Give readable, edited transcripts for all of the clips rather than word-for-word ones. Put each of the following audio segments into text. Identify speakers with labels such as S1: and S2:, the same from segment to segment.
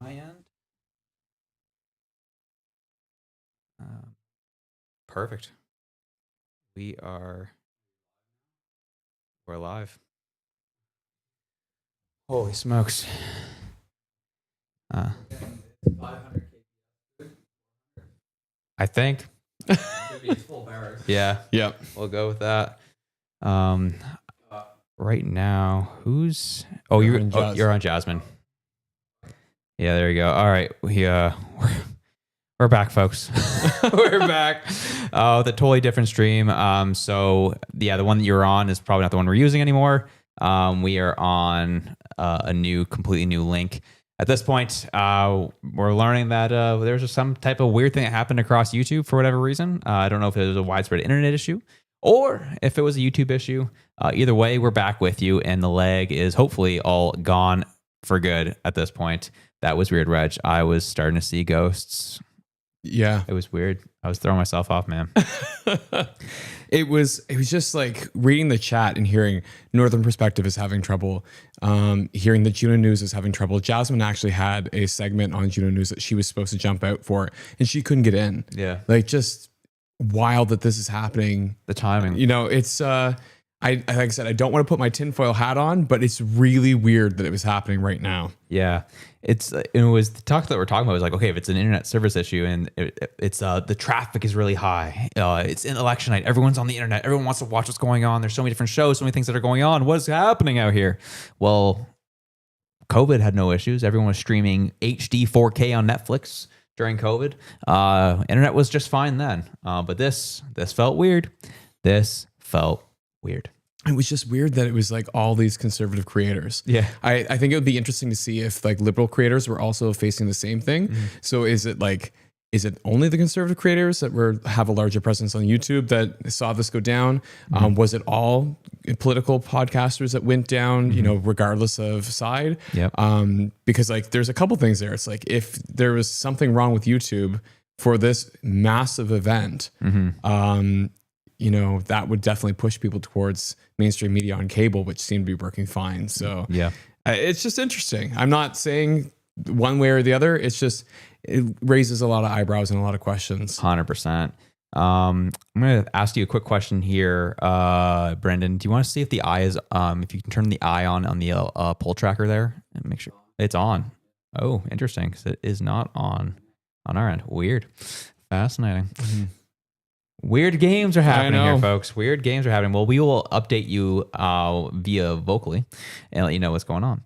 S1: my end. Perfect. We're live. Holy smokes. 500 I think. It's full barracks. Yeah.
S2: Yep.
S1: We'll go with that. Right now, who's... Oh, you're on Jasmin. Yeah, there you go. All right. We're back, folks. We're back. The totally different stream. So yeah, the one that you're on is probably not the one we're using anymore. We are on a completely new link. At this point, we're learning that there's just some type of weird thing that happened across YouTube for whatever reason. I don't know if it was a widespread internet issue or if it was a YouTube issue. Either way, we're back with you, and the lag is hopefully all gone for good at this point. That was weird, Reg. I was starting to see ghosts.
S2: Yeah.
S1: It was weird. I was throwing myself off, man.
S2: It was just like reading the chat and hearing Northern Perspective is having trouble. Hearing that Juno News is having trouble. Jasmin actually had a segment on Juno News that she was supposed to jump out for, and she couldn't get in.
S1: Yeah.
S2: Like, just wild that this is happening.
S1: The timing.
S2: You know, it's... like I said, I don't want to put my tinfoil hat on, but it's really weird that it was happening right now.
S1: Yeah, it was the talk that we're talking about was like, okay, if it's an internet service issue and it's the traffic is really high, it's an election night, everyone's on the internet, everyone wants to watch what's going on. There's so many different shows, so many things that are going on. What's happening out here? Well, COVID had no issues. Everyone was streaming HD 4K on Netflix during COVID. Internet was just fine then. But this felt weird. This felt weird.
S2: It was just weird that it was like all these conservative creators.
S1: Yeah.
S2: I think it would be interesting to see if like liberal creators were also facing the same thing. Mm-hmm. So is it only the conservative creators that have a larger presence on YouTube that saw this go down? Mm-hmm. Was it all political podcasters that went down, you know, regardless of side?
S1: Yep.
S2: Because like there's a couple things there. It's like if there was something wrong with YouTube for this massive event, you know, that would definitely push people towards mainstream media on cable, which seemed to be working fine. So
S1: yeah,
S2: it's just interesting. I'm not saying one way or the other. It's just, it raises a lot of eyebrows and a lot of questions.
S1: 100%. I'm going to ask you a quick question here. Brendan, do you want to see if the eye is, if you can turn the eye on the poll tracker there and make sure it's on? Oh, interesting. Because it is not on our end. Weird. Fascinating. Mm-hmm. Weird games are happening here, folks. Weird games are happening. Well, we will update you via vocally and let you know what's going on.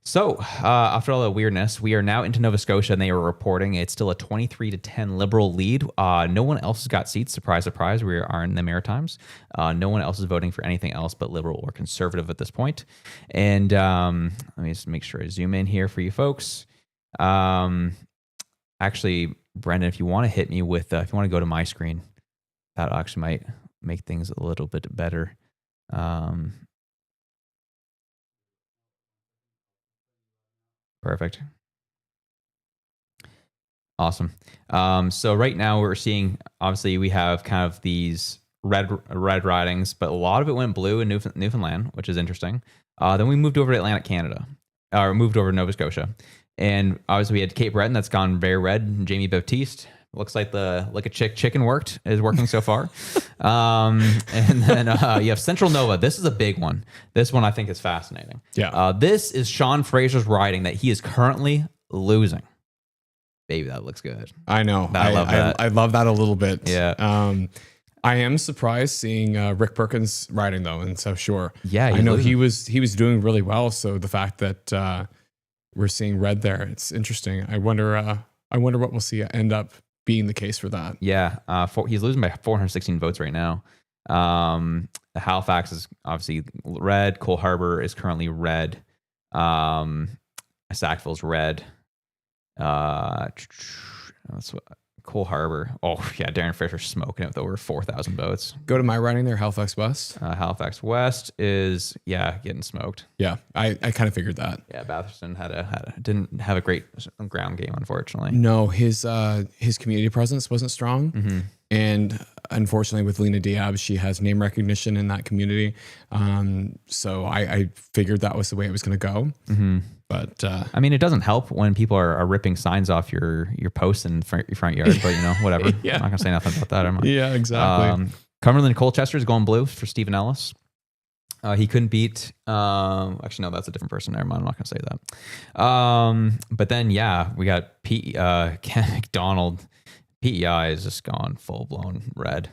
S1: So after all the weirdness, we are now into Nova Scotia, and they are reporting it's still a 23-10 Liberal lead. No one else has got seats. Surprise, surprise. We are in the Maritimes. No one else is voting for anything else but Liberal or Conservative at this point. And let me just make sure I zoom in here for you folks. Actually, Brendan, if you want to hit me with, if you want to go to my screen, that actually might make things a little bit better. Perfect. Awesome. So right now we're seeing, obviously we have kind of these red ridings, but a lot of it went blue in Newfoundland, which is interesting. Then we moved over to Atlantic Canada, or moved over to Nova Scotia. And obviously we had Cape Breton that's gone very red. Jamie Baptiste. Looks like a chicken is working so far. And then you have Central Nova. This is a big one. This one I think is fascinating.
S2: Yeah.
S1: This is Sean Fraser's riding that he is currently losing. Baby, that looks good.
S2: I know.
S1: I love that.
S2: I love that a little bit.
S1: Yeah.
S2: I am surprised seeing Rick Perkins riding though in South Shore.
S1: Yeah.
S2: I know he was doing really well. So the fact that we're seeing red there, it's interesting. I wonder what we'll see end up being the case for that.
S1: Yeah. He's losing by 416 votes right now. Halifax is obviously red. Cole Harbour is currently red. Sackville's red. That's what Cole Harbour. Oh yeah, Darren Fisher's smoking it with over 4,000 votes.
S2: Go to my riding there, Halifax West.
S1: Halifax West is getting smoked.
S2: Yeah, I kind of figured that.
S1: Yeah, Batherson didn't have a great ground game, unfortunately.
S2: No, his community presence wasn't strong, and unfortunately with Lena Diab, she has name recognition in that community. So I figured that was the way it was going to go. But
S1: I mean, it doesn't help when people are ripping signs off your posts in your front yard, but whatever.
S2: Yeah.
S1: I'm not gonna say nothing about that. Am I?
S2: yeah, exactly.
S1: Cumberland Colchester is going blue for Stephen Ellis. He couldn't beat. Actually, no, that's a different person. Never mind. I'm not gonna say that. But then, we got Ken McDonald. PEI is just gone full blown red.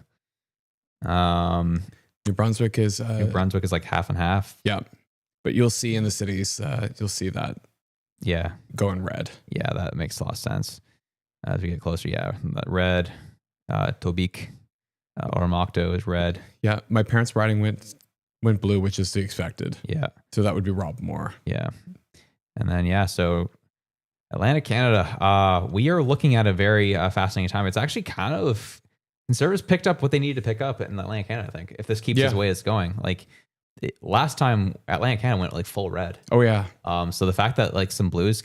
S2: New Brunswick is
S1: like half and half.
S2: Yeah, but you'll see in the cities, you'll see that.
S1: Yeah,
S2: going red.
S1: Yeah, that makes a lot of sense. As we get closer, that red. Tobik, Oromocto is red.
S2: Yeah, my parents' riding went blue, which is the expected.
S1: Yeah,
S2: so that would be Rob Moore.
S1: Yeah, and then so Atlantic Canada, we are looking at a very fascinating time. It's actually kind of Conservatives picked up what they needed to pick up in Atlantic Canada. I think if this keeps the way it's going, last time Atlantic Canada went like full red.
S2: Oh yeah.
S1: So the fact that some blues,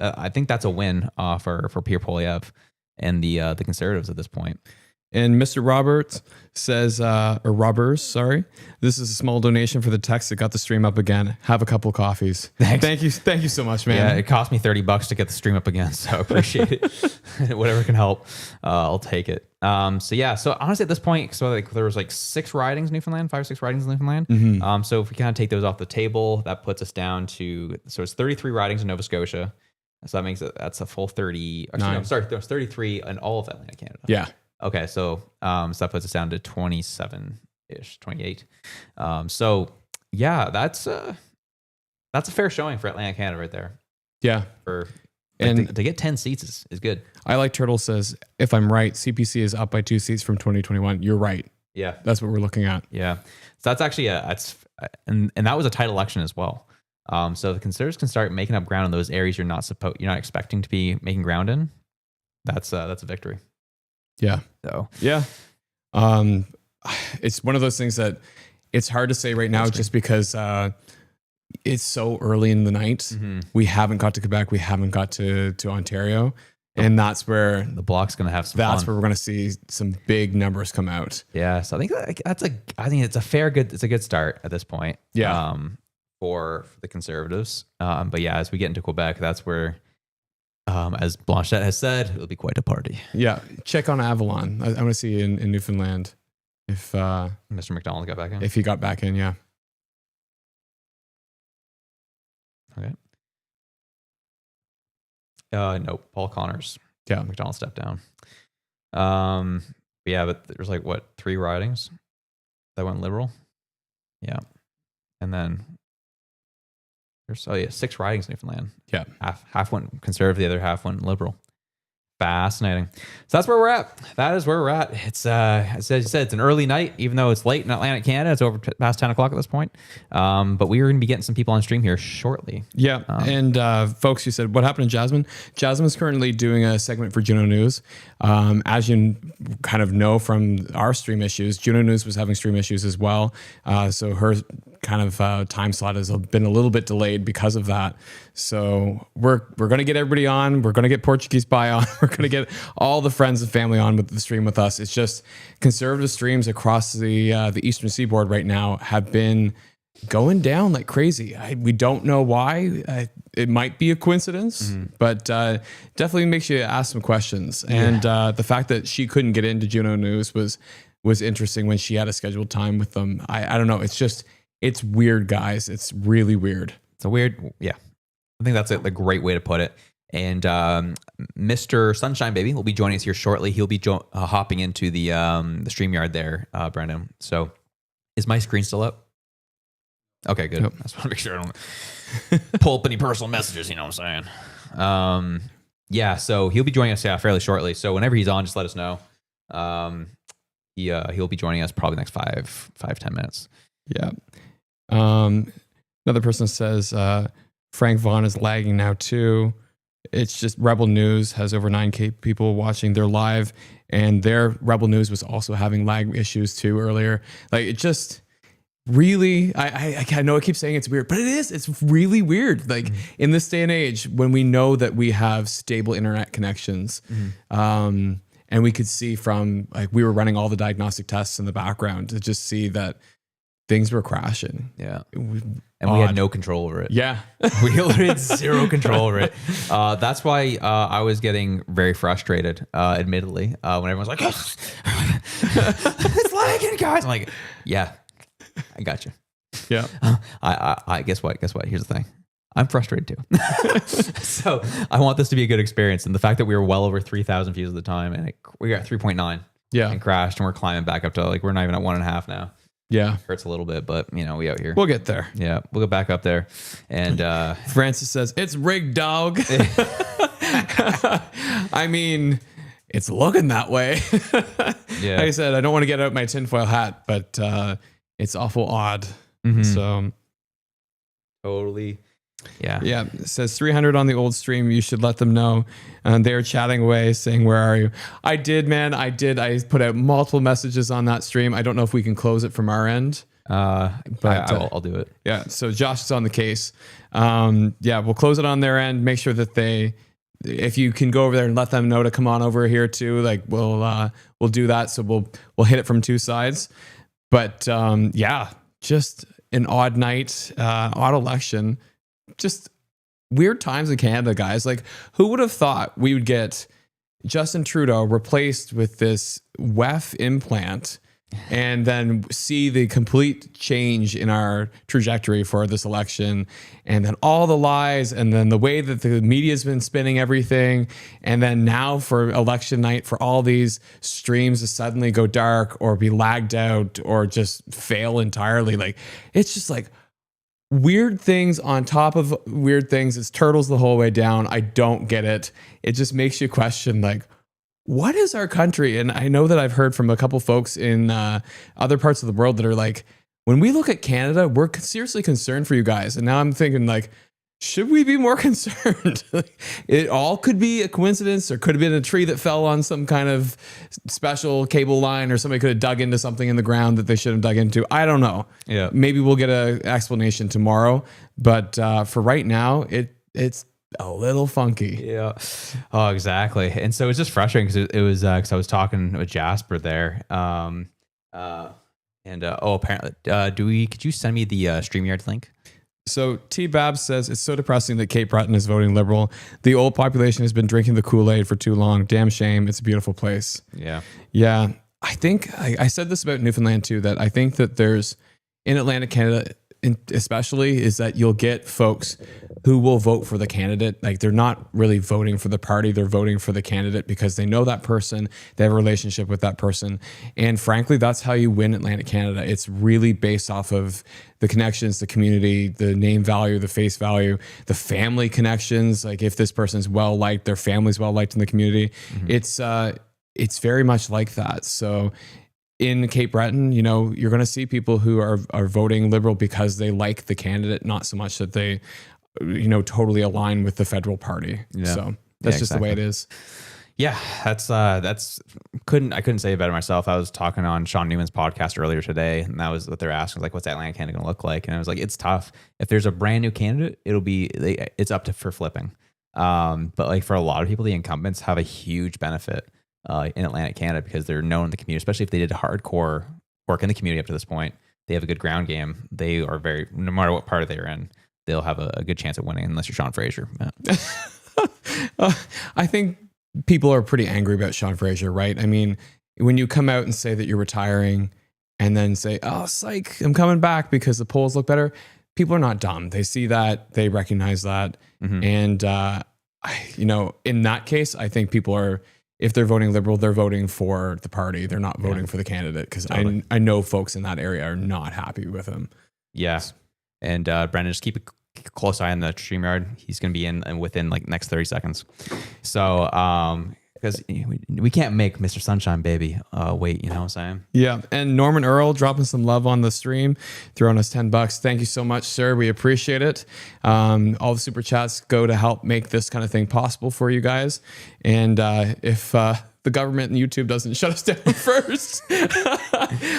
S1: I think that's a win for Pierre Poilievre and the Conservatives at this point.
S2: And Mr. Roberts says, or Robbers, sorry, this is a small donation for the text that got the stream up again. Have a couple coffees.
S1: Thanks.
S2: Thank you so much, man.
S1: Yeah, it cost me $30 to get the stream up again, so I appreciate it. Whatever can help, I'll take it. So honestly, at this point, there was 6 ridings in Newfoundland, 5 or 6 ridings in Newfoundland.
S2: Mm-hmm.
S1: So if we kind of take those off the table, that puts us down to it's 33 ridings in Nova Scotia. So that makes that's a full 30. Actually, no, sorry, there was 33 in all of Atlantic Canada.
S2: Yeah.
S1: Okay, so that puts us down to 27-ish, 28. That's a fair showing for Atlantic Canada right there.
S2: Yeah.
S1: To get 10 seats is good.
S2: I like Turtle says, if I'm right, CPC is up by 2 seats from 2021. You're right.
S1: Yeah.
S2: That's what we're looking at.
S1: Yeah. So that's actually and that was a tight election as well. So the Conservatives can start making up ground in those areas you're not expecting to be making ground in. That's a victory.
S2: Yeah.
S1: So
S2: yeah. It's one of those things that it's hard to say right now just because it's so early in the night. Mm-hmm. We haven't got to Quebec. We haven't got to Ontario. And that's where
S1: the block's going to have some
S2: That's
S1: fun.
S2: where we're going to see some big numbers come out.
S1: Yeah. So I think it's a good start at this point.
S2: Yeah.
S1: For the Conservatives. But as we get into Quebec, that's where, as Blanchette has said, it'll be quite a party.
S2: Yeah. Check on Avalon. I want to see in Newfoundland if
S1: Mr. McDonald got back in.
S2: If he got back in, yeah.
S1: Okay. No, Paul Connors.
S2: Yeah.
S1: McDonald stepped down. But there's 3 ridings that went Liberal. Yeah. And then there's 6 ridings in Newfoundland.
S2: Yeah.
S1: Half went Conservative, the other half went Liberal. Fascinating. So that's where we're at. That is where we're at. It's as you said, it's an early night, even though it's late in Atlantic Canada. It's over past 10 o'clock at this point. But we are going to be getting some people on stream here shortly. Yeah.
S2: And folks, you said, what happened to Jasmin? Jasmin is currently doing a segment for Juno News. As you kind of know from our stream issues, Juno News was having stream issues as well. So her kind of time slot has been a little bit delayed because of that. So we're going to get everybody on. We're going to get Portuguese Pie on. We're going to get all the friends and family on with the stream with us. It's just conservative streams across the Eastern Seaboard right now have been going down like crazy. We don't know why. It might be a coincidence, but definitely makes you ask some questions. And the fact that she couldn't get into Juno News was interesting when she had a scheduled time with them. I don't know. It's weird, guys. It's really weird.
S1: It's a weird, yeah. I think that's a great way to put it. And Mr. Sunshine Baby will be joining us here shortly. He'll be hopping into the StreamYard there, Brandon. So is my screen still up? Okay, good. Nope. I just want to make sure I don't pull up any personal messages, you know what I'm saying? So he'll be joining us fairly shortly. So whenever he's on, just let us know. He'll be joining us probably the next 5-10 minutes.
S2: Yeah. Another person says Frank Vaughn is lagging now too. It's just Rebel News has over 9K people watching their live, and their Rebel News was also having lag issues too earlier. Like it just really, I know I keep saying it's weird, but it is. It's really weird. Like in this day and age, when we know that we have stable internet connections, and we could see from we were running all the diagnostic tests in the background to just see that things were crashing.
S1: Yeah. and we had no control over it.
S2: Yeah.
S1: We literally had zero control over it. That's why I was getting very frustrated, admittedly, when everyone's like, it's lagging, guys. I'm like, yeah, I got you.
S2: Yeah.
S1: I guess what? Here's the thing. I'm frustrated too. So I want this to be a good experience. And the fact that we were well over 3,000 views at the time and we got 3.9 and crashed and we're climbing back up to like, we're not even at 1.5 now.
S2: Yeah.
S1: Hurts a little bit, but we out here.
S2: We'll get there.
S1: Yeah. We'll get back up there. And
S2: Francis says, it's rigged, dog. I mean, it's looking that way.
S1: Yeah.
S2: Like I said, I don't want to get out my tinfoil hat, but it's awful odd.
S1: Mm-hmm.
S2: So
S1: totally. Yeah.
S2: Yeah. It says 300 on the old stream. You should let them know. They're chatting away saying, where are you? I did, man. I put out multiple messages on that stream. I don't know if we can close it from our end.
S1: But I'll do it.
S2: Yeah. So Josh is on the case. We'll close it on their end. Make sure that if you can go over there and let them know to come on over here too, like we'll do that. So we'll hit it from two sides. But just an odd night, odd election. Just weird times in Canada, guys. Like, who would have thought we would get Justin Trudeau replaced with this WEF implant and then see the complete change in our trajectory for this election, and then all the lies, and then the way that the media's been spinning everything, and then now for election night for all these streams to suddenly go dark or be lagged out or just fail entirely. Like, it's just like weird things on top of weird things. It's turtles the whole way down. I don't get it. It just makes you question, like, what is our country? And I know that I've heard from a couple folks in other parts of the world that are like, when we look at Canada, we're seriously concerned for you guys. And now I'm thinking, like, should we be more concerned? It all could be a coincidence, or could have been a tree that fell on some kind of special cable line, or somebody could have dug into something in the ground that they shouldn't have dug into. I don't know.
S1: Yeah.
S2: Maybe we'll get an explanation tomorrow. But for right now, it's a little funky.
S1: Yeah. Oh, exactly. And so it's just frustrating because it was because I was talking with Jasper there. Apparently, could you send me the StreamYard link?
S2: So T-Bab says, it's so depressing that Cape Breton is voting Liberal. The old population has been drinking the Kool-Aid for too long. Damn shame. It's a beautiful place.
S1: Yeah.
S2: Yeah. I think I said this about Newfoundland too, that I think that there's, in Atlantic Canada especially, is that you'll get folks who will vote for the candidate. Like, they're not really voting for the party. They're voting for the candidate because they know that person. They have a relationship with that person. And frankly, that's how you win Atlantic Canada. It's really based off of the connections, the community, the name value, the face value, the family connections. Like, if this person's well liked, their family's well liked in the community. Mm-hmm. It's very much like that. So in Cape Breton, you're going to see people who are voting Liberal because they like the candidate, not so much that they, totally align with the federal party. Yeah. So that's just the way it is.
S1: Yeah, I couldn't say it better myself. I was talking on Sean Newman's podcast earlier today, and that was what they're asking, like, what's Atlantic Canada going to look like? And I was like, it's tough. If there's a brand new candidate, it's up for flipping. But like for a lot of people, the incumbents have a huge benefit in Atlantic Canada because they're known in the community, especially if they did hardcore work in the community up to this point. They have a good ground game. They are no matter what part of they're in, they'll have a good chance at winning, unless you're Sean Fraser.
S2: I think people are pretty angry about Sean Fraser, right? I mean, when you come out and say that you're retiring and then say, oh, psych, I'm coming back because the polls look better. People are not dumb. They see that, they recognize that. Mm-hmm. And, in that case, I think people are, if they're voting Liberal, they're voting for the party. They're not voting for the candidate, because totally. I know folks in that area are not happy with him.
S1: Yeah. And Brendan, just keep a close eye on the StreamYard. He's going to be in within like next 30 seconds. So, because we can't make Mr. Sunshine Baby wait, you know what I'm saying?
S2: Yeah. And Norman Earl dropping some love on the stream, throwing us $10. Thank you so much, sir. We appreciate it. All the super chats go to help make this kind of thing possible for you guys. And if the government and YouTube doesn't shut us down first.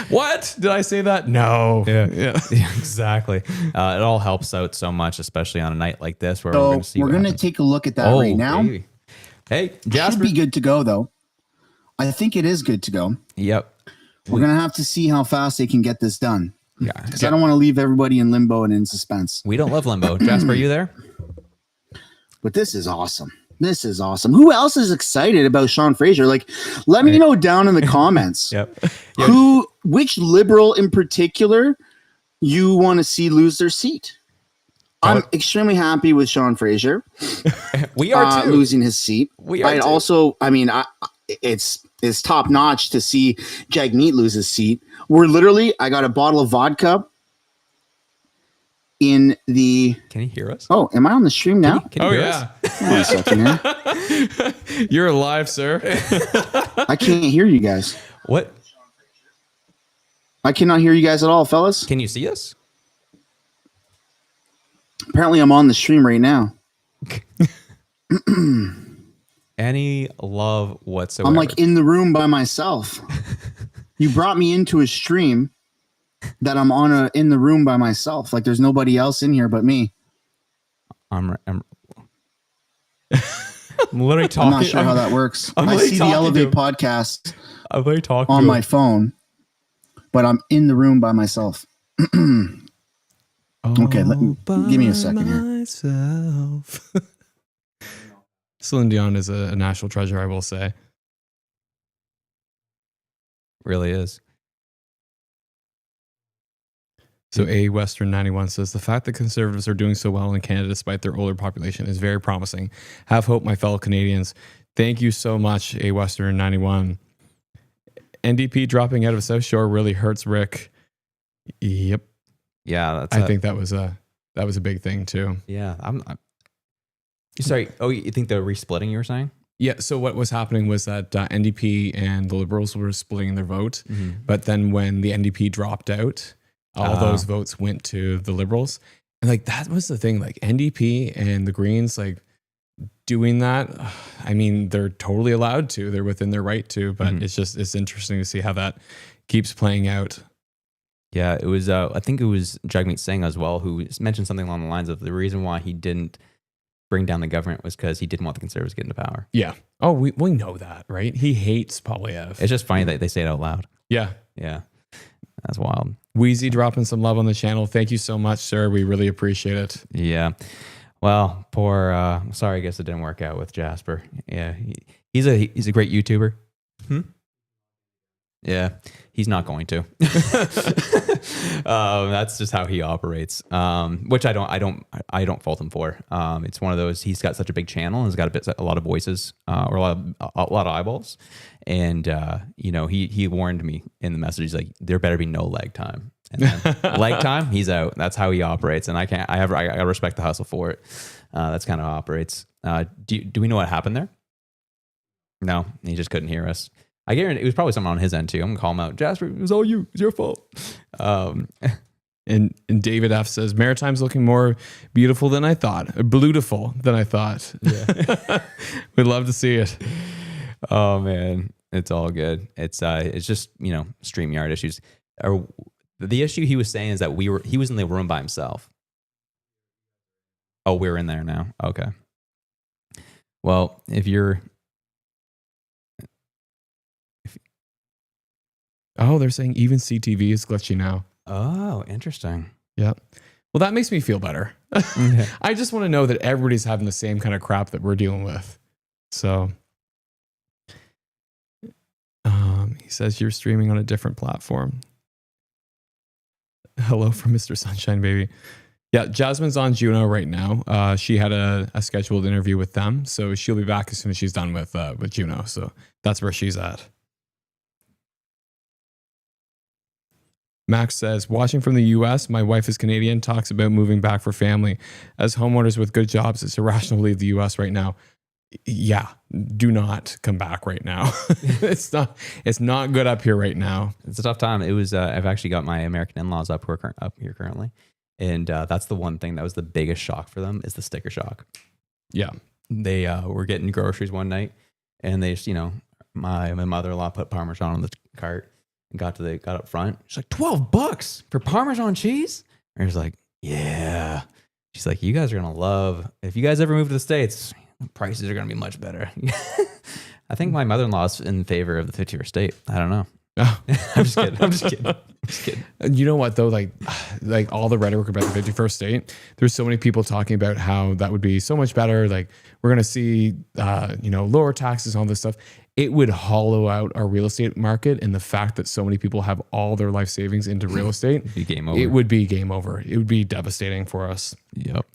S2: What? Did I say that? No.
S1: Yeah, exactly. It all helps out so much, especially on a night like this where
S3: we're going to take a look at that right now.
S1: Baby. Hey, Jasmin.
S3: Should be good to go, though. I think it is good to go.
S1: Yep.
S3: We're going to have to see how fast they can get this done.
S1: Yeah.
S3: Because I don't want to leave everybody in limbo and in suspense.
S1: We don't love limbo. Jasper, are you there?
S3: But this is awesome. This is awesome. Who else is excited about Sean Fraser? Like, let me know down in the comments.
S1: Yep.
S3: Which liberal in particular you want to see lose their seat? I'm extremely happy with Sean Fraser.
S1: We are too.
S3: Losing his seat.
S1: We are too.
S3: Also, I mean, it's top notch to see Jasmin lose his seat. We're literally, I got a bottle of vodka in the.
S1: Can you hear us?
S3: Oh, am I on the stream now?
S1: Can you hear us?
S3: Hold on a second here.
S2: You're alive, sir.
S3: I can't hear you guys.
S1: What?
S3: I cannot hear you guys at all, fellas.
S1: Can you see us?
S3: Apparently, I'm on the stream right now.
S1: Any love whatsoever.
S3: I'm like in the room by myself. You brought me into a stream that I'm in the room by myself. Like there's nobody else in here but me.
S1: I'm literally talking.
S3: I'm not sure how that works.
S1: I'm
S3: I see the
S1: Elev8
S3: podcast
S1: I'm literally talking
S3: on my phone, but I'm in the room by myself. Okay, give me a second here.
S2: Celine Dion is a national treasure, I will say.
S1: Really is.
S2: So A Western 91 says, the fact that conservatives are doing so well in Canada despite their older population is very promising. Have hope, my fellow Canadians. Thank you so much, A Western 91. NDP dropping out of South Shore really hurts Rick. Yep.
S1: Yeah,
S2: I think that was a big thing too.
S1: Yeah, I'm sorry. Oh, you think they're resplitting? You were saying?
S2: Yeah. So what was happening was that NDP and the Liberals were splitting their vote, but then when the NDP dropped out, all those votes went to the Liberals, and like that was the thing. Like NDP and the Greens, like doing that. I mean, they're totally allowed to. They're within their right to. But it's interesting to see how that keeps playing out.
S1: Yeah, it was. I think it was Jagmeet Singh as well who mentioned something along the lines of the reason why he didn't bring down the government was because he didn't want the Conservatives to get into power.
S2: Yeah. Oh, we know that, right? He hates Polyev.
S1: It's just funny that they say it out loud.
S2: Yeah.
S1: Yeah. That's wild.
S2: Wheezy dropping some love on the channel. Thank you so much, sir. We really appreciate it.
S1: Yeah. Well, poor. Sorry, I guess it didn't work out with Jasper. Yeah, he's a great YouTuber. Yeah, he's not going to. That's just how he operates. Which I don't fault him for. It's one of those. He's got such a big channel and he's got a lot of voices or a lot of eyeballs. And he warned me in the message. He's like, there better be no lag time. And then lag time, he's out. That's how he operates. And I gotta respect the hustle for it. That's kind of how it operates. Do we know what happened there? No, he just couldn't hear us. I guarantee it was probably someone on his end too. I'm gonna call him out. Jasper, it was all you. It's your fault.
S2: And David F says, Maritime's looking more beautiful than I thought. Beautiful than I thought. Yeah. We'd love to see it.
S1: Oh man, it's all good. It's just StreamYard issues. Or the issue he was saying is that he was in the room by himself. Oh, we're in there now. Okay. Well,
S2: oh, they're saying even CTV is glitchy now.
S1: Oh, interesting.
S2: Yeah. Well, that makes me feel better. I just want to know that everybody's having the same kind of crap that we're dealing with. So he says you're streaming on a different platform. Hello from Mr. Sunshine Baby. Yeah, Jasmine's on Juno right now. She had a scheduled interview with them, so she'll be back as soon as she's done with Juno. So that's where she's at. Max says, watching from the US, my wife is Canadian, talks about moving back for family. As homeowners with good jobs, it's irrational to leave the US right now. Yeah, do not come back right now. It's not good up here right now.
S1: It's a tough time. It was, I've actually got my American in-laws up here currently. And that's the one thing that was the biggest shock for them is the sticker shock.
S2: Yeah.
S1: They were getting groceries one night and they just, my mother-in-law put Parmesan on the cart. And got up front. She's like, $12 for Parmesan cheese? And he's like, yeah. She's like, you guys are going to love, if you guys ever move to the States, prices are going to be much better. I think my mother-in-law's in favor of the 50 state. I don't know.
S2: Oh.
S1: I'm just kidding. I'm just kidding. I'm just kidding.
S2: You know what though? Like all the rhetoric about the 51st state, there's so many people talking about how that would be so much better. Like we're going to see, lower taxes, all this stuff. It would hollow out our real estate market. And the fact that so many people have all their life savings into real estate,
S1: It'd be game over.
S2: it would be game over. It would be devastating for us.
S1: Yep.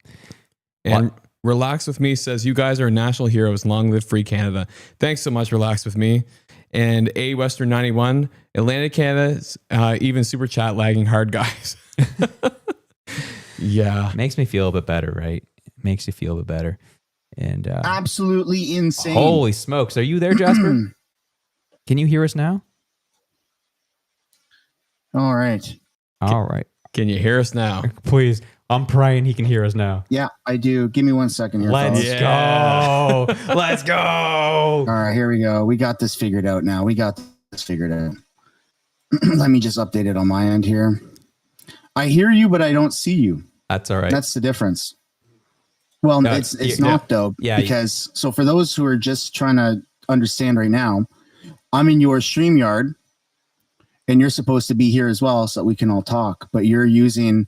S2: And Relax With Me says, you guys are national heroes. Long live free Canada. Thanks so much, Relax With Me. And A Western 91, Atlantic Canada's even super chat lagging hard, guys. Yeah.
S1: Makes me feel a bit better, right? Makes you feel a bit better. And
S3: absolutely insane.
S1: Holy smokes. Are you there, Jasper? Can you hear us now?
S3: All right.
S1: All right.
S2: Can you hear us now?
S1: Please. I'm praying he can hear us now.
S3: Yeah, I do. Give me 1 second here.
S1: Let's
S3: fellas.
S1: go. Let's go.
S3: All right, here we go. We got this figured out now. Let me just update it on my end here. I hear you, but I don't see you.
S1: That's all right.
S3: That's the difference. Well,
S1: No,
S3: it's not though.
S1: Yeah,
S3: because so for those who are just trying to understand right now, I'm in your StreamYard, and you're supposed to be here as well, so that we can all talk. But you're using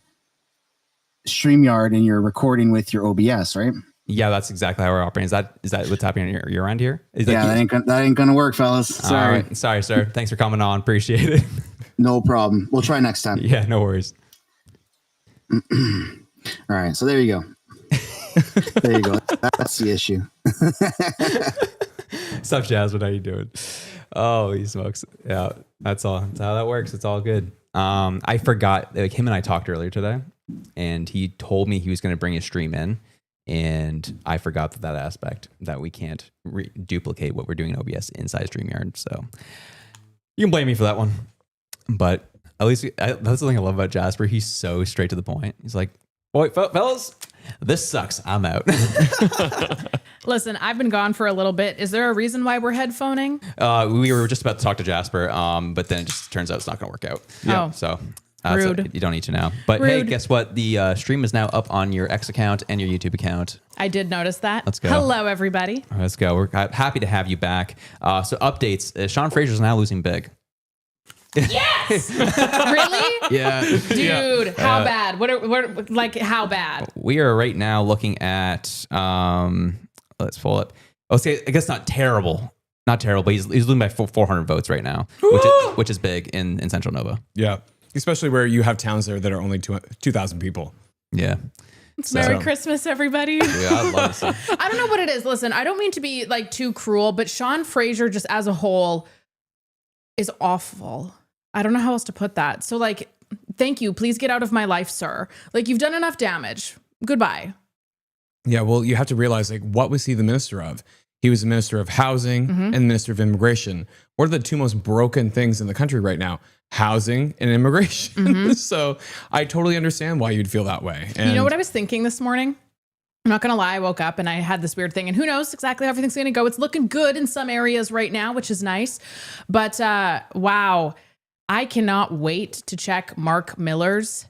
S3: StreamYard and you're recording with your OBS, right?
S1: Yeah, that's exactly how we're operating. Is that what's happening on your end here?
S3: That ain't gonna work, fellas. Sorry.
S1: All right. Sorry, sir. Thanks for coming on. Appreciate it.
S3: No problem. We'll try next time.
S1: Yeah, no worries.
S3: All right, so there you go. There you go. That's the issue.
S1: What's up, Jasmine? How you doing? Oh, he smokes. Yeah, that's all. That's how that works. It's all good. I forgot. Like him and I talked earlier today, and he told me he was going to bring his stream in, and I forgot that aspect that we can't duplicate what we're doing in OBS inside StreamYard. So you can blame me for that one, but at least that's the thing I love about Jasper. He's so straight to the point. He's like, "Boy, fellas, this sucks. I'm out."
S4: Listen, I've been gone for a little bit. Is there a reason why we're headphoning?
S1: We were just about to talk to Jasper, but then it just turns out it's not going to work out.
S4: Oh.
S1: So
S4: Rude.
S1: you don't need to know. But hey,
S4: Rude.
S1: guess what? The stream is now up on your X account and your YouTube account.
S4: I did notice that.
S1: Let's go.
S4: Hello, everybody.
S1: All right, let's go. We're happy to have you back. So updates. Sean Fraser's now losing big.
S4: Yes! Really?
S1: Yeah.
S4: Dude, how bad? What how bad?
S1: We are right now looking at, let's pull up. Okay, I guess not terrible. Not terrible, but he's losing by 400 votes right now, which is big in Central Nova.
S2: Yeah. Especially where you have towns there that are only 2,000 people.
S1: Yeah.
S4: Merry Christmas, everybody.
S1: Yeah, I'd love to see.
S4: I don't know what it is. Listen, I don't mean to be like too cruel, but Sean Fraser just as a whole is awful. I don't know how else to put that. So like, thank you. Please get out of my life, sir. Like you've done enough damage. Goodbye.
S2: Yeah, well, you have to realize, like, what was he the minister of? He was the minister of housing and the minister of immigration. What are the two most broken things in the country right now? Housing and immigration. So I totally understand why you'd feel that way. And
S4: you know what I was thinking this morning? I'm not going to lie. I woke up and I had this weird thing, and who knows exactly how everything's going to go. It's looking good in some areas right now, which is nice. But wow, I cannot wait to check Mark Miller's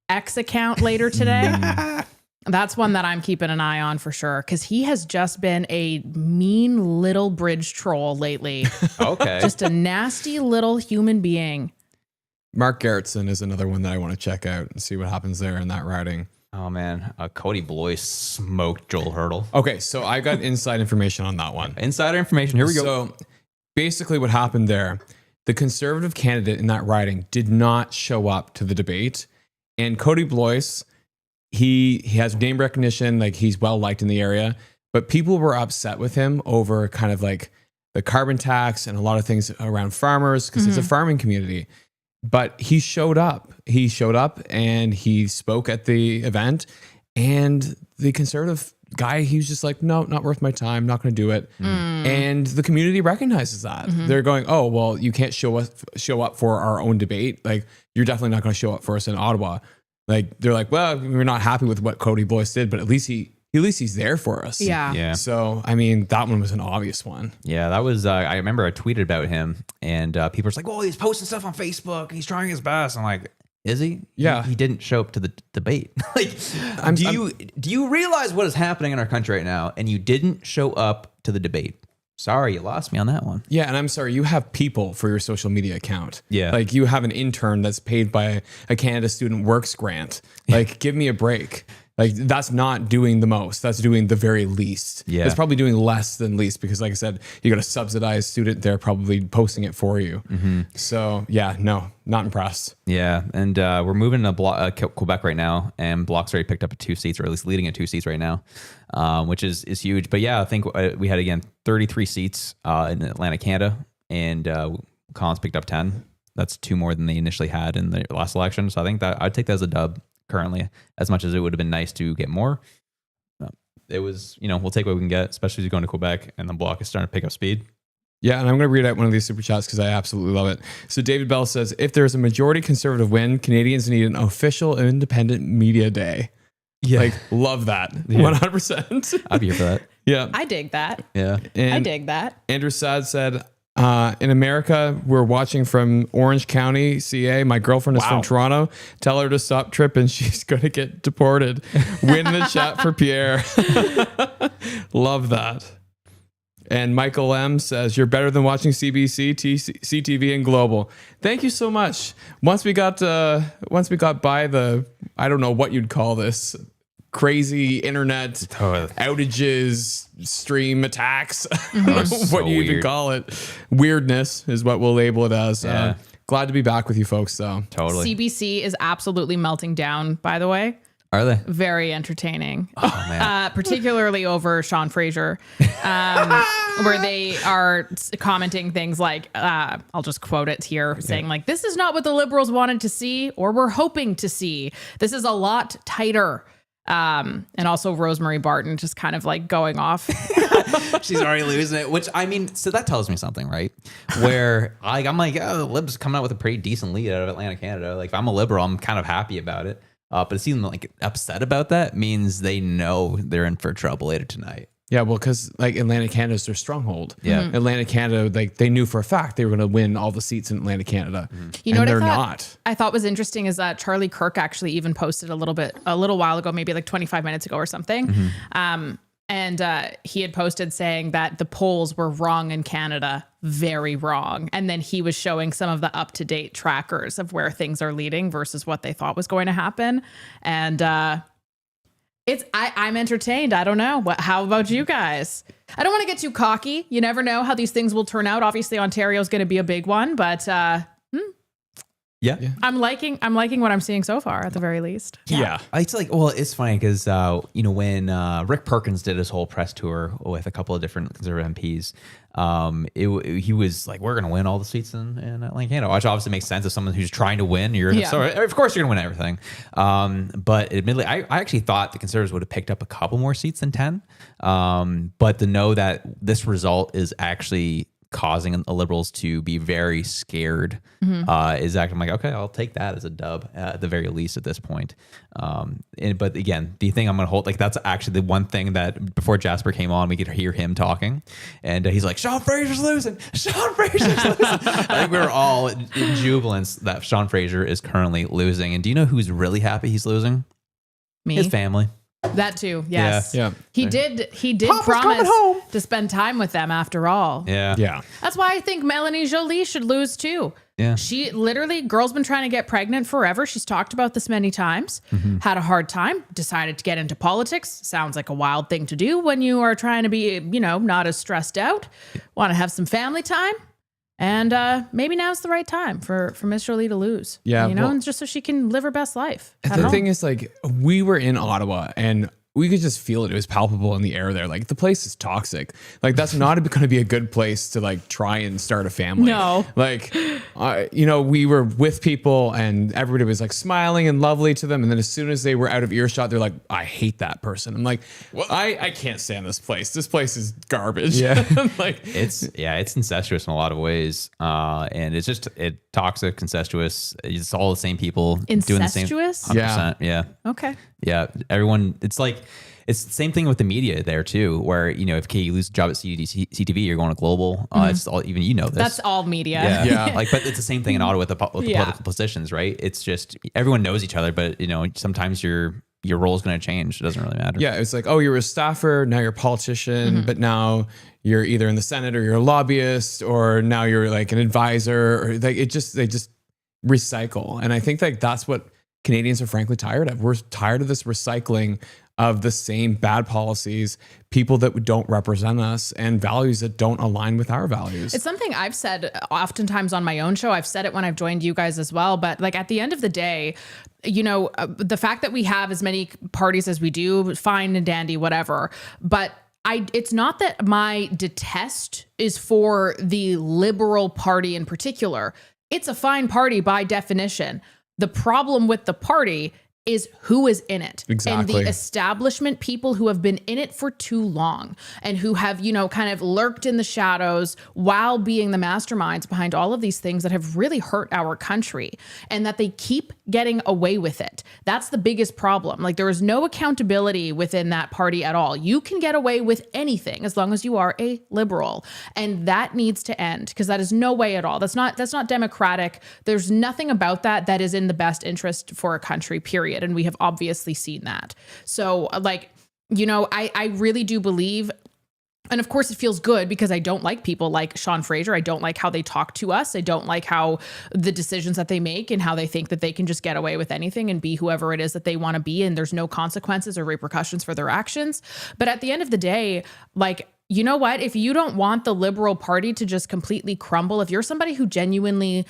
S4: X account later today. That's one that I'm keeping an eye on for sure, because he has just been a mean little bridge troll lately.
S1: Okay.
S4: Just a nasty little human being.
S2: Mark Gerritsen is another one that I want to check out and see what happens there in that riding.
S1: Oh, man. Cody Blois smoked Joel Hurdle.
S2: Okay, so I got inside information on that one.
S1: Insider information. Here we go.
S2: So basically what happened there, the conservative candidate in that riding did not show up to the debate. And Cody Blois, he has name recognition, like he's well liked in the area, but people were upset with him over kind of like the carbon tax and a lot of things around farmers because it's a farming community. But he showed up. He showed up and he spoke at the event, and the conservative guy, he was just like, no, not worth my time, not going to do it. And the community recognizes that. They're going, oh, well, you can't show up for our own debate. Like, you're definitely not going to show up for us in Ottawa. Like, they're like, well, we're not happy with what Cody Blois did, but at least he's there for us.
S4: Yeah.
S1: Yeah.
S2: So, I mean, that one was an obvious one.
S1: Yeah, that was, I remember I tweeted about him, and people were like, oh, he's posting stuff on Facebook. He's trying his best. I'm like, is he?
S2: Yeah.
S1: He didn't show up to the debate. Like, do you realize what is happening in our country right now? And you didn't show up to the debate. Sorry, you lost me on that one.
S2: Yeah, and I'm sorry, you have people for your social media account.
S1: Yeah.
S2: Like you have an intern that's paid by a Canada Student Works grant. Like, give me a break. Like, that's not doing the most. That's doing the very least.
S1: Yeah.
S2: It's probably doing less than least because, like I said, you got a subsidized student there probably posting it for you. So, yeah, no, not impressed.
S1: Yeah, and we're moving to Quebec right now, and Block's already picked up 2 seats, or at least leading at 2 seats right now, which is huge. But yeah, I think we had, again, 33 seats in Atlantic Canada, and Collins picked up 10. That's 2 more than they initially had in the last election. So I think that I'd take that as a dub currently, as much as it would have been nice to get more. It was, we'll take what we can get, especially as you're going to Quebec, and the Block is starting to pick up speed.
S2: Yeah, and I'm going to read out one of these super chats because I absolutely love it. So David Bell says, if there's a majority conservative win, Canadians need an official independent media day.
S1: Yeah.
S2: Like, love that. 100%.
S1: I'd be here for that.
S2: Yeah.
S4: I dig that.
S1: Yeah.
S2: And
S4: I dig that.
S2: Andrew Sad said, in America, we're watching from Orange County, CA. My girlfriend is from Toronto. Tell her to stop tripping. She's going to get deported. Win the chat for Pierre. Love that. And Michael M says, you're better than watching CBC, CTV, and Global. Thank you so much. Once we got by the, I don't know what you'd call this, crazy internet outages, stream attacks, what you even call it. Weirdness is what we'll label it as.
S1: Yeah.
S2: Glad to be back with you folks, though.
S1: Totally.
S4: CBC is absolutely melting down, by the way.
S1: Are they?
S4: Very entertaining.
S1: Oh, man.
S4: Particularly over Sean Fraser, where they are commenting things like, I'll just quote it here, saying like, this is not what the Liberals wanted to see or were hoping to see. This is a lot tighter. And also Rosemary Barton just kind of like going off.
S1: She's already losing it, which I mean, so that tells me something, right? Where I'm like, oh, the Libs coming out with a pretty decent lead out of Atlantic Canada. Like, if I'm a Liberal, I'm kind of happy about it. But seeing them like upset about that means they know they're in for trouble later tonight.
S2: Yeah, well, because like Atlantic Canada is their stronghold.
S1: Yeah.
S2: Atlantic Canada, like they knew for a fact they were going to win all the seats in Atlantic Canada.
S4: You know what
S2: they're
S4: not. I thought was interesting is that Charlie Kirk actually even posted a little while ago, maybe like 25 minutes ago or something. And he had posted saying that the polls were wrong in Canada, very wrong. And then he was showing some of the up-to-date trackers of where things are leading versus what they thought was going to happen. And I'm entertained. I don't know. How about you guys? I don't want to get too cocky. You never know how these things will turn out. Obviously, Ontario is going to be a big one, but
S1: Yeah.
S4: I'm liking what I'm seeing so far at the very least.
S2: Yeah.
S1: It's like, well, it's funny because, when Rick Perkins did his whole press tour with a couple of different Conservative MPs, he was like, we're going to win all the seats in Atlantic Canada, which obviously makes sense. As someone who's trying to win, so of course you're going to win everything. But admittedly, I actually thought the Conservatives would have picked up a couple more seats than 10. But to know that this result is actually causing the Liberals to be very scared is actually, I'm like, okay, I'll take that as a dub at the very least at this point. But again, the thing I'm going to hold, like that's actually the one thing that before Jasper came on, we could hear him talking and he's like, Sean Fraser's losing. Sean Fraser's losing. I think we were all in jubilance that Sean Fraser is currently losing. And do you know who's really happy he's losing?
S4: Me?
S1: His family.
S4: That too. Yes.
S2: Yeah.
S4: He did
S1: Papa's
S4: promise
S1: coming home
S4: to spend time with them after all.
S1: Yeah.
S2: Yeah.
S4: That's why I think Melanie Jolie should lose too.
S1: Yeah.
S4: She literally, girl's been trying to get pregnant forever. She's talked about this many times, had a hard time, decided to get into politics. Sounds like a wild thing to do when you are trying to be, not as stressed out, want to have some family time. And maybe now's the right time for Miss Jolie to lose.
S2: Yeah,
S4: and just so she can live her best life.
S2: The thing is, like, we were in Ottawa and we could just feel it. It was palpable in the air there. Like, the place is toxic. Like, that's not going to be a good place to, like, try and start a family.
S4: No.
S2: Like, we were with people and everybody was, like, smiling and lovely to them. And then as soon as they were out of earshot, they're like, I hate that person. I'm like, well, I can't stand this place. This place is garbage.
S1: Yeah.
S2: Like,
S1: it's incestuous in a lot of ways. And it's just toxic, incestuous. It's all the same people doing the same.
S4: Incestuous?
S1: 100%. Yeah.
S4: Okay.
S1: Yeah. Everyone, it's the same thing with the media there too, where, if you lose a job at CTV, you're going to Global. It's all, even this.
S4: That's all media.
S2: Yeah.
S1: But it's the same thing in Ottawa with the political positions, right? It's just, everyone knows each other, but sometimes you're your role is going to change. It doesn't really matter.
S2: Yeah, it's like, oh, you're a staffer, now you're a politician, but now you're either in the Senate or you're a lobbyist, or now you're like an advisor, or like they just recycle. And I think like that's what Canadians are frankly tired of. We're tired of this recycling of the same bad policies, people that don't represent us, and values that don't align with our values.
S4: It's something I've said oftentimes on my own show. I've said it when I've joined you guys as well. But like at the end of the day, the fact that we have as many parties as we do, fine and dandy, whatever. But it's not that my detest is for the Liberal Party in particular. It's a fine party by definition. The problem with the party is who is in it.
S2: Exactly.
S4: And the establishment people who have been in it for too long and who have, kind of lurked in the shadows while being the masterminds behind all of these things that have really hurt our country, and that they keep getting away with it. That's the biggest problem. Like there is no accountability within that party at all. You can get away with anything as long as you are a liberal, and that needs to end, because that is no way at all. That's not democratic. There's nothing about that is in the best interest for a country, period. And we have obviously seen that. So I really do believe, and of course it feels good because I don't like people like Sean Fraser. I don't like how they talk to us. I don't like how the decisions that they make and how they think that they can just get away with anything and be whoever it is that they want to be, and there's no consequences or repercussions for their actions. But at the end of the day, like, you know what? If you don't want the Liberal Party to just completely crumble, if you're somebody who genuinely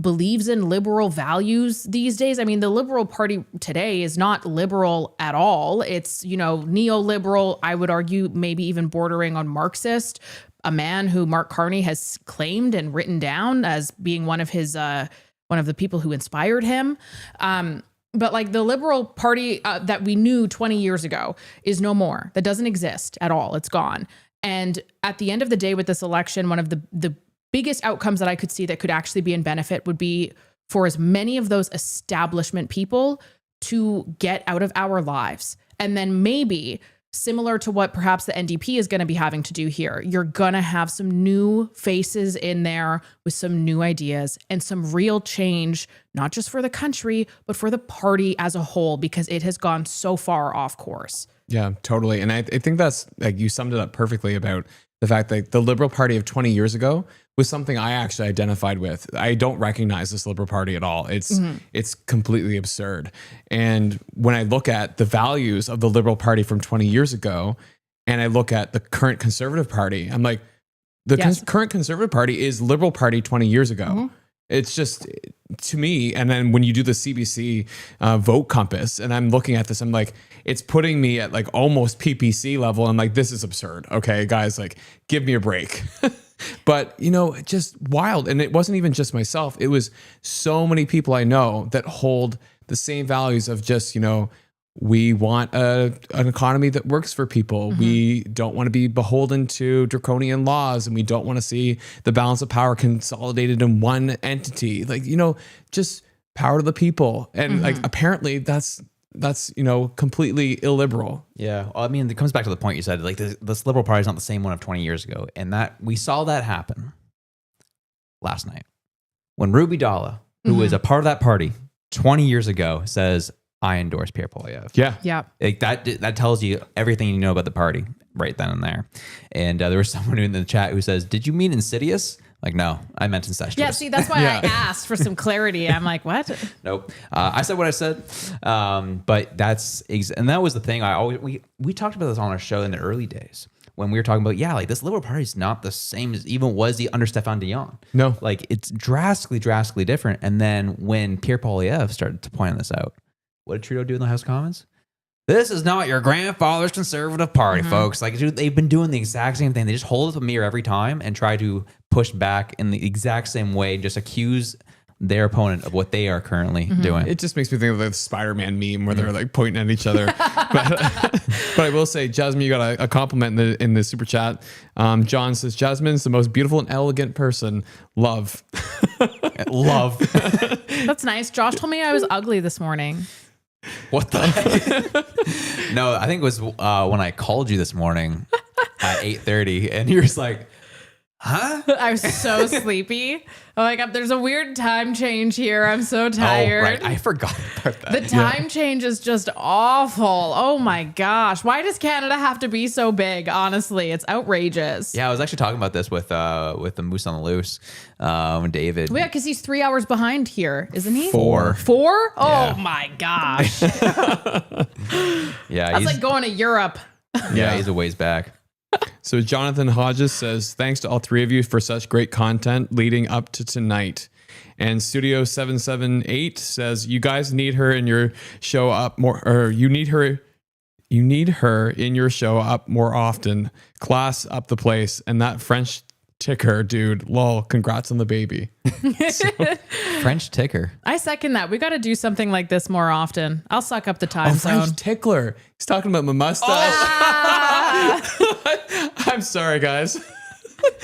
S4: believes in liberal values these days, I mean, the Liberal Party today is not liberal at all. It's, neoliberal, I would argue maybe even bordering on Marxist, a man who Mark Carney has claimed and written down as being one of the people who inspired him. But like the Liberal Party that we knew 20 years ago is no more. That doesn't exist at all. It's gone. And at the end of the day with this election, one of the biggest outcomes that I could see that could actually be in benefit would be for as many of those establishment people to get out of our lives. And then maybe similar to what perhaps the NDP is going to be having to do here, you're going to have some new faces in there with some new ideas and some real change, not just for the country, but for the party as a whole, because it has gone so far off course.
S2: Yeah, totally. And I think that's like you summed it up perfectly about the fact that the Liberal Party of 20 years ago was something I actually identified with. I don't recognize this Liberal Party at all. It's completely absurd. And when I look at the values of the Liberal Party from 20 years ago, and I look at the current Conservative Party, I'm like, current Conservative Party is Liberal Party 20 years ago. Mm-hmm. It's just, to me, and then when you do the CBC vote compass, and I'm looking at this, I'm like, it's putting me at like almost PPC level. I'm like, this is absurd. Okay, guys, like, give me a break. But, just wild. And it wasn't even just myself. It was so many people I know that hold the same values of just, we want an economy that works for people. Mm-hmm. We don't want to be beholden to draconian laws, and we don't want to see the balance of power consolidated in one entity. Like, just power to the people. And like, apparently that's completely illiberal.
S1: Yeah. Well, I mean, it comes back to the point you said, like this Liberal Party is not the same one of 20 years ago. And that we saw that happen last night when Ruby Dalla, who was a part of that party 20 years ago, says, I endorse Pierre Poilievre.
S2: Yeah.
S4: Yeah.
S1: Like that tells you everything you know about the party right then and there. And there was someone in the chat who says, did you mean insidious? Like, no, I meant incestuous.
S4: Yeah, see, that's why I asked for some clarity. I'm like, what?
S1: Nope. I said what I said. But and that was the thing. We talked about this on our show in the early days when we were talking about, like this Liberal Party is not the same as even was the under Stéphane Dion.
S2: No.
S1: Like it's drastically different. And then when Pierre Poilievre started to point this out, what did Trudeau do in the House of Commons? This is not your grandfather's Conservative Party, folks. Like, dude, they've been doing the exact same thing. They just hold up a mirror every time and try to push back in the exact same way, just accuse their opponent of what they are currently doing.
S2: It just makes me think of the Spider-Man meme where they're like pointing at each other. but I will say, Jasmin, you got a compliment in the super chat. John says, Jasmin's the most beautiful and elegant person. Love.
S1: Love.
S4: That's nice. Josh told me I was ugly this morning.
S1: What the heck? No, I think it was when I called you this morning at 8:30 and you were just like, Huh?
S4: I was so sleepy. I'm like, there's a weird time change here. I'm so tired.
S1: Oh, right. I forgot about that.
S4: The time change is just awful. Oh my gosh. Why does Canada have to be so big? Honestly, it's outrageous.
S1: Yeah, I was actually talking about this with the Moose on the Loose, David.
S4: Well, yeah, because he's 3 hours behind here, isn't he?
S1: 4.
S4: 4? Oh
S1: Yeah.
S4: my gosh.
S1: Yeah,
S4: That's like going to Europe.
S1: yeah, he's a ways back.
S2: So Jonathan Hodges says, thanks to all three of you for such great content leading up to tonight. And Studio 778 says, you guys need her in your show up more, or you need her in your show up more often. Class up the place. And that French ticker, dude, lol, congrats on the baby.
S1: French ticker.
S4: I second that. We got to do something like this more often. I'll suck up the time zone.
S2: French tickler. He's talking about my mustache. I'm sorry, guys.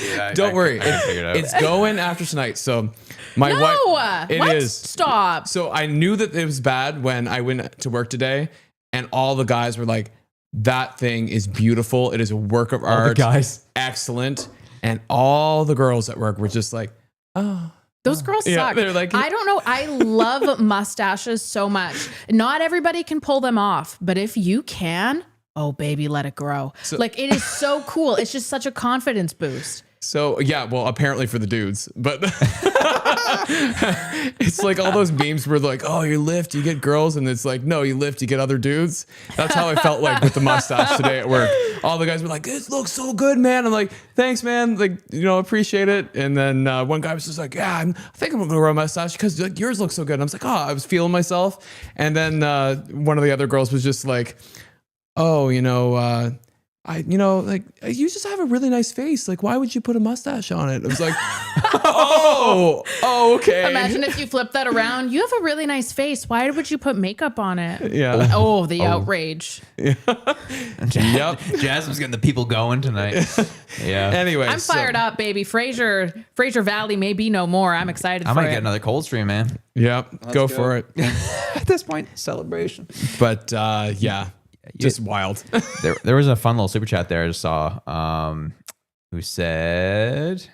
S1: Yeah,
S2: Don't worry.
S1: I figured it out.
S2: It's going after tonight. So my
S4: No,
S2: wife, it
S4: what?
S2: is.
S4: Stop.
S2: So I knew that it was bad when I went to work today, and all the guys were like, that thing is beautiful. It is a work of art.
S1: guys.
S2: Excellent. And all the girls at work were just like, oh.
S4: Those girls
S2: Yeah,
S4: suck.
S2: they're like-
S4: I don't know. I love mustaches so much. Not everybody can pull them off, but if you can, oh baby, let it grow. Like it is so cool. It's just such a confidence boost.
S2: So yeah, well, apparently for the dudes, but it's like all those memes where they're like, oh, you lift, you get girls, and it's like, no, you lift, you get other dudes. That's how I felt like with the mustache today at work. All the guys were like, this looks so good, man. I'm like, thanks, man. Like, appreciate it. And then one guy was just like, yeah, I think I'm gonna grow a mustache because like yours looks so good. And I was like, oh, I was feeling myself. And then one of the other girls was just like, oh, like you just have a really nice face. Like, why would you put a mustache on it? I was like, oh, okay.
S4: Imagine if you flip that around. You have a really nice face. Why would you put makeup on it?
S2: Yeah.
S4: Oh, the outrage.
S2: Yep.
S1: Jasmine's getting the people going tonight. Yeah.
S2: Anyway,
S4: I'm fired up, baby. Fraser Valley may be no more. I'm excited
S1: I
S4: for
S1: might
S4: it.
S1: get another cold stream, man.
S2: Yep. Go for it.
S1: At this point, celebration.
S2: But yeah, just wild.
S1: There was a fun little super chat there I just saw who said,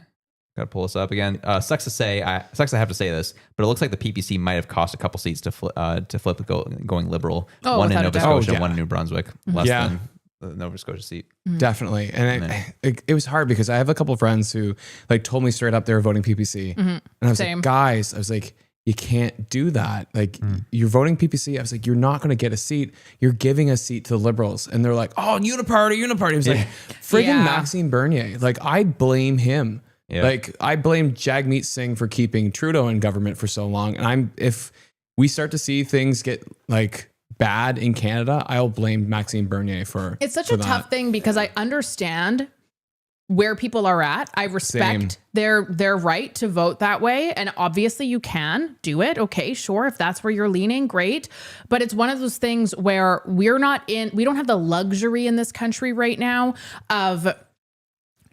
S1: gotta pull this up again. Sucks to have to say this, but it looks like the PPC might have cost a couple seats to flip going liberal.
S4: Oh,
S1: one in
S4: without a
S1: Nova
S4: doubt.
S1: Scotia,
S2: Oh, yeah.
S1: one in New Brunswick, less
S2: Yeah.
S1: than the Nova Scotia seat.
S2: Definitely. And it was hard because I have a couple of friends who like told me straight up they were voting PPC. And I was
S4: Same.
S2: like, guys, I was like, you can't do that. Like you're voting PPC. I was like, you're not going to get a seat. You're giving a seat to the Liberals. And they're like, oh, uniparty. I was like, friggin'
S4: Yeah.
S2: Maxime Bernier. Like I blame him.
S1: Yeah.
S2: Like I blame Jagmeet Singh for keeping Trudeau in government for so long. And if we start to see things get like bad in Canada, I'll blame Maxime Bernier for
S4: It's such
S2: for
S4: a tough thing because I understand where people are at. I respect their right to vote that way. And obviously you can do it. Okay, sure. If that's where you're leaning, great. But it's one of those things where we don't have the luxury in this country right now of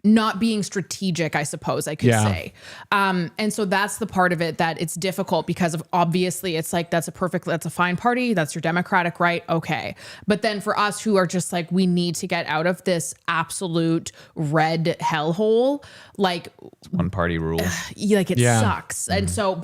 S4: not being strategic, I suppose I could say. And so that's the part of it that it's difficult because of obviously it's like, that's a fine party. That's your democratic right. Okay. But then for us who are just like, we need to get out of this absolute red hellhole, like
S1: One party rule.
S4: like it sucks. And so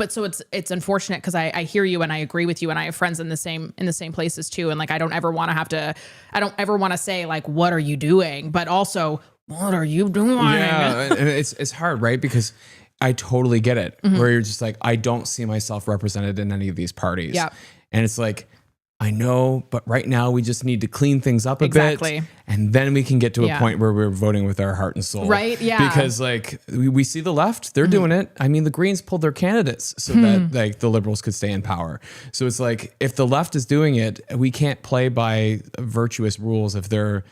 S4: it's unfortunate because I hear you and I agree with you and I have friends in the same places too. And like, I don't ever want to say like, what are you doing? But also, what are you doing?
S2: Yeah, and it's hard, right? Because I totally get it. Where you're just like, I don't see myself represented in any of these parties.
S4: Yeah.
S2: And it's like, I know, but right now we just need to clean things up a
S4: Exactly.
S2: bit. And then we can get to a
S4: Yeah.
S2: point where we're voting with our heart and soul.
S4: Right, yeah.
S2: Because like we see the left, they're doing it. I mean, the Greens pulled their candidates so that like the Liberals could stay in power. So it's like, if the left is doing it, we can't play by virtuous rules if they're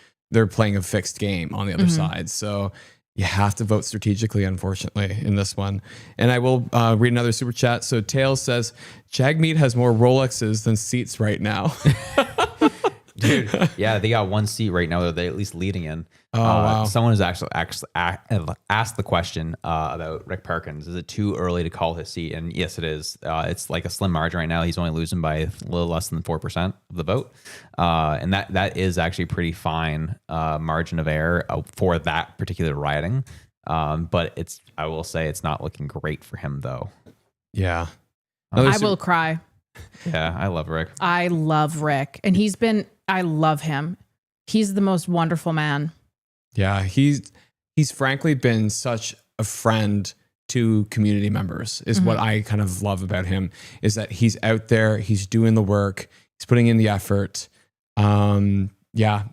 S2: playing a fixed game on the other side. So you have to vote strategically, unfortunately, in this one. And I will read another super chat. So Tails says, Jagmeet has more Rolexes than seats right now.
S1: Dude, yeah, they got one seat right now that they're at least leading in.
S2: Oh, wow.
S1: Someone has actually asked the question about Rick Perkins. Is it too early to call his seat? And yes, it is. It's like a slim margin right now. He's only losing by a little less than 4% of the vote. And that is actually pretty fine margin of error for that particular riding. But I will say it's not looking great for him though.
S2: Yeah.
S4: I will cry.
S1: Yeah, I love Rick.
S4: I love Rick. And I love him. He's the most wonderful man.
S2: Yeah, he's frankly been such a friend to community members is what I kind of love about him, is that he's out there, he's doing the work, he's putting in the effort. Yeah.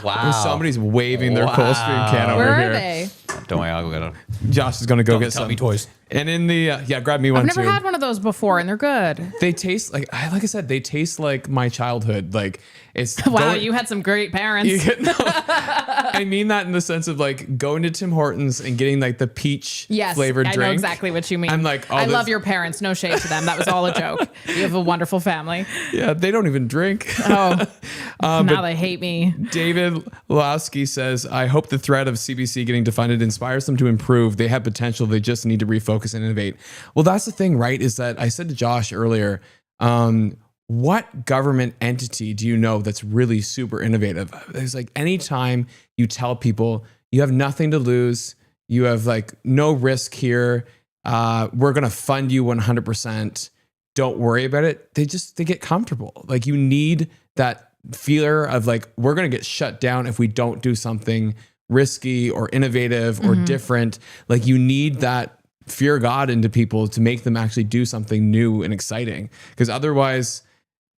S1: Wow.
S2: Somebody's waving their Coldstream can over
S4: Where
S2: here.
S4: are they?
S1: Don't worry, I'll go get them.
S2: Josh is going to go get
S1: Tell
S2: some
S1: me toys.
S2: And in the grab me one
S4: I've never
S2: too.
S4: had one of those before, and they're good.
S2: They taste like I said, they taste like my childhood. Like it's
S4: Wow, you had some great parents.
S2: I mean that in the sense of like going to Tim Hortons and getting like the peach flavored drink.
S4: I know exactly what you mean.
S2: I'm like,
S4: I love your parents. No shade to them. That was all a joke. You have a wonderful family.
S2: Yeah, they don't even drink.
S4: Oh, now they hate me.
S2: David Lowski says, I hope the threat of CBC getting defunded inspires them to improve. They have potential. They just need to refocus and innovate. Well, that's the thing, right? Is that I said to Josh earlier, what government entity do you know that's really super innovative? It's like anytime you tell people you have nothing to lose, you have like no risk here, we're going to fund you 100%. Don't worry about it. They get comfortable. Like you need that fear of like, we're going to get shut down if we don't do something risky or innovative or different. Like you need that fear God into people to make them actually do something new and exciting. Because otherwise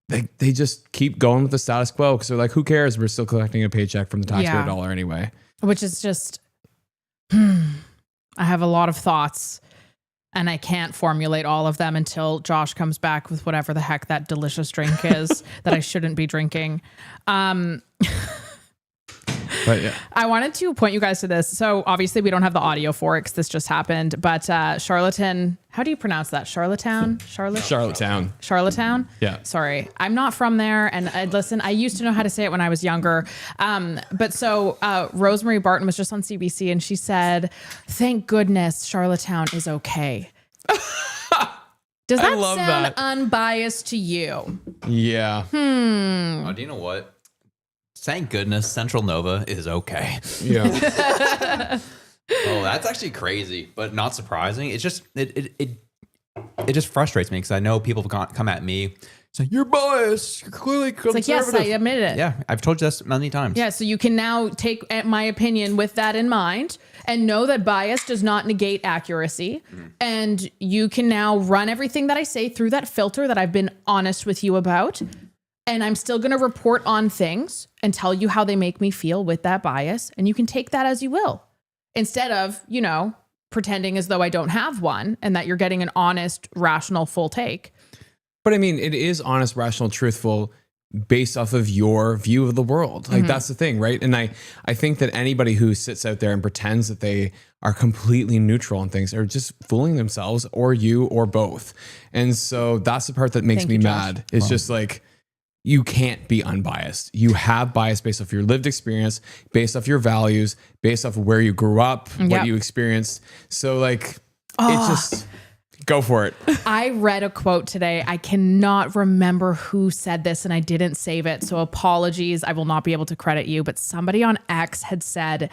S2: they just keep going with the status quo because they're like, who cares? We're still collecting a paycheck from the taxpayer dollar anyway.
S4: Which is just, I have a lot of thoughts and I can't formulate all of them until Josh comes back with whatever the heck that delicious drink is that I shouldn't be drinking.
S2: But yeah,
S4: I wanted to point you guys to this. So obviously we don't have the audio for it because this just happened, but Charlatan, how do you pronounce that? Charlottetown? Charlottetown?
S2: Yeah.
S4: Sorry. I'm not from there. And listen, I used to know how to say it when I was younger. But so Rosemary Barton was just on CBC and she said, thank goodness Charlottetown is okay. Does that sound unbiased to you?
S2: Yeah.
S1: Oh, do you know what? Thank goodness Central Nova is okay.
S2: Yeah.
S1: Oh, that's actually crazy, but not surprising. It's just it just frustrates me because I know people come at me saying you're biased. You're clearly conservative.
S4: It's like, yes, I admit it.
S1: Yeah, I've told you this many times.
S4: Yeah, so you can now take my opinion with that in mind and know that bias does not negate accuracy. And you can now run everything that I say through that filter that I've been honest with you about. And I'm still going to report on things and tell you how they make me feel with that bias. And you can take that as you will instead of, pretending as though I don't have one and that you're getting an honest, rational, full take.
S2: But I mean, it is honest, rational, truthful based off of your view of the world. Like that's the thing, right? And I think that anybody who sits out there and pretends that they are completely neutral on things are just fooling themselves or you or both. And so that's the part that makes me mad. It's just like, you can't be unbiased. You have bias based off your lived experience, based off your values, based off of where you grew up, what you experienced. So like, it's just go for it.
S4: I read a quote today. I cannot remember who said this and I didn't save it. So apologies. I will not be able to credit you, but somebody on X had said,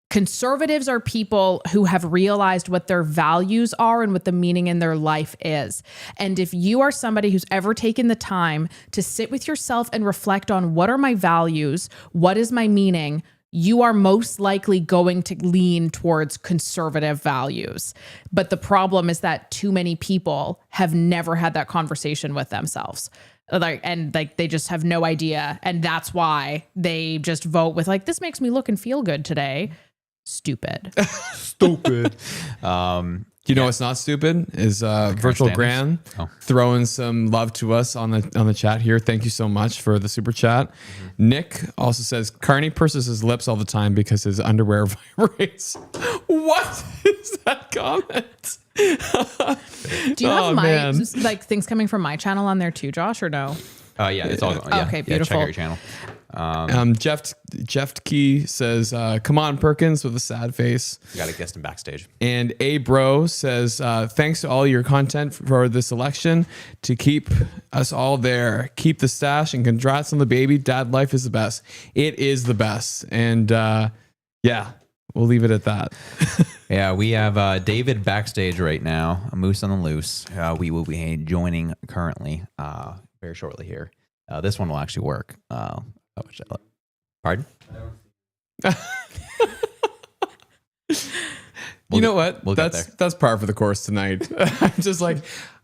S4: conservatives are people who have realized what their values are and what the meaning in their life is. And if you are somebody who's ever taken the time to sit with yourself and reflect on what are my values, what is my meaning, you are most likely going to lean towards conservative values. But the problem is that too many people have never had that conversation with themselves. They just have no idea. And that's why they just vote with like, this makes me look and feel good today. Stupid.
S2: You know what's not stupid is Virtual Gran throwing some love to us on the chat here. Thank you so much for the super chat. Nick also says Carney purses his lips all the time because his underwear vibrates. What is that comment?
S4: Do you have like things coming from my channel on there too, Josh, or no?
S1: Yeah, it's all.
S4: Okay, beautiful.
S1: Yeah, check out your channel.
S2: Jeff Key says, come on, Perkins, with a sad face.
S1: You got to guest him backstage.
S2: And A Bro says, thanks to all your content for this election to keep us all there. Keep the stash and congrats on the baby. Dad life is the best. It is the best. And Yeah, we'll leave it at that.
S1: Yeah, we have David backstage right now, a moose on the loose. We will be joining currently very shortly here. This one will actually work. Pardon?
S2: You know what?
S1: We'll get there.
S2: That's par for the course tonight. I'm just like,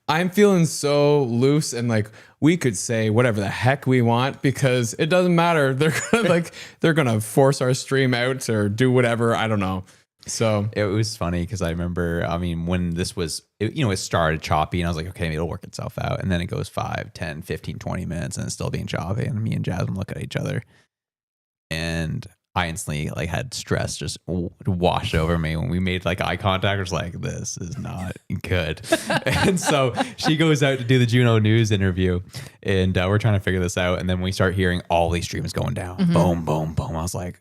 S2: I'm feeling so loose, and like we could say whatever the heck we want because it doesn't matter. They're gonna force our stream out or do whatever. I don't know. So
S1: it was funny because I remember, when this was, it started choppy and I was like, okay, maybe it'll work itself out. And then it goes 5, 10, 15, 20 minutes and it's still being choppy. And me and Jasmin look at each other and I instantly had stress just wash over me when we made eye contact. I was like, this is not good. And so she goes out to do the Juno News interview and we're trying to figure this out. And then we start hearing all these streams going down. Mm-hmm. Boom, boom, boom. I was like,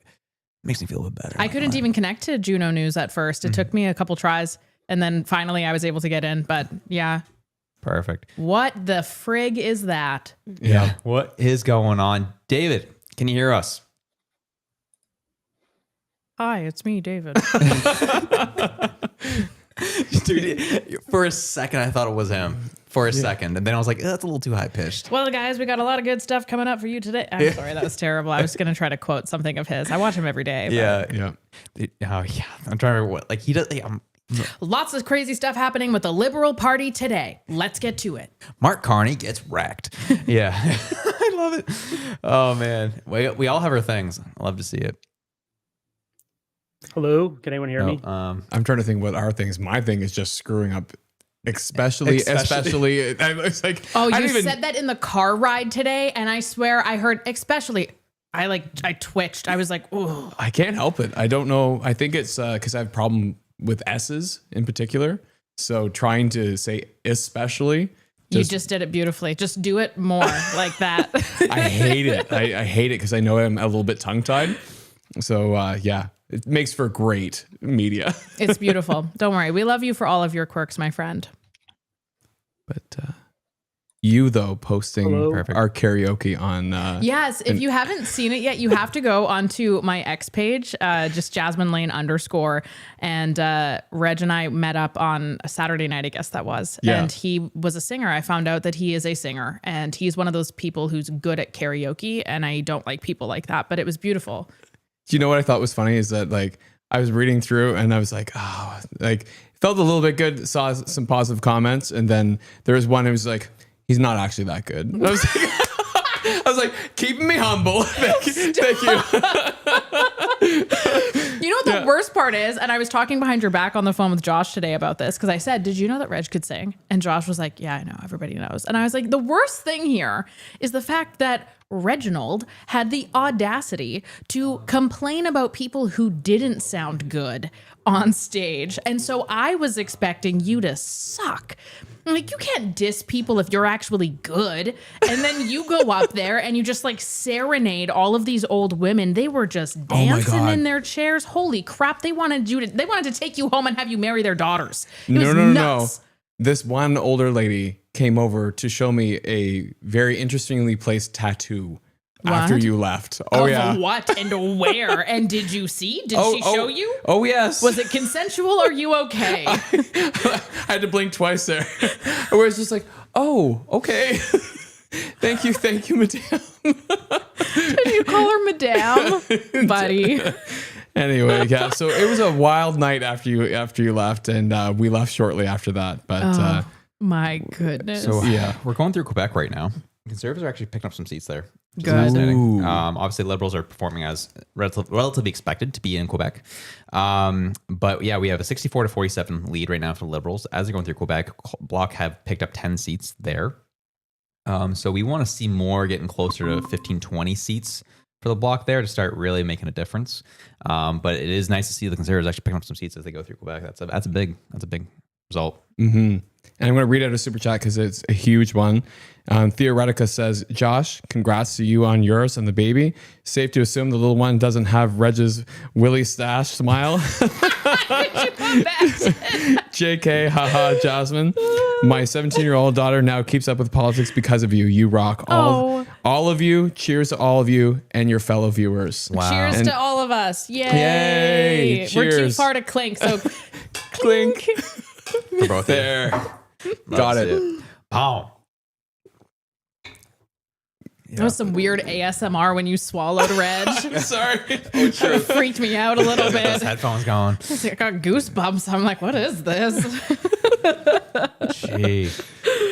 S1: makes me feel a bit better.
S4: I couldn't even connect to Juno News at first. It took me a couple tries and then finally I was able to get in, but yeah.
S1: Perfect.
S4: What the frig is that?
S1: Yeah. What is going on? David, can you hear us?
S4: Hi, it's me, David.
S1: Dude, for a second, I thought it was him. For a second. And then I was like, that's a little too high pitched.
S4: Well, guys, we got a lot of good stuff coming up for you today. I'm sorry, that was terrible. I was going to try to quote something of his. I watch him every day.
S1: Yeah.
S2: yeah.
S1: Oh, yeah. I'm trying to remember what, he does.
S4: Lots of crazy stuff happening with the Liberal Party today. Let's get to it.
S1: Mark Carney gets wrecked. Yeah. I love it. Oh, man. We all have our things. I love to see it.
S5: Hello, can anyone hear me?
S2: I'm trying to think what our thing is. My thing is just screwing up, especially. It's like,
S4: oh, you said that in the car ride today, and I swear I heard especially. I twitched. I was like, ooh.
S2: I can't help it. I don't know. I think it's because I have a problem with S's in particular. So trying to say especially.
S4: You just did it beautifully. Just do it more like that.
S2: I hate it. I hate it because I know I'm a little bit tongue tied. So yeah. It makes for great media.
S4: It's beautiful. Don't worry. We love you for all of your quirks, my friend.
S2: But you, though, posting our karaoke on...
S4: yes. If you haven't seen it yet, you have to go onto my X page, just Jasmin Laine _. And Reg and I met up on a Saturday night, I guess that was. Yeah. And he was a singer. I found out that he is a singer. And he's one of those people who's good at karaoke. And I don't like people like that. But it was beautiful.
S2: Do you know what I thought was funny is that I was reading through and I was like, oh, felt a little bit good, saw some positive comments. And then there was one who was like, he's not actually that good. And I was like, keeping me humble. Thank you.
S4: You know what the worst part is? And I was talking behind your back on the phone with Josh today about this because I said, did you know that Reg could sing? And Josh was like, yeah, I know. Everybody knows. And I was like, the worst thing here is the fact that Reginald had the audacity to complain about people who didn't sound good on stage. And so I was expecting you to suck. You can't diss people if you're actually good. And then you go up there and you just serenade all of these old women. They were just dancing in their chairs. Holy crap. They wanted to take you home and have you marry their daughters. It was nuts.
S2: No. This one older lady came over to show me a very interestingly placed tattoo after you left. Oh, yeah.
S4: What and where? And did you see? Did she show you?
S2: Oh, yes.
S4: Was it consensual? Are you okay?
S2: I had to blink twice there. I was just like, oh, okay. Thank you, madame.
S4: Did you call her madame? Buddy.
S2: Anyway, yeah. So it was a wild night after you left, and we left shortly after that. But
S4: my goodness.
S1: So yeah, we're going through Quebec right now. Conservatives are actually picking up some seats there.
S4: Good.
S1: Obviously, Liberals are performing as relatively expected to be in Quebec. But yeah, we have a 64-47 lead right now for the Liberals. As they're going through Quebec, Bloc have picked up 10 seats there. So we want to see more getting closer to 15-20 seats for the Bloc there to start really making a difference. But it is nice to see the Conservatives actually picking up some seats as they go through Quebec. That's a big result.
S2: Mm-hmm. And I'm going to read out a super chat because it's a huge one. Theoretica says, Josh, congrats to you on yours and the baby. Safe to assume the little one doesn't have Reg's Willie stash smile. JK, haha, Jasmin. My 17-year-old daughter now keeps up with politics because of you. You rock. all of you. Cheers to all of you and your fellow viewers.
S1: Wow.
S4: Cheers to all of us. Yay. We're too
S2: Cheers.
S4: far to clink. So
S2: Clink.
S1: For both
S2: There.
S1: That's
S2: Got it.
S1: Pow.
S4: That was some weird ASMR when you swallowed, Reg.
S2: Sorry.
S4: It freaked me out a little
S1: Those
S4: bit.
S1: headphones going.
S4: I got goosebumps. I'm like, what is this?
S1: Gee.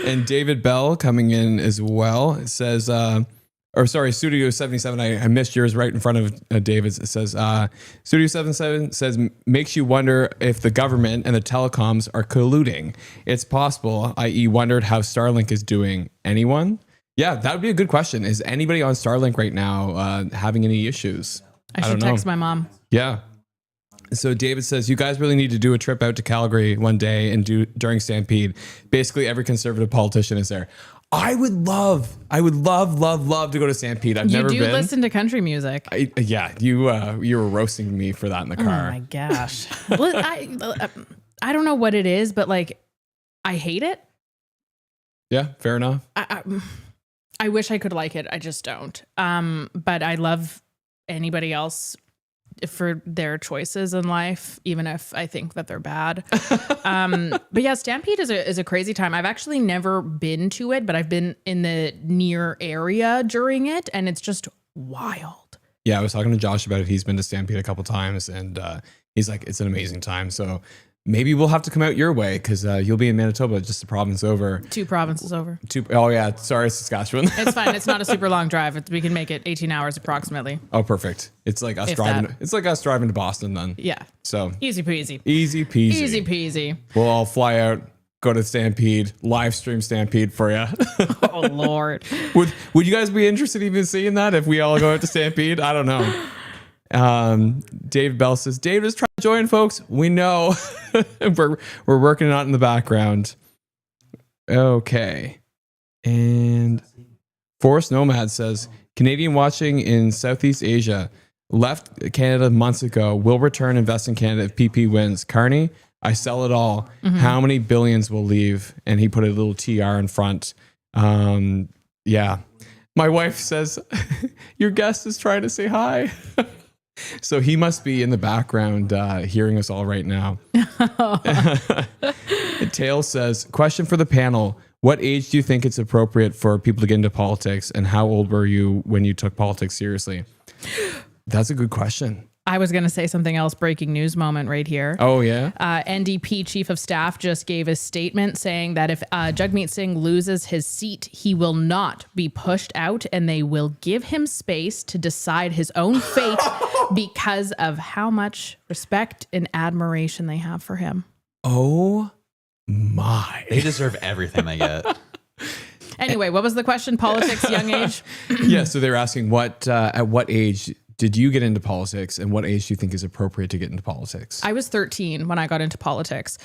S2: And David Bell coming in as well. It says, Studio 77. I missed yours right in front of David's. It says, Studio 77 says, makes you wonder if the government and the telecoms are colluding. It's possible, i.e. wondered how Starlink is doing. Anyone? Yeah, that would be a good question. Is anybody on Starlink right now having any issues?
S4: I should text my mom.
S2: Yeah. So David says, you guys really need to do a trip out to Calgary one day and do during Stampede. Basically, every conservative politician is there. I would love to go to Stampede. I've never been.
S4: You do listen to country music.
S2: You were roasting me for that in the car.
S4: Oh my gosh. Well, I don't know what it is, but like, I hate it.
S2: Yeah, fair enough.
S4: I wish I could like it. I just don't. But I love anybody else for their choices in life, even if I think that they're bad. But yeah, Stampede is a crazy time. I've actually never been to it, but I've been in the near area during it, and it's just wild.
S2: Yeah, I was talking to Josh about it. He's been to Stampede a couple times, and he's like, it's an amazing time. So maybe we'll have to come out your way because you'll be in Manitoba, just a province over.
S4: 2 provinces over.
S2: Oh yeah, sorry, Saskatchewan.
S4: It's fine. It's not a super long drive. We can make it 18 hours approximately.
S2: Oh, perfect. It's like us
S4: If
S2: driving.
S4: that.
S2: It's like us driving to Boston then.
S4: Yeah.
S2: So
S4: Easy peasy.
S2: easy peasy.
S4: Easy peasy.
S2: We'll all fly out, go to Stampede, live stream Stampede for you.
S4: Oh Lord.
S2: Would you guys be interested in even seeing that if we all go out to Stampede? I don't know. Dave Bell says, Dave is trying to join, folks. We know. we're working on it in the background. Okay. And Forest Nomad says, Canadian watching in Southeast Asia left Canada months ago, will return, invest in Canada if PP wins. Carney, I sell it all. How many billions will leave? And he put a little TR in front. Yeah. My wife says, your guest is trying to say hi. So he must be in the background hearing us all right now. Tail says, question for the panel. What age do you think it's appropriate for people to get into politics? And how old were you when you took politics seriously? That's a good question.
S4: I was going to say something else. Breaking news moment right here.
S2: Oh, yeah?
S4: NDP Chief of Staff just gave a statement saying that if Jagmeet Singh loses his seat, he will not be pushed out and they will give him space to decide his own fate because of how much respect and admiration they have for him.
S2: Oh, my.
S1: They deserve everything they get.
S4: Anyway, what was the question? Politics, young age?
S2: Yeah, so they're asking at what age did you get into politics and what age do you think is appropriate to get into politics?
S4: I was 13 when I got into politics,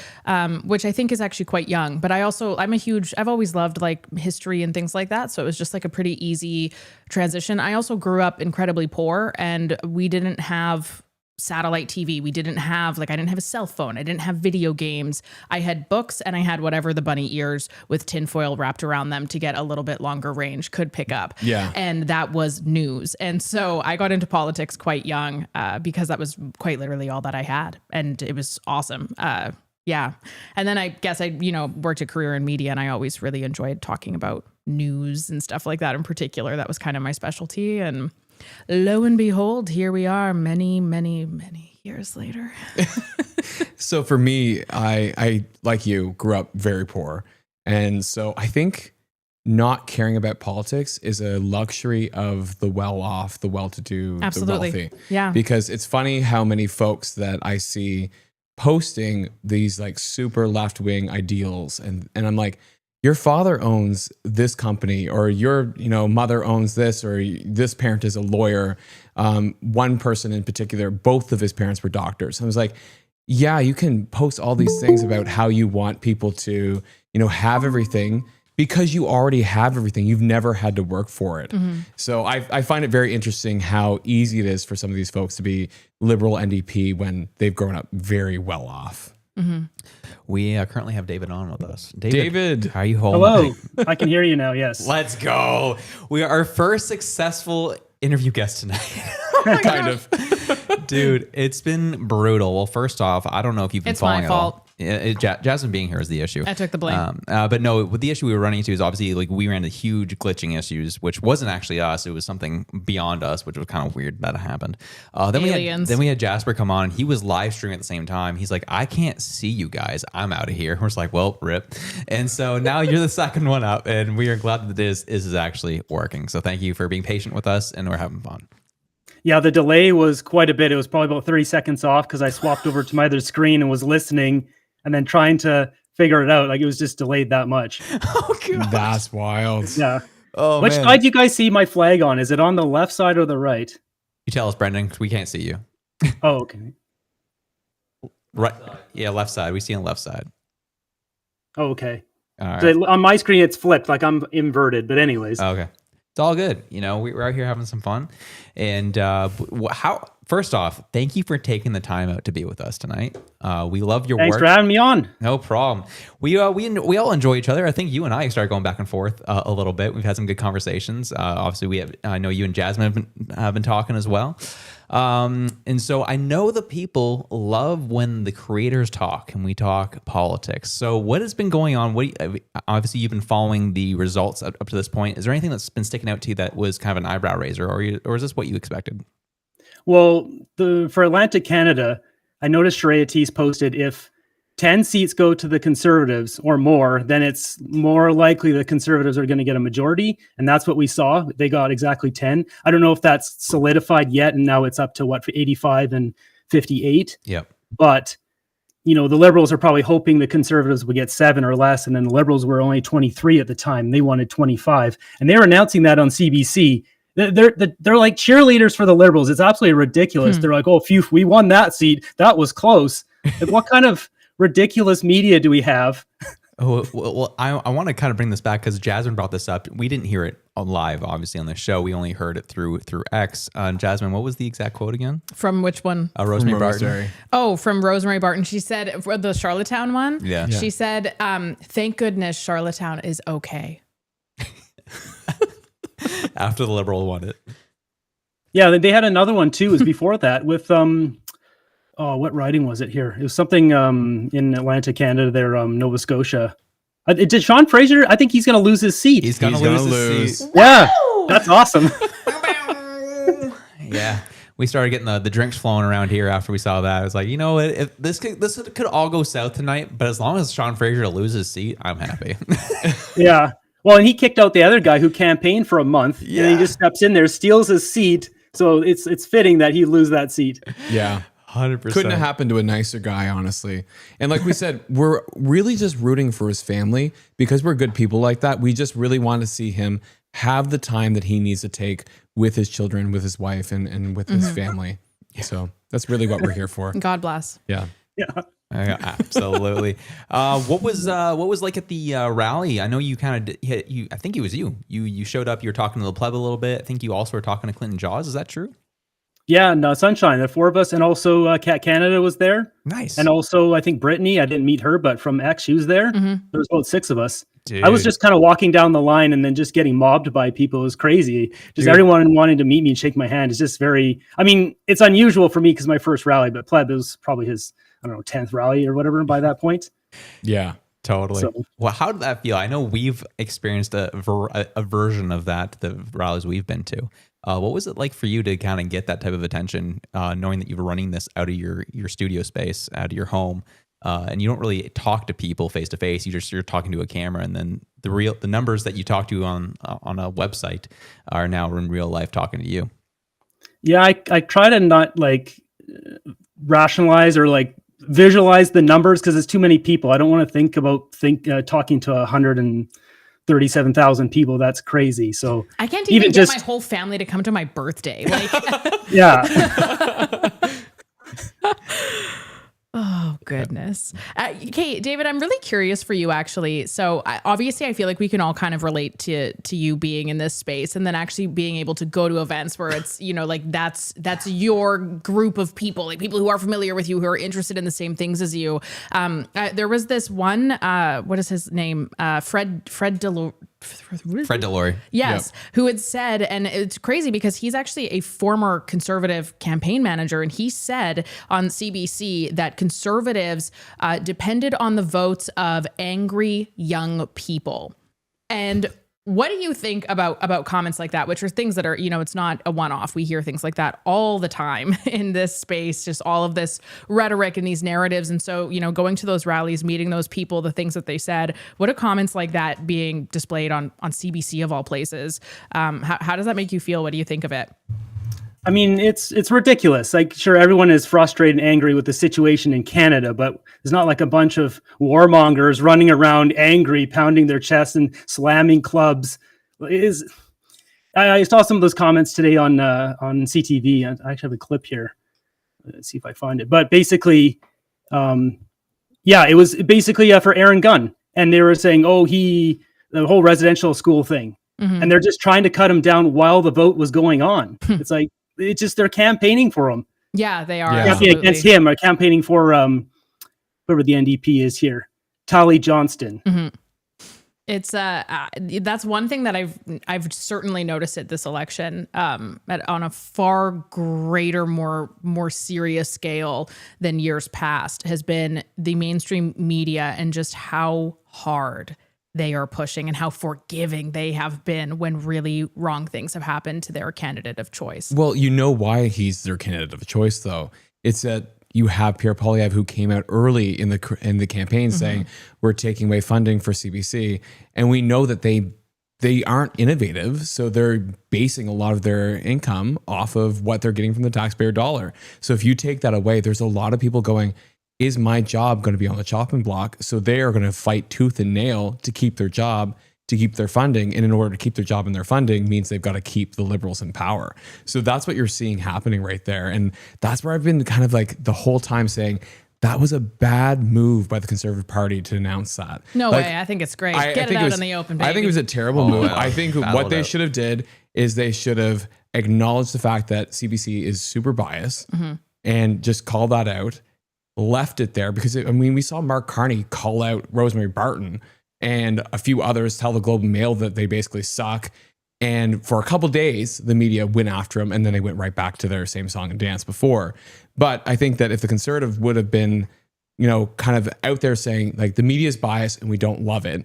S4: which I think is actually quite young. But I've always loved like history and things like that. So it was just like a pretty easy transition. I also grew up incredibly poor and we didn't have satellite TV. I didn't have a cell phone. I didn't have video games. I had books and I had whatever the bunny ears with tinfoil wrapped around them to get a little bit longer range could pick up.
S2: Yeah.
S4: And that was news. And so I got into politics quite young because that was quite literally all that I had. And it was awesome. Yeah. And then I guess I worked a career in media and I always really enjoyed talking about news and stuff like that in particular. That was kind of my specialty. And lo and behold, here we are many, many, many years later.
S2: So for me, I like you, grew up very poor. And so I think not caring about politics is a luxury of the well-off, the well-to-do,
S4: Absolutely.
S2: the wealthy.
S4: Yeah.
S2: Because it's funny how many folks that I see posting these like super left-wing ideals. And I'm like, your father owns this company or your mother owns this or this parent is a lawyer. One person in particular, both of his parents were doctors. I was like, yeah, you can post all these things about how you want people to, have everything because you already have everything. You've never had to work for it. Mm-hmm. So I find it very interesting how easy it is for some of these folks to be liberal NDP when they've grown up very well off.
S1: We currently have David on with us. David. How are you holding?
S5: Hello. I can hear you now. Yes.
S1: Let's go. We are our first successful interview guest tonight.
S2: Kind of.
S1: Dude, it's been brutal. Well, first off, I don't know if you've been
S4: It's
S1: following
S4: my
S1: at all.
S4: fault.
S1: Jasmine being here is the issue.
S4: I took the blame.
S1: But no, with the issue we were running into is obviously like we ran into huge glitching issues, which wasn't actually us. It was something beyond us, which was kind of weird that happened.
S4: Aliens.
S1: Then we had Jasper come on and he was live streaming at the same time. He's like, I can't see you guys. I'm out of here. We're just like, well, rip. And so now you're the second one up and we are glad that this is actually working. So thank you for being patient with us and we're having fun.
S5: Yeah, the delay was quite a bit. It was probably about 30 seconds off because I swapped over to my other screen and was listening and then trying to figure it out. Like it was just delayed that much.
S1: Oh, God.
S2: That's wild.
S5: Yeah.
S1: Oh,
S5: Which
S1: man.
S5: side do you guys see my flag on? Is it on the left side or the right?
S1: You tell us, Brendan, 'cause we can't see you.
S5: Oh, okay.
S1: Right. Yeah, left side. We see on the left side.
S5: Oh, okay.
S1: All right.
S5: So on my screen, it's flipped. Like I'm inverted. But anyways.
S1: Okay. It's all good. You know, we're out here having some fun. And first off, thank you for taking the time out to be with us tonight. We love your
S5: Thanks
S1: work.
S5: for having me on.
S1: No problem. We all enjoy each other. I think you and I started going back and forth a little bit. We've had some good conversations. Obviously, I know you and Jasmine have been talking as well. And so I know the people love when the creators talk and we talk politics. So what has been going on? Obviously, you've been following the results up to this point. Is there anything that's been sticking out to you that was kind of an eyebrow raiser, or is this what you expected?
S5: Well, for Atlantic Canada, I noticed Sharia Tees posted if 10 seats go to the Conservatives or more, then it's more likely the Conservatives are going to get a majority. And that's what we saw. They got exactly 10. I don't know if that's solidified yet. And now it's up to for 85 and 58.
S1: Yep.
S5: But, the Liberals are probably hoping the Conservatives would get 7 or less. And then the Liberals were only 23 at the time. They wanted 25. And they were announcing that on CBC. They're like cheerleaders for the Liberals. It's absolutely ridiculous. They're like, oh, phew, we won that seat. That was close. Like, what kind of ridiculous media do we have?
S1: Oh, well, I want to kind of bring this back because Jasmine brought this up. We didn't hear it live, obviously, on the show. We only heard it through X. Jasmine, what was the exact quote again?
S4: From which one?
S1: Rosemary Barton.
S4: Oh, from Rosemary Barton. She said, the Charlottetown one?
S1: Yeah.
S4: She said, thank goodness Charlottetown is okay.
S1: After the Liberal won it.
S5: Yeah, they had another one too. It was before that with what riding was it here? It was something in Atlantic Canada there, Nova Scotia. Did Sean Fraser? I think he's going to lose his seat.
S1: He's going to lose his seat.
S5: Yeah, that's awesome.
S1: Yeah. We started getting the drinks flowing around here after we saw that. I was like, you know what? If this could all go south tonight, but as long as Sean Fraser loses his seat, I'm happy.
S5: Yeah. Well, and he kicked out the other guy who campaigned for a month, and he just steps in there, steals his seat. So it's fitting that he lose that seat.
S2: Yeah.
S1: 100%.
S2: Couldn't have happened to a nicer guy, honestly. And like we said, we're really just rooting for his family because we're good people like that. We just really want to see him have the time that he needs to take with his children, with his wife, and with his family. So that's really what we're here for.
S4: God bless.
S2: Yeah.
S5: Yeah.
S1: Absolutely. What was like at the rally? I know you kind of I think it was you. You showed up. You were talking to the pleb a little bit. I think you also were talking to Clinton Jaws. Is that true?
S5: Yeah, no, Sunshine, the 4 of us, and also Cat Canada was there.
S1: Nice.
S5: And also, I think Brittany, I didn't meet her, but from X, she was there. There was about 6 of us.
S1: Dude.
S5: I was just kind of walking down the line and then just getting mobbed by people. It was crazy. Just everyone wanting to meet me and shake my hand. It's just it's unusual for me because my first rally, but Pleb was probably his, 10th rally or whatever by that point.
S2: Yeah.
S1: Totally.
S5: So,
S1: well, how did that feel? I know we've experienced a version of that, the rallies we've been to. What was it like for you to kind of get that type of attention, knowing that you were running this out of your studio space, out of your home, and you don't really talk to people face to face. You're talking to a camera, and then the numbers that you talk to on a website are now in real life talking to you.
S5: Yeah, I try to not rationalize or visualize the numbers because it's too many people. I don't want to think about talking to 137,000 people. That's crazy. So
S4: I can't even get my whole family to come to my birthday.
S5: Yeah.
S4: Oh, goodness. goodness. Okay, David, I'm really curious for you actually. So obviously I feel like we can all kind of relate to you being in this space and then actually being able to go to events where it's, you know, like that's your group of people, like people who are familiar with you, who are interested in the same things as you. There was this one, what is his name? Fred
S1: Delory.
S4: Yes, who had said, and it's crazy because he's actually a former conservative campaign manager, and he said on CBC that conservatives depended on the votes of angry young people. And what do you think about comments like that, which are things that are, you know, it's not a one-off. We hear things like that all the time in this space, just all of this rhetoric and these narratives. And so, you know, going to those rallies, meeting those people, the things that they said, what are comments like that being displayed on CBC of all places? How does that make you feel? What do you think of it?
S5: I mean, it's ridiculous. Like, sure, everyone is frustrated and angry with the situation in Canada, but it's not like a bunch of warmongers running around angry, pounding their chests and slamming clubs. I saw some of those comments today on CTV. I actually have a clip here. Let's see if I find it. But basically, it was basically for Aaron Gunn, and they were saying, the whole residential school thing, and they're just trying to cut him down while the vote was going on. It's like, it's just they're campaigning for him.
S4: Yeah, they are.
S5: Campaigning against him, or campaigning for whoever the NDP is here, Tally Johnston.
S4: Mm-hmm. It's that's one thing that I've certainly noticed at this election, on a far greater, more serious scale than years past, has been the mainstream media and just how hard they are pushing and how forgiving they have been when really wrong things have happened to their candidate of choice.
S2: Well, you know why he's their candidate of choice, though. It's that you have Pierre Poilievre, who came out early in the campaign saying we're taking away funding for CBC, and we know that they aren't innovative, so they're basing a lot of their income off of what they're getting from the taxpayer dollar. So if you take that away, there's a lot of people going, is my job going to be on the chopping block? So they are going to fight tooth and nail to keep their job, to keep their funding. And in order to keep their job and their funding means they've got to keep the Liberals in power. So that's what you're seeing happening right there. And that's where I've been kind of like the whole time saying, that was a bad move by the Conservative Party to announce that.
S4: No way. I think it's great. Get it out in the open, baby.
S2: I think it was a terrible move.
S1: Wow.
S2: I think what they should have did is they should have acknowledged the fact that CBC is super biased and just call that out. Left it there because we saw Mark Carney call out Rosemary Barton and a few others tell the Globe and Mail that they basically suck. And for a couple days, the media went after him, and then they went right back to their same song and dance before. But I think that if the Conservative would have been, you know, kind of out there saying like the media is biased and we don't love it,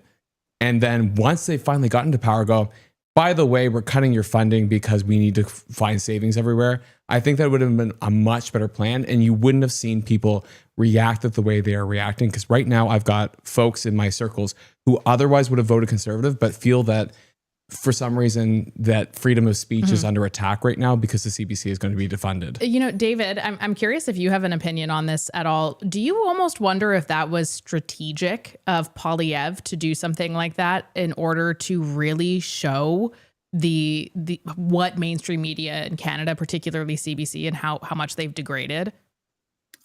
S2: and then once they finally got into power, go, by the way, we're cutting your funding because we need to find savings everywhere. I think that would have been a much better plan, and you wouldn't have seen people react the way they are reacting. Because right now I've got folks in my circles who otherwise would have voted Conservative, but feel that for some reason that freedom of speech is under attack right now because the CBC is going to be defunded.
S4: You know, David, I'm curious if you have an opinion on this at all. Do you almost wonder if that was strategic of Poilievre to do something like that in order to really show the what mainstream media in Canada, particularly CBC, and how much they've degraded?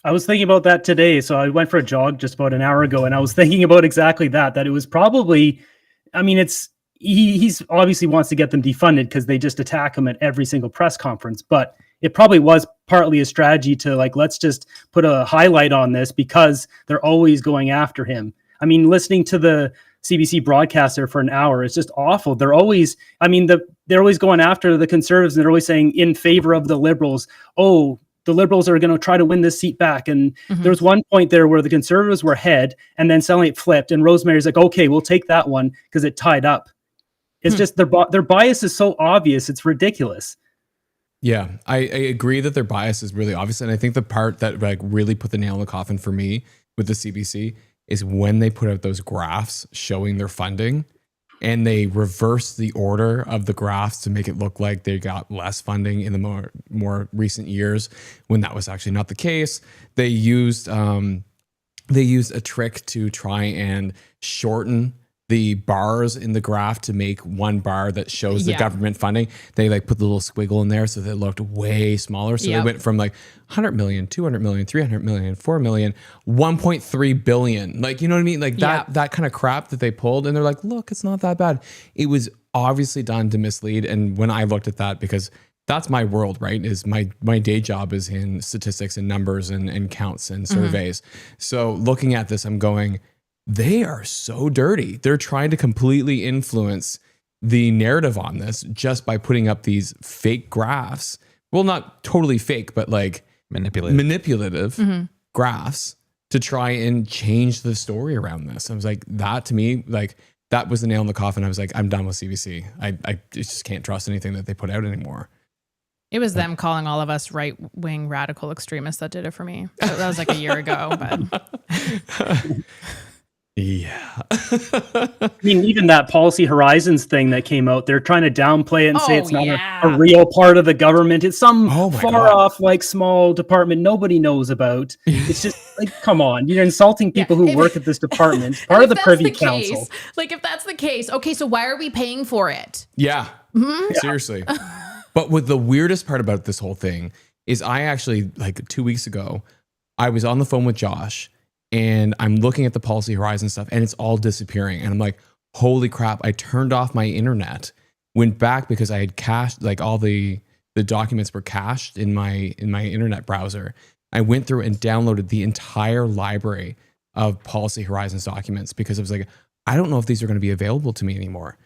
S5: I was thinking about that today. So I went for a jog just about an hour ago, and I was thinking about exactly that it was probably, I mean, he's obviously wants to get them defunded because they just attack him at every single press conference, but it probably was partly a strategy to like, let's just put a highlight on this because they're always going after him. I mean, listening to the CBC broadcaster for an hour is just awful. They're always, they're always going after the Conservatives, and they're always saying in favor of the Liberals. Oh, the Liberals are going to try to win this seat back. And there was one point there where the Conservatives were ahead, and then suddenly it flipped, and Rosemary's like, okay, we'll take that one because it tied up. It's just their bias is so obvious. It's ridiculous.
S2: Yeah, I agree that their bias is really obvious. And I think the part that like really put the nail in the coffin for me with the CBC is when they put out those graphs showing their funding, and they reversed the order of the graphs to make it look like they got less funding in the more recent years when that was actually not the case. They used a trick to try and shorten the bars in the graph to make one bar that shows the
S4: Yeah.
S2: government funding. They like put the little squiggle in there so that it looked way smaller. So they went from like 100 million, 200 million, 300 million, 4 million, 1.3 billion. Like, you know what I mean? Like that kind of crap that they pulled. And they're like, look, it's not that bad. It was obviously done to mislead. And when I looked at that, because that's my world, right? Is my day job is in statistics and numbers and counts and surveys. So looking at this, I'm going, they are so dirty. They're trying to completely influence the narrative on this just by putting up these fake graphs. Well, not totally fake, but like manipulative graphs to try and change the story around this. I was like, that to me, like that was the nail in the coffin. I was like, I'm done with CBC. I just can't trust anything that they put out anymore.
S4: It was them calling all of us right-wing radical extremists that did it for me. So that was like a year ago, but
S2: yeah.
S5: I mean, even that Policy Horizons thing that came out, they're trying to downplay it and say it's not a real part of the government. It's some far off, like small department nobody knows about. It's just like, come on, you're insulting people who work at this department, part of the Privy Council.
S4: Like, if that's the case, okay, so why are we paying for it?
S2: Yeah. Seriously. But what the weirdest part about this whole thing is I actually, like 2 weeks ago, I was on the phone with Josh and I'm looking at the Policy Horizon stuff and it's all disappearing. And I'm like, holy crap. I turned off my internet, went back because I had cached, like all the documents were cached in my internet browser. I went through and downloaded the entire library of Policy Horizons documents because I was like, I don't know if these are going to be available to me anymore.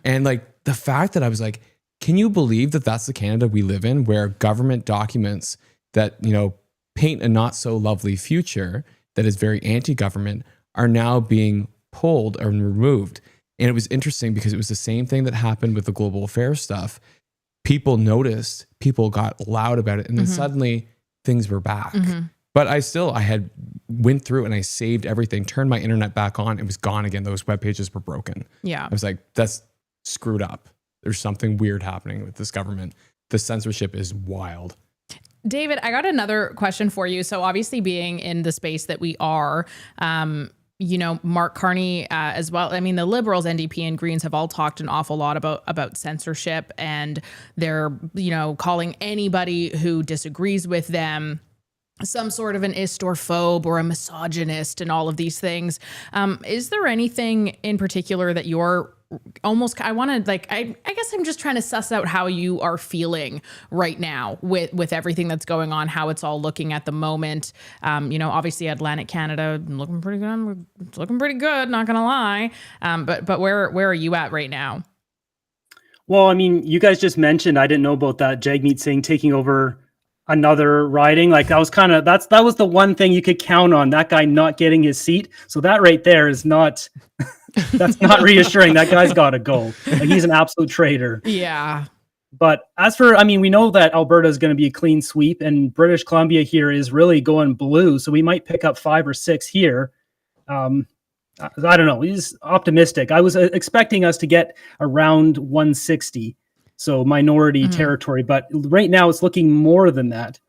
S2: And like the fact that I was like, can you believe that that's the Canada we live in, where government documents that, you know, paint a not so lovely future that is very anti-government are now being pulled and removed? And it was interesting because it was the same thing that happened with the global affairs stuff. People noticed, people got loud about it, and then suddenly things were back. But I had went through and I saved everything, turned my internet back on, it was gone again. Those web pages were broken.
S4: Yeah.
S2: I was like, that's screwed up. There's something weird happening with this government. The censorship is wild.
S4: David, I got another question for you. So obviously being in the space that we are, you know, Mark Carney as well. I mean, the Liberals, NDP and Greens have all talked an awful lot about censorship, and they're, you know, calling anybody who disagrees with them some sort of an istophobe or a misogynist and all of these things. Is there anything in particular that you're I want to I guess I'm just trying to suss out how you are feeling right now with everything that's going on, how it's all looking at the moment. You know, obviously Atlantic Canada looking pretty good. It's looking pretty good, not gonna lie. But where are you at right now?
S5: Well, I mean, you guys just mentioned, I didn't know about that, Jagmeet Singh taking over another riding. Like that was that was the one thing you could count on, that guy not getting his seat. So that right there is not that's not reassuring. That guy's got to go. Like, he's an absolute traitor.
S4: Yeah.
S5: But as for, I mean, we know that Alberta is going to be a clean sweep, and British Columbia here is really going blue. So we might pick up 5 or 6 here. I don't know. He's optimistic. I was expecting us to get around 160. So minority territory, but right now it's looking more than that.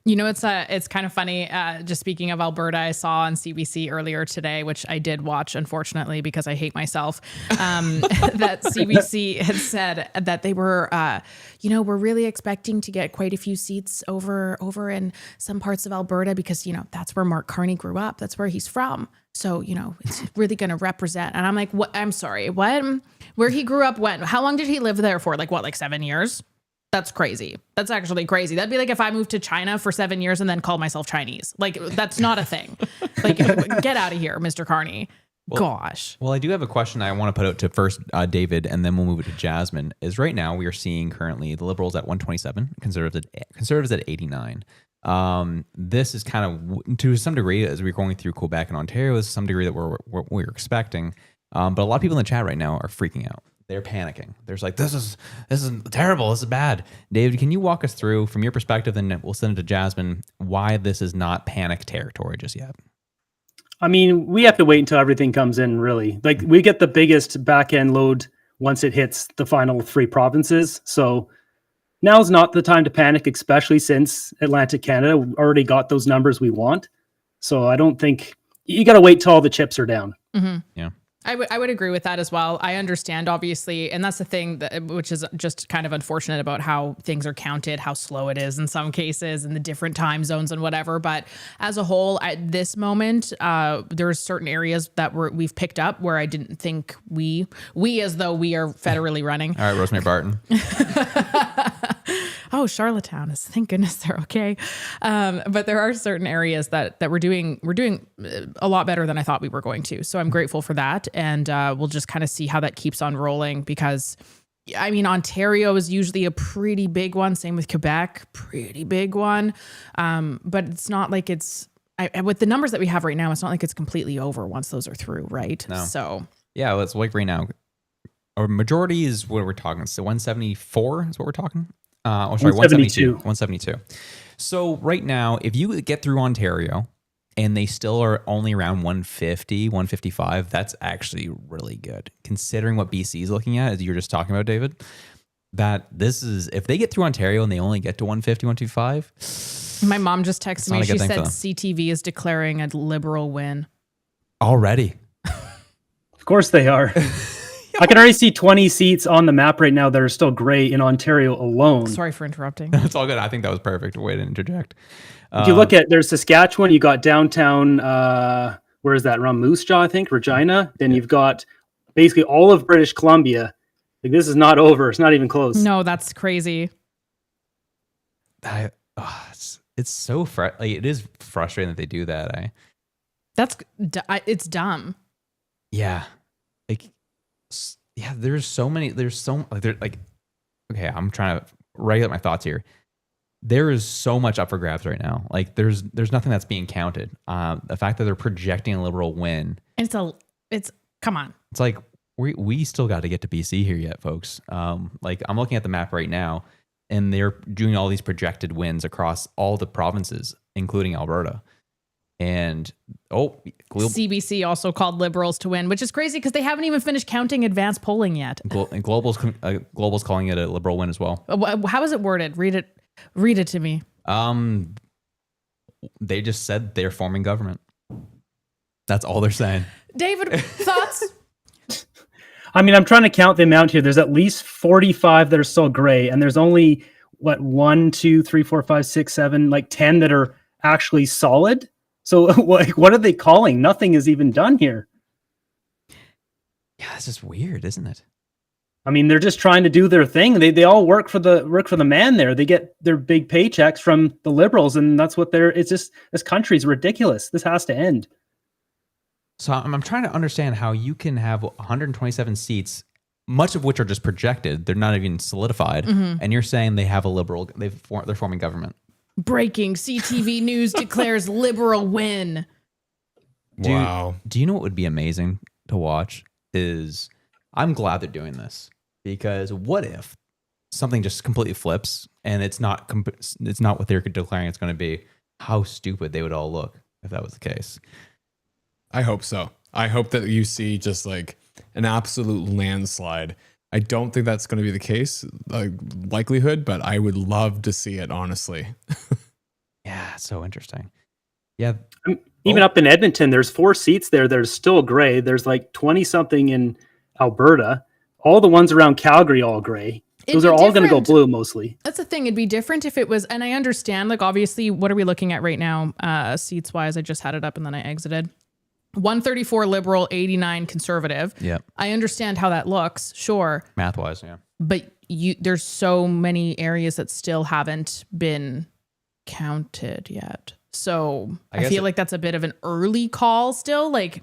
S4: You know, it's kind of funny. Just speaking of Alberta, I saw on CBC earlier today, which I did watch, unfortunately, because I hate myself, that CBC had said that they were, you know, we're really expecting to get quite a few seats over in some parts of Alberta because, you know, that's where Mark Carney grew up. That's where he's from. So, you know, it's really going to represent. And I'm like, what? I'm sorry, what? Where he grew up when? How long did he live there for? Like 7 years? That's crazy. That's actually crazy. That'd be like if I moved to China for 7 years and then called myself Chinese. Like, that's not a thing. Like, get out of here, Mr. Carney. Gosh.
S1: Well, I do have a question I want to put out to first David, and then we'll move it to Jasmin. Is right now we are seeing currently the Liberals at 127, Conservatives at 89. This is kind of, to some degree, as we're going through Quebec and Ontario, is some degree that we're expecting. But a lot of people in the chat right now are freaking out. They're panicking. There's like, this is terrible. This is bad. David, can you walk us through, from your perspective, and we'll send it to Jasmin, why this is not panic territory just yet?
S5: I mean, we have to wait until everything comes in, really. Like, we get the biggest back end load once it hits the final 3 provinces. So now's not the time to panic, especially since Atlantic Canada already got those numbers we want. So I don't think you got to wait till all the chips are down.
S4: Mm-hmm.
S1: Yeah.
S4: I would agree with that as well. I understand, obviously, and that's the thing which is just kind of unfortunate about how things are counted, how slow it is in some cases, and the different time zones and whatever. But as a whole, at this moment, there are certain areas that we've picked up where I didn't think we as though we are federally running.
S1: All right, Rosemary Barton.
S4: Oh, Charlottetown is, thank goodness they're okay. But there are certain areas that we're doing a lot better than I thought we were going to. So I'm grateful for that. And we'll just kind of see how that keeps on rolling, because I mean, Ontario is usually a pretty big one. Same with Quebec, pretty big one. But it's not like with the numbers that we have right now, it's not like it's completely over once those are through, right?
S1: No.
S4: So
S1: yeah, let's like right now. Our majority is what we're talking. So 174 is what we're talking. Sorry, 172. 172. So right now, if you get through Ontario and they still are only around 150, 155, that's actually really good. Considering what BC is looking at, as you were just talking about, David, that this is, if they get through Ontario and they only get to 150, 155.
S4: My mom just texted me. She said CTV is declaring a Liberal win.
S1: Already.
S5: Of course they are. I can already see 20 seats on the map right now that are still gray in Ontario alone.
S4: Sorry for interrupting.
S1: It's all good. I think that was perfect way to interject.
S5: If you look at, there's Saskatchewan, you got downtown, where is that? Around Moose Jaw, I think, Regina. Then you've got basically all of British Columbia. Like, this is not over. It's not even close.
S4: No, that's crazy.
S1: It's so it is frustrating that they do that.
S4: It's dumb.
S1: Yeah. There's so many, okay, I'm trying to regulate my thoughts here. There is so much up for grabs right now. Like there's nothing that's being counted. The fact that they're projecting a Liberal win.
S4: It's come on.
S1: It's like, we still got to get to BC here yet, folks. Like I'm looking at the map right now and they're doing all these projected wins across all the provinces, including Alberta. And
S4: CBC also called Liberals to win, which is crazy because they haven't even finished counting advanced polling yet.
S1: And Global's calling it a Liberal win as well.
S4: How is it worded? Read it to me.
S1: They just said they're forming government. That's all they're saying.
S4: David, thoughts?
S5: I mean, I'm trying to count the amount here. There's at least 45 that are still gray, and there's only 1, 2, 3, 4, 5, 6, 7, like 10 that are actually solid. So what are they calling? Nothing is even done here.
S1: Yeah, it's just weird, isn't it?
S5: I mean, they're just trying to do their thing. They all work for the man there. They get their big paychecks from the Liberals, and that's what it's just, this country's ridiculous. This has to end.
S1: So I'm trying to understand how you can have 127 seats, much of which are just projected. They're not even solidified. Mm-hmm. And you're saying they have a Liberal, they're forming government.
S4: Breaking, CTV News declares Liberal win.
S2: Wow.
S1: Do you know what would be amazing to watch? I'm glad they're doing this, because what if something just completely flips and it's not what they're declaring it's going to be? How stupid they would all look if that was the case.
S2: I hope so. I hope that you see just like an absolute landslide. I don't think that's going to be the case, likelihood, but I would love to see it, honestly.
S1: Yeah, so interesting. Yeah.
S5: Even up in Edmonton, there's 4 seats there that are still gray. There's like 20 something in Alberta. All the ones around Calgary, all gray. Those are all going to go blue mostly.
S4: That's the thing. It'd be different if it was, and I understand, like, obviously, what are we looking at right now? Seats wise, I just had it up and then I exited. 134 Liberal, 89 Conservative.
S1: Yeah.
S4: I understand how that looks, sure.
S1: Math wise, yeah.
S4: But there's so many areas that still haven't been counted yet. So I feel like that's a bit of an early call still. Like,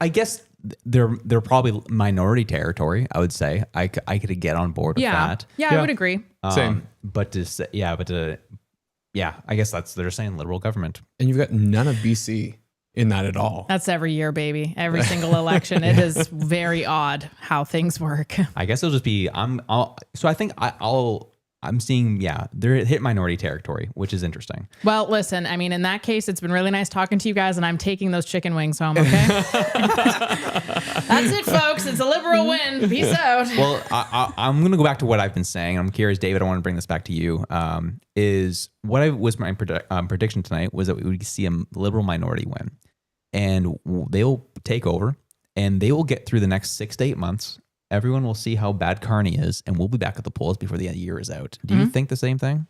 S1: I guess they're probably minority territory, I would say. I could get on board with that.
S4: Yeah, I would agree.
S2: Same.
S1: But I guess they're saying Liberal government.
S2: And you've got none of BC in that at all.
S4: That's every year, baby. Every single election. It is very odd how things work.
S1: I guess it'll just be I'm seeing, they're hit minority territory, which is interesting.
S4: Well, listen, I mean, in that case, it's been really nice talking to you guys, and I'm taking those chicken wings home, okay? That's it, folks. It's a Liberal win. Peace out.
S1: Well, I'm going to go back to what I've been saying. I'm curious, David, I want to bring this back to you. Is what was my prediction tonight was that we would see a Liberal minority win, and they'll take over. and they will get through the next 6 to 8 months. Everyone will see how bad Carney is, and we'll be back at the polls before the year is out. Do you think the same thing?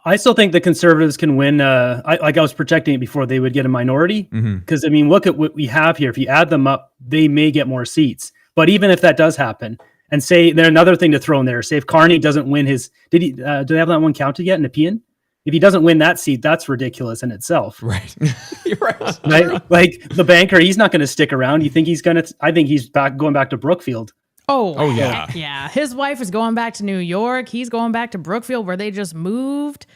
S5: I still think the Conservatives can win. I was projecting it before they would get a minority. Because, I mean, look at what we have here. If you add them up, they may get more seats. But even if that does happen, and say, there's another thing to throw in there. Say if Carney doesn't win his, do they have that one counted yet in Nepean? If he doesn't win that seat, that's ridiculous in itself.
S1: Right. You're right.
S5: Right? Like the banker, he's not going to stick around. You think he's going to, I think he's going back to Brookfield.
S4: Oh
S2: yeah.
S4: heck yeah. His wife is going back to New York. He's going back to Brookfield where they just moved.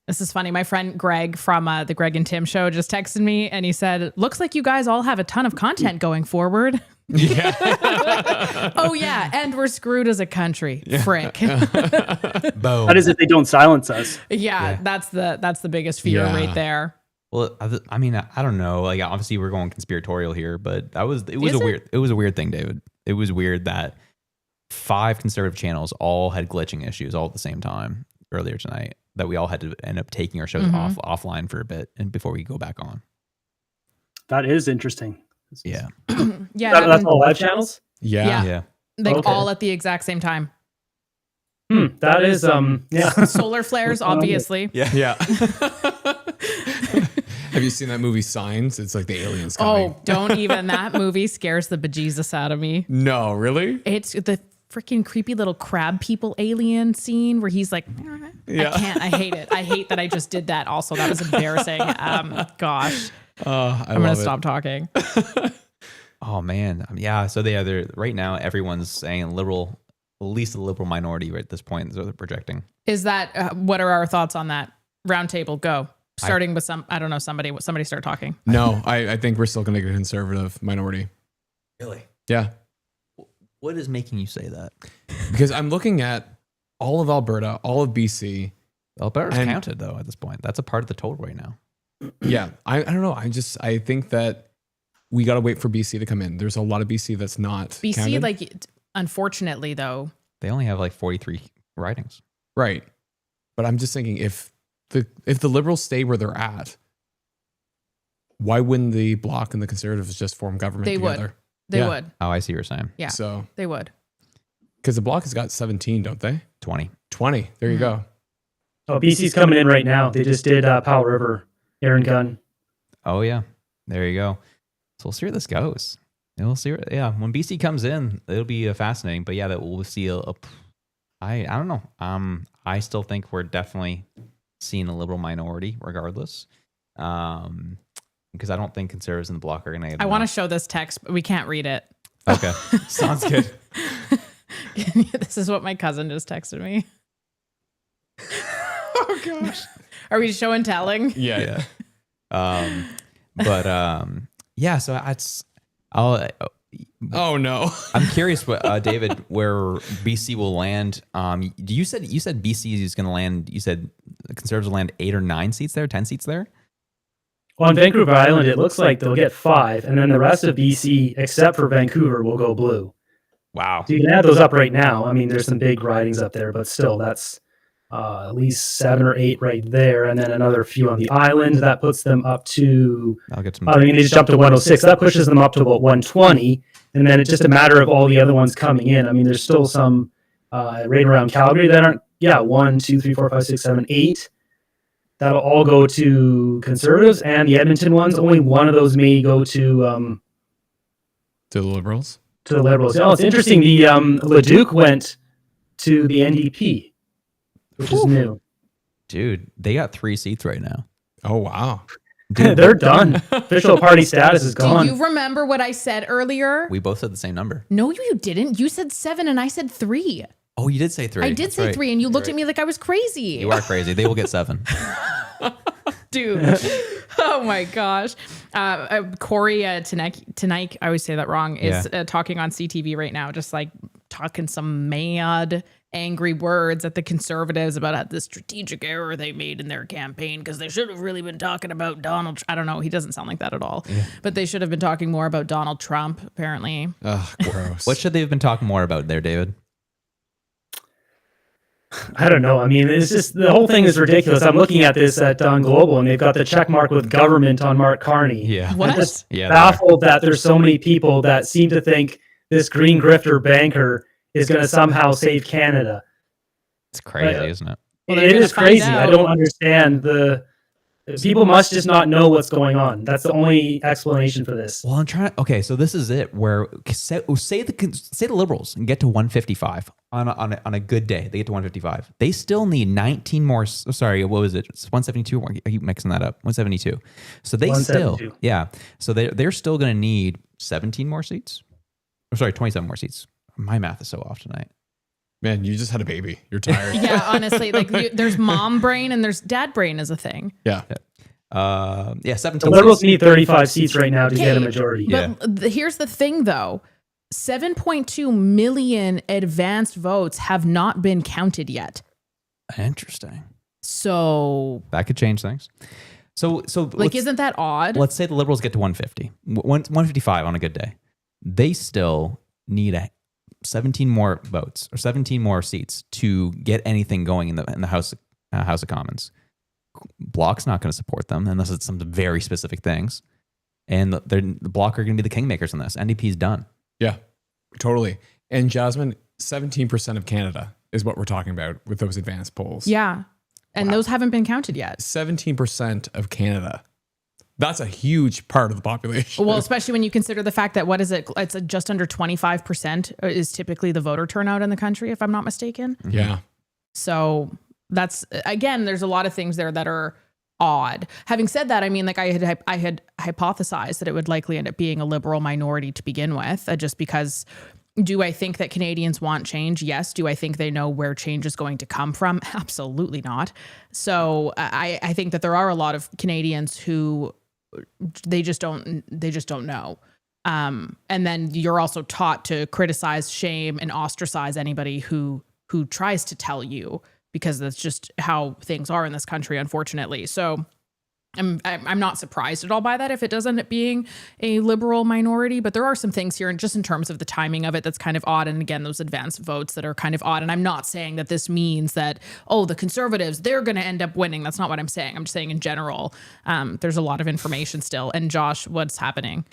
S4: This is funny. My friend Greg from the Greg and Tim show just texted me and he said, looks like you guys all have a ton of content going forward.
S2: Yeah.
S4: Oh yeah. And we're screwed as a country. Frick.
S1: Boom.
S5: That is if they don't silence us.
S4: Yeah. That's the biggest fear right there.
S1: Well, I mean, I don't know. Like, obviously, we're going conspiratorial here, but it was a weird thing, David. It was weird that 5 conservative channels all had glitching issues all at the same time earlier tonight. That we all had to end up taking our shows offline for a bit and before we go back on.
S5: That is interesting.
S1: Yeah.
S4: Yeah.
S5: That's all live channels?
S1: Yeah.
S4: Like all at the exact same time.
S5: That is
S4: Solar flares, obviously.
S2: Yeah. Have you seen that movie Signs? It's like the aliens coming.
S4: Oh, don't even. That movie scares the bejesus out of me.
S2: No, really?
S4: It's the freaking creepy little crab people alien scene where he's like,
S2: Yeah.
S4: I can't. I hate it. I hate that I just did that. Also, that was embarrassing. Gosh. I'm going to stop talking.
S1: Oh man. Yeah. So they're right now. Everyone's saying liberal, at least a liberal minority right at this point. So they're projecting.
S4: Is that what are our thoughts on that? Roundtable, go. Starting with somebody start talking.
S2: No, I think we're still going to get a conservative minority.
S1: Really?
S2: Yeah.
S1: What is making you say that?
S2: Because I'm looking at all of Alberta, all of BC.
S1: Alberta's counted though at this point. That's a part of the total right now.
S2: Yeah. I don't know. I think that we got to wait for BC to come in. There's a lot of BC that's not
S4: BC,
S2: counted.
S4: like, unfortunately though.
S1: They only have like 43 ridings.
S2: Right. But I'm just thinking if the Liberals stay where they're at, why wouldn't the Bloc and the Conservatives just form government together?
S4: They would.
S1: Oh, I see what you're saying.
S4: Yeah.
S2: So
S4: they would.
S2: Because the Bloc has got 17, don't they?
S1: 20.
S2: There you go.
S5: Oh, BC's coming in right now. They just did Powell River, Aaron Gunn.
S1: Oh yeah. There you go. So we'll see where this goes. And we'll see. When BC comes in, it'll be fascinating. But yeah, that we'll see I don't know. I still think we're definitely seeing a liberal minority, regardless. Because I don't think conservatives in the Bloc are going to.
S4: I want to show this text, but we can't read it.
S1: Okay, sounds good.
S4: This is what my cousin just texted me. Oh gosh, are we show and telling?
S2: Yeah.
S1: Yeah. So I'll.
S2: Oh no!
S1: I'm curious, what David, where BC will land. You said BC is going to land. You said the Conservatives will land 8 or 9 seats there, 10 seats there.
S5: On Vancouver Island, it looks like they'll get 5, and then the rest of BC, except for Vancouver, will go blue.
S1: Wow!
S5: So you can add those up right now. I mean, there's some big ridings up there, but still, that's at least 7 or 8 right there, and then another few on the island. That puts them up to.
S1: I'll get some.
S5: I mean, they just jumped to 106. That pushes them up to about 120, and then it's just a matter of all the other ones coming in. I mean, there's still some right around Calgary that aren't. Yeah, 1, 2, 3, 4, 5, 6, 7, 8. That'll all go to Conservatives, and the Edmonton ones. Only one of those may go to
S2: the Liberals.
S5: To the Liberals. Oh, it's interesting. The Leduc went to the NDP, which is new.
S1: Dude, they got 3 seats right now.
S2: Oh wow!
S5: Dude, they're done. Official party status is gone.
S4: Do you remember what I said earlier?
S1: We both said the same number.
S4: No, you didn't. You said 7 and I said 3.
S1: Oh, you did say 3.
S4: I did say 3, and you looked at me like I was crazy.
S1: You are crazy. They will get 7.
S4: Dude. Oh my gosh. Corey tonight, I always say that wrong, is talking on CTV right now, just like talking some mad, angry words at the Conservatives about the strategic error they made in their campaign because they should have really been talking about Donald. I don't know. He doesn't sound like that at all. Yeah. But they should have been talking more about Donald Trump, apparently.
S2: Ugh, gross.
S1: What should they have been talking more about there, David?
S5: I don't know. I mean, it's just the whole thing is ridiculous. I'm looking at this at Global, and they've got the check mark with government on Mark Carney.
S1: Yeah.
S4: What?
S5: I'm just
S1: Yeah,
S5: baffled that there's so many people that seem to think this green grifter banker is going to somehow save Canada.
S1: It's crazy, isn't it?
S4: Well,
S5: It
S4: they're gonna
S5: is
S4: find
S5: crazy. I
S4: out.
S5: don't understand people must just not know what's going on. That's the only explanation for this.
S1: Well, I'm trying. Okay, so this is it. Where say the Liberals and get to 155 on a good day, they get to 155. They still need 19 more. Sorry, what was it? It's 172. I keep mixing that up. 172. So they still,
S5: 172.
S1: yeah. So they're still going to need 17 more seats. Or sorry, 27 more seats. My math is so off tonight.
S2: Man, you just had a baby. You're tired.
S4: Yeah, honestly, like there's mom brain and there's dad brain is a thing.
S2: Yeah.
S1: Yeah, 17.
S5: The Liberals need 35 seats right now to get a
S4: Okay,
S5: majority.
S4: But here's the thing, though: 7.2 million advanced votes have not been counted yet.
S1: Interesting.
S4: So,
S1: That could change things. So
S4: like, isn't that odd?
S1: let's say the Liberals get to 150, 155 on a good day. They still need 17 more votes or 17 more seats to get anything going in the House of Commons. Bloc's not going to support them unless it's some very specific things, and the Bloc are going to be the kingmakers on this. NDP's done.
S2: Yeah, totally. And Jasmin, 17% of Canada is what we're talking about with those advanced polls.
S4: Yeah, and those haven't been counted yet.
S2: 17% of Canada. That's a huge part of the population.
S4: Well, especially when you consider the fact that what is it? It's just under 25% is typically the voter turnout in the country, if I'm not mistaken.
S2: Yeah.
S4: So that's, again, there's a lot of things there that are odd. Having said that, I mean, like I had hypothesized that it would likely end up being a liberal minority to begin with, just because. Do I think that Canadians want change? Yes. Do I think they know where change is going to come from? Absolutely not. So I think that there are a lot of Canadians who they just don't know. And then you're also taught to criticize, shame, and ostracize anybody who tries to tell you, because that's just how things are in this country, unfortunately. So I'm not surprised at all by that if it does end up being a liberal minority, but there are some things here, and just in terms of the timing of it, that's kind of odd. And again, those advanced votes that are kind of odd. And I'm not saying that this means that, oh, the Conservatives, they're going to end up winning. That's not what I'm saying. I'm just saying in general, there's a lot of information still. And Josh, what's happening?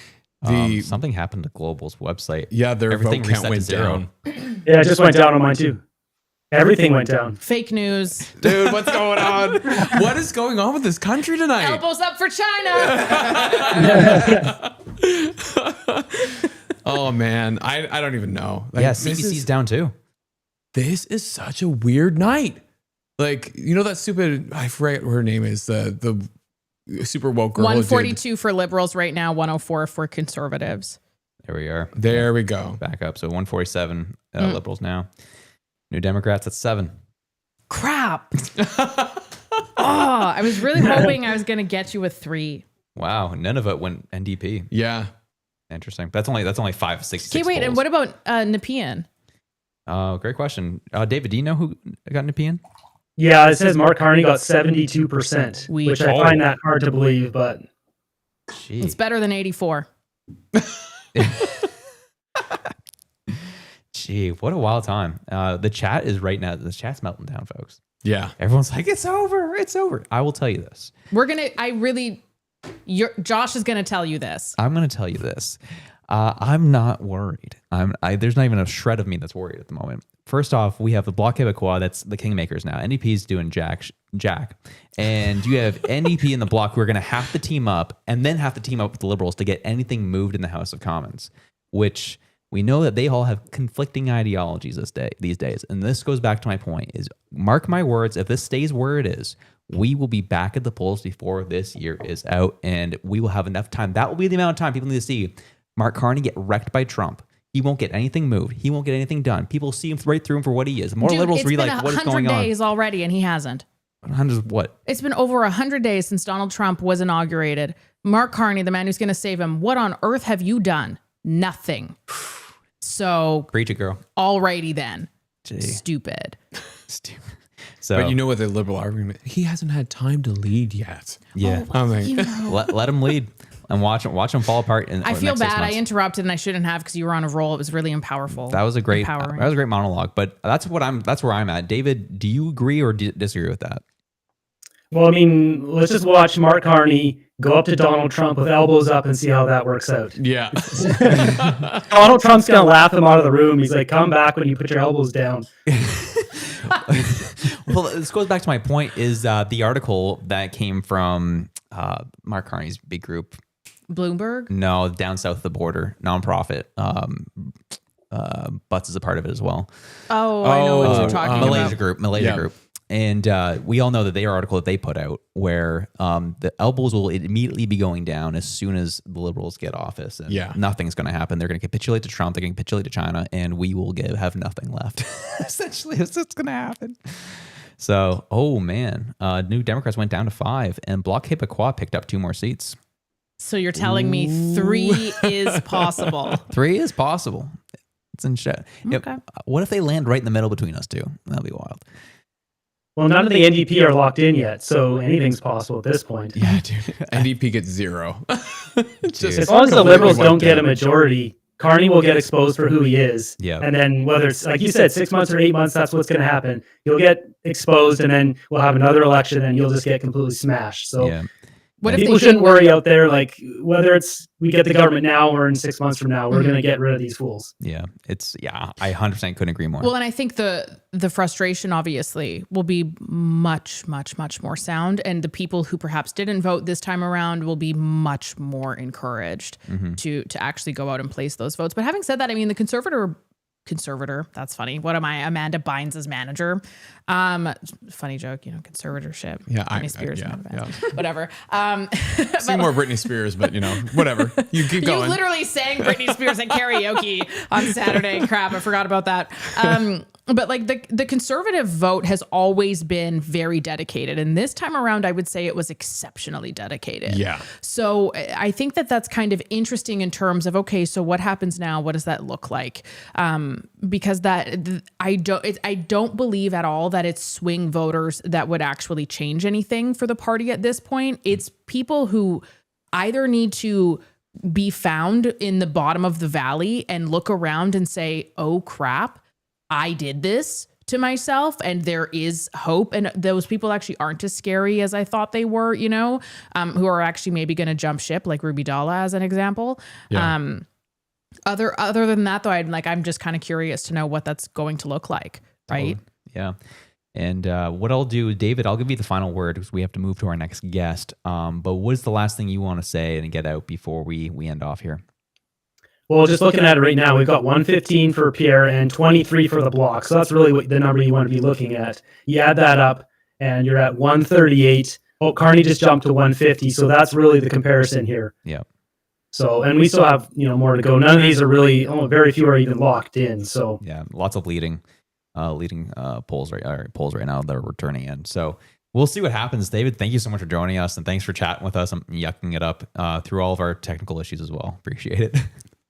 S1: Something happened to Global's website.
S2: Yeah, their
S1: Everything
S2: vote count
S1: reset to
S2: went
S1: zero.
S2: down.
S5: Yeah, it just went down on mine too. Everything went down.
S4: Fake news.
S2: Dude, what's going on? What is going on with this country tonight?
S4: Elbows up for China.
S2: Oh man, I don't even know. Like,
S1: Yeah,
S2: this
S1: CBC's
S2: is-
S1: down too.
S2: This is such a weird night. Like, you know that stupid, I forget what her name is, the super woke girl. who did-
S4: 142 for liberals right now, 104 for conservatives.
S1: There we are.
S2: There we go.
S1: Back up. So 147 Liberals now. New Democrats at 7.
S4: Crap. I was really hoping I was going to get you with 3.
S1: Wow, none of it went NDP.
S2: Yeah.
S1: Interesting. That's only 566.
S4: Okay, wait, and what about Nepean?
S1: Great question. David, do you know who got Nepean?
S5: Yeah, it says Mark Carney got 72%, which I find that hard to believe, but
S1: Gee.
S4: It's better than 84.
S1: Gee, what a wild time. The chat is right now. The chat's melting down, folks.
S2: Yeah.
S1: Everyone's like, it's over. It's over. I will tell you this.
S4: Josh is going to tell you this.
S1: I'm going to tell you this. I'm not worried. There's not even a shred of me that's worried at the moment. First off, we have the Bloc Québécois, that's the kingmakers now. NDP's doing Jack. And you have NDP and the Bloc who are going to have to team up and then have to team up with the Liberals to get anything moved in the House of Commons, which we know that they all have conflicting ideologies these days. And this goes back to my point is, mark my words, if this stays where it is, we will be back at the polls before this year is out, and we will have enough time. That will be the amount of time people need to see Mark Carney get wrecked by Trump. He won't get anything moved. He won't get anything done. People see him right through him for what he is. The more liberals realize what is going on.
S4: It's been 100 days already, and he hasn't.
S1: 100 what?
S4: It's been over 100 days since Donald Trump was inaugurated. Mark Carney, the man who's going to save him, what on earth have you done? Nothing. So,
S1: Preach it, girl.
S4: alrighty then.
S1: Gee.
S4: Stupid.
S1: So,
S2: But you know what the liberal argument? He hasn't had time to lead yet.
S1: yeah,
S2: I'm like,
S4: You know.
S1: let him lead and watch him fall apart.
S4: I feel bad. I interrupted and I shouldn't have because you were on a roll. It was really powerful.
S1: That was a great
S4: empowering.
S1: monologue. But that's where I'm at. David, do you agree or disagree with that?
S5: Well, I mean, let's just watch Mark Carney go up to Donald Trump with elbows up and see how that works out.
S2: yeah.
S5: Donald Trump's going to laugh him out of the room. He's like, come back when you put your elbows down.
S1: Well, this goes back to my point is the article that came from Mark Carney's big group.
S4: Bloomberg?
S1: No, down south of the border, nonprofit. Butts is a part of it as well.
S4: Oh, I know what you're talking about.
S1: Malaysia group. And we all know that their article that they put out where the elbows will immediately be going down as soon as the liberals get office. And nothing's going to happen. They're going to capitulate to Trump. They're going to capitulate to China. And we will have nothing left. Essentially, it's going to happen. So, oh man, New Democrats went down to 5 and Bloc Québécois picked up 2 more seats.
S4: So you're telling me 3 is possible.
S1: 3 is possible. It's in shit.
S4: Okay.
S1: What if they land right in the middle between us two? That'll be wild.
S5: Well, none of the NDP are locked in yet, so anything's possible at this point.
S2: Yeah, dude. NDP gets 0.
S1: Just
S5: As long as the Liberals don't get a majority, Carney will get exposed for who he is.
S1: Yeah.
S5: And then whether it's, like you said, 6 months or 8 months, that's what's going to happen. You'll get exposed, and then we'll have another election, and you'll just get completely smashed. So
S1: yeah.
S4: What if
S5: people shouldn't worry out there, like, whether it's we get the government now or in 6 months from now, we're going to get rid of these fools.
S1: Yeah. I 100% couldn't agree more.
S4: Well, and I think the frustration obviously will be much, much, much more sound. And the people who perhaps didn't vote this time around will be much more encouraged to actually go out and place those votes. But having said that, I mean, the conservator, that's funny. What am I? Amanda Bynes' manager. Funny joke, conservatorship.
S2: Yeah,
S4: Britney Spears. Whatever.
S2: See more Britney Spears, but whatever. You keep going.
S4: You literally sang Britney Spears at karaoke on Saturday. Crap, I forgot about that. But like the conservative vote has always been very dedicated. And this time around, I would say it was exceptionally dedicated.
S2: Yeah.
S4: So I think that's kind of interesting in terms of, okay, so what happens now? What does that look like? Because I don't believe at all that it's swing voters that would actually change anything for the party at this point. It's people who either need to be found in the bottom of the valley and look around and say, oh crap, I did this to myself and there is hope. And those people actually aren't as scary as I thought they were, who are actually maybe going to jump ship, like Ruby Dalla as an example. Yeah. Other than that though, I'm just kind of curious to know what that's going to look like. Right.
S1: Yeah. And what I'll do, David, I'll give you the final word because we have to move to our next guest. But what is the last thing you want to say and get out before we end off here?
S5: Well, just looking at it right now, we've got 115 for Pierre and 23 for the Bloc. So that's really what the number you want to be looking at. You add that up and you're at 138. Oh, Carney just jumped to 150. So that's really the comparison here.
S1: Yeah.
S5: So, and we still have, more to go. None of these are really, very few are even locked in. So
S1: yeah, lots of leading polls right now that are returning in. So we'll see what happens. David, thank you so much for joining us and thanks for chatting with us. I'm yucking it up through all of our technical issues as well. Appreciate it.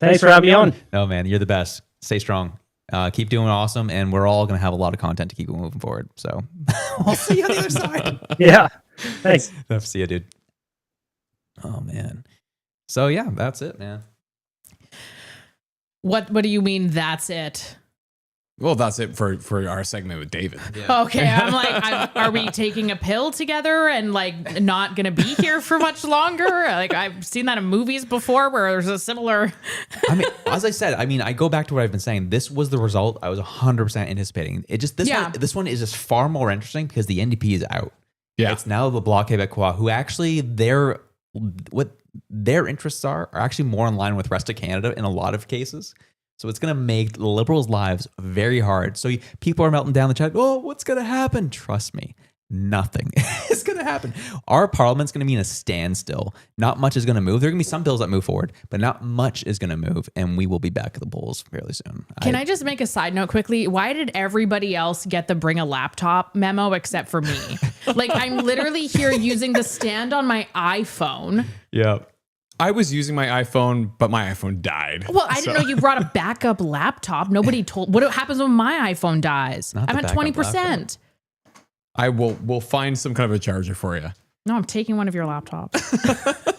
S5: Thanks for having me on.
S1: No, man, you're the best. Stay strong. Keep doing awesome. And we're all going to have a lot of content to keep moving forward. So we'll see you on the other side.
S5: Yeah. Thanks.
S1: See you, dude. Oh, man. So, yeah, that's it, man.
S4: What do you mean that's it?
S2: Well, that's it for our segment with David.
S4: Yeah. Okay, I'm like, are we taking a pill together and like not gonna be here for much longer? Like I've seen that in movies before where there's a similar.
S1: I mean, as I said, I go back to what I've been saying. This was the result I was 100% anticipating. It just this one is just far more interesting because the NDP is out.
S2: Yeah,
S1: it's now the Bloc Québécois who actually what their interests are actually more in line with the rest of Canada in a lot of cases. So it's going to make the Liberals' lives very hard. So people are melting down the chat. Oh, what's going to happen? Trust me, nothing is going to happen. Our parliament's going to be in a standstill. Not much is going to move. There are going to be some bills that move forward, but not much is going to move. And we will be back at the polls fairly soon.
S4: Can I just make a side note quickly? Why did everybody else get the bring a laptop memo except for me? Like I'm literally here using the stand on my iPhone.
S1: Yeah.
S2: I was using my iPhone, but my iPhone died.
S4: Well, I didn't know you brought a backup laptop. Nobody told. What happens when my iPhone dies? I'm at 20%.
S2: We'll find some kind of a charger for you.
S4: No, I'm taking one of your laptops.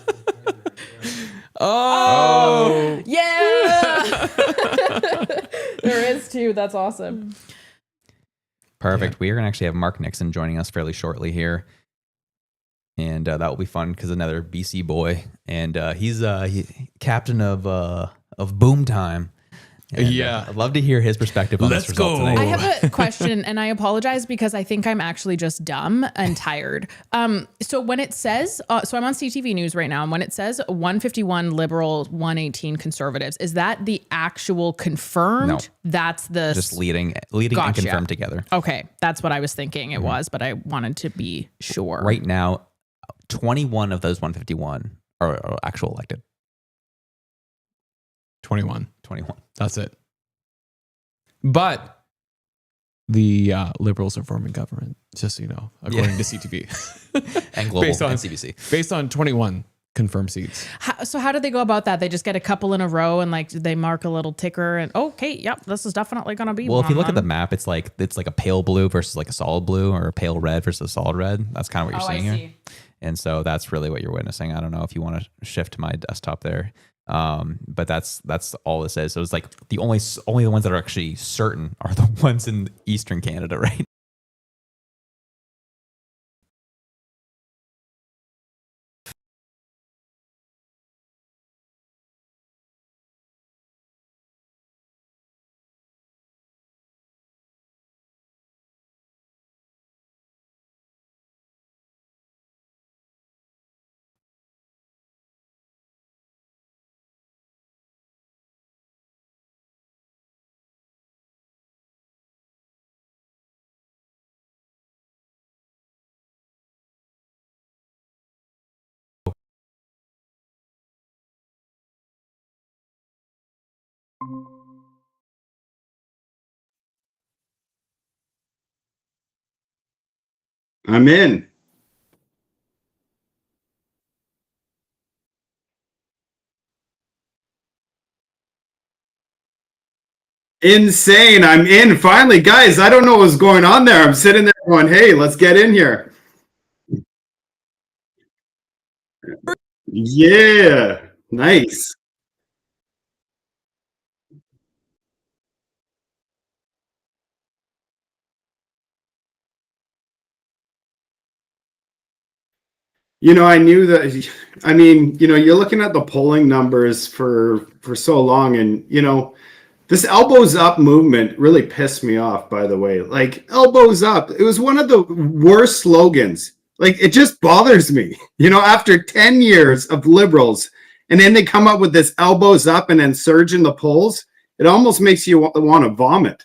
S2: Oh,
S4: Yeah. There is too. That's awesome.
S1: Perfect.
S2: Yeah.
S1: We are going to actually have Mark Nixon joining us fairly shortly here. And that will be fun because another BC boy. And he's captain of Boom Time. And,
S2: Yeah.
S1: I'd love to hear his perspective on
S2: Let's
S1: this result
S2: go.
S1: tonight.
S4: I have a question, and I apologize because I think I'm actually just dumb and tired. So when it says, so I'm on CTV News right now, and when it says 151 liberal, 118 conservatives, is that the actual confirmed?
S1: No.
S4: That's the
S1: Just leading and
S4: Gotcha.
S1: confirmed together.
S4: Okay, that's what I was thinking it was, but I wanted to be sure.
S1: Right now, 21 of those 151 are actual elected.
S2: 21.
S1: 21.
S2: That's it. But the Liberals are forming government, just so you know, according to CTV.
S1: And Global
S2: Based on-
S1: and CBC.
S2: Based on 21 confirmed seats.
S4: So how do they go about that? They just get a couple in a row and like they mark a little ticker and okay, yep, this is definitely going to be
S1: Well, if you
S4: one
S1: look at the
S4: then.
S1: map, it's like a pale blue versus like a solid blue, or a pale red versus a solid red. That's kind of what you're seeing here. And so that's really what you're witnessing. I don't know if you want to shift to my desktop there. But that's all this is. So it's like the only the ones that are actually certain are the ones in Eastern Canada, right?
S6: I'm in. Insane. I'm in. Finally, guys, I don't know what's going on there. I'm sitting there going, hey, let's get in here. Yeah. Nice. I knew that. I mean, you're looking at the polling numbers for so long, and this elbows up movement really pissed me off, by the way. Like, elbows up. It was one of the worst slogans. Like, it just bothers me. After 10 years of Liberals, and then they come up with this elbows up and then surge in the polls, it almost makes you want to vomit.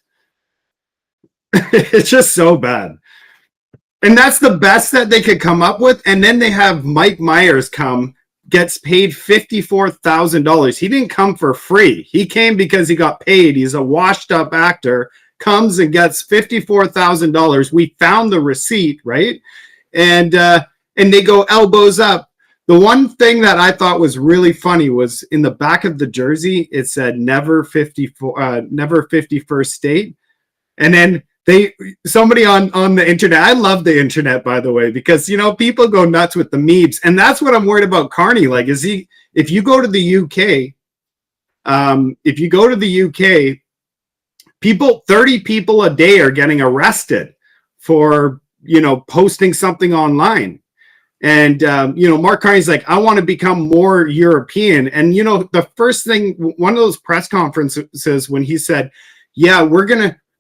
S6: It's just so bad. And that's the best that they could come up with. And then they have Mike Myers gets paid $54,000. He didn't come for free. He came because he got paid. He's a washed up actor, comes and gets $54,000. We found the receipt, right? And they go elbows up. The one thing that I thought was really funny was in the back of the jersey, it said never 51st state. And then somebody on the internet, I love the internet, by the way, because people go nuts with the memes, and that's what I'm worried about Carney. Like, if you go to the UK, 30 people a day are getting arrested for posting something online. And Mark Carney's like, I want to become more European. And the first thing, one of those press conferences when he said, yeah,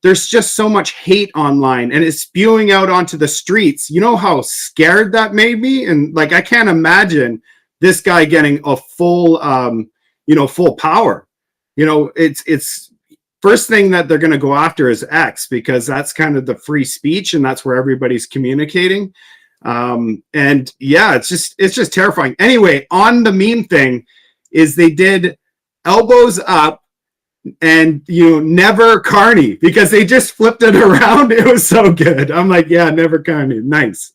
S6: there's just so much hate online and it's spewing out onto the streets. You know how scared that made me? And like, I can't imagine this guy getting a full power. It's first thing that they're going to go after is X, because that's kind of the free speech and that's where everybody's communicating. And yeah, it's just terrifying. Anyway, on the meme thing is they did elbows up and never Carney, because they just flipped it around. It was so good. I'm like, yeah, never Carney. Nice.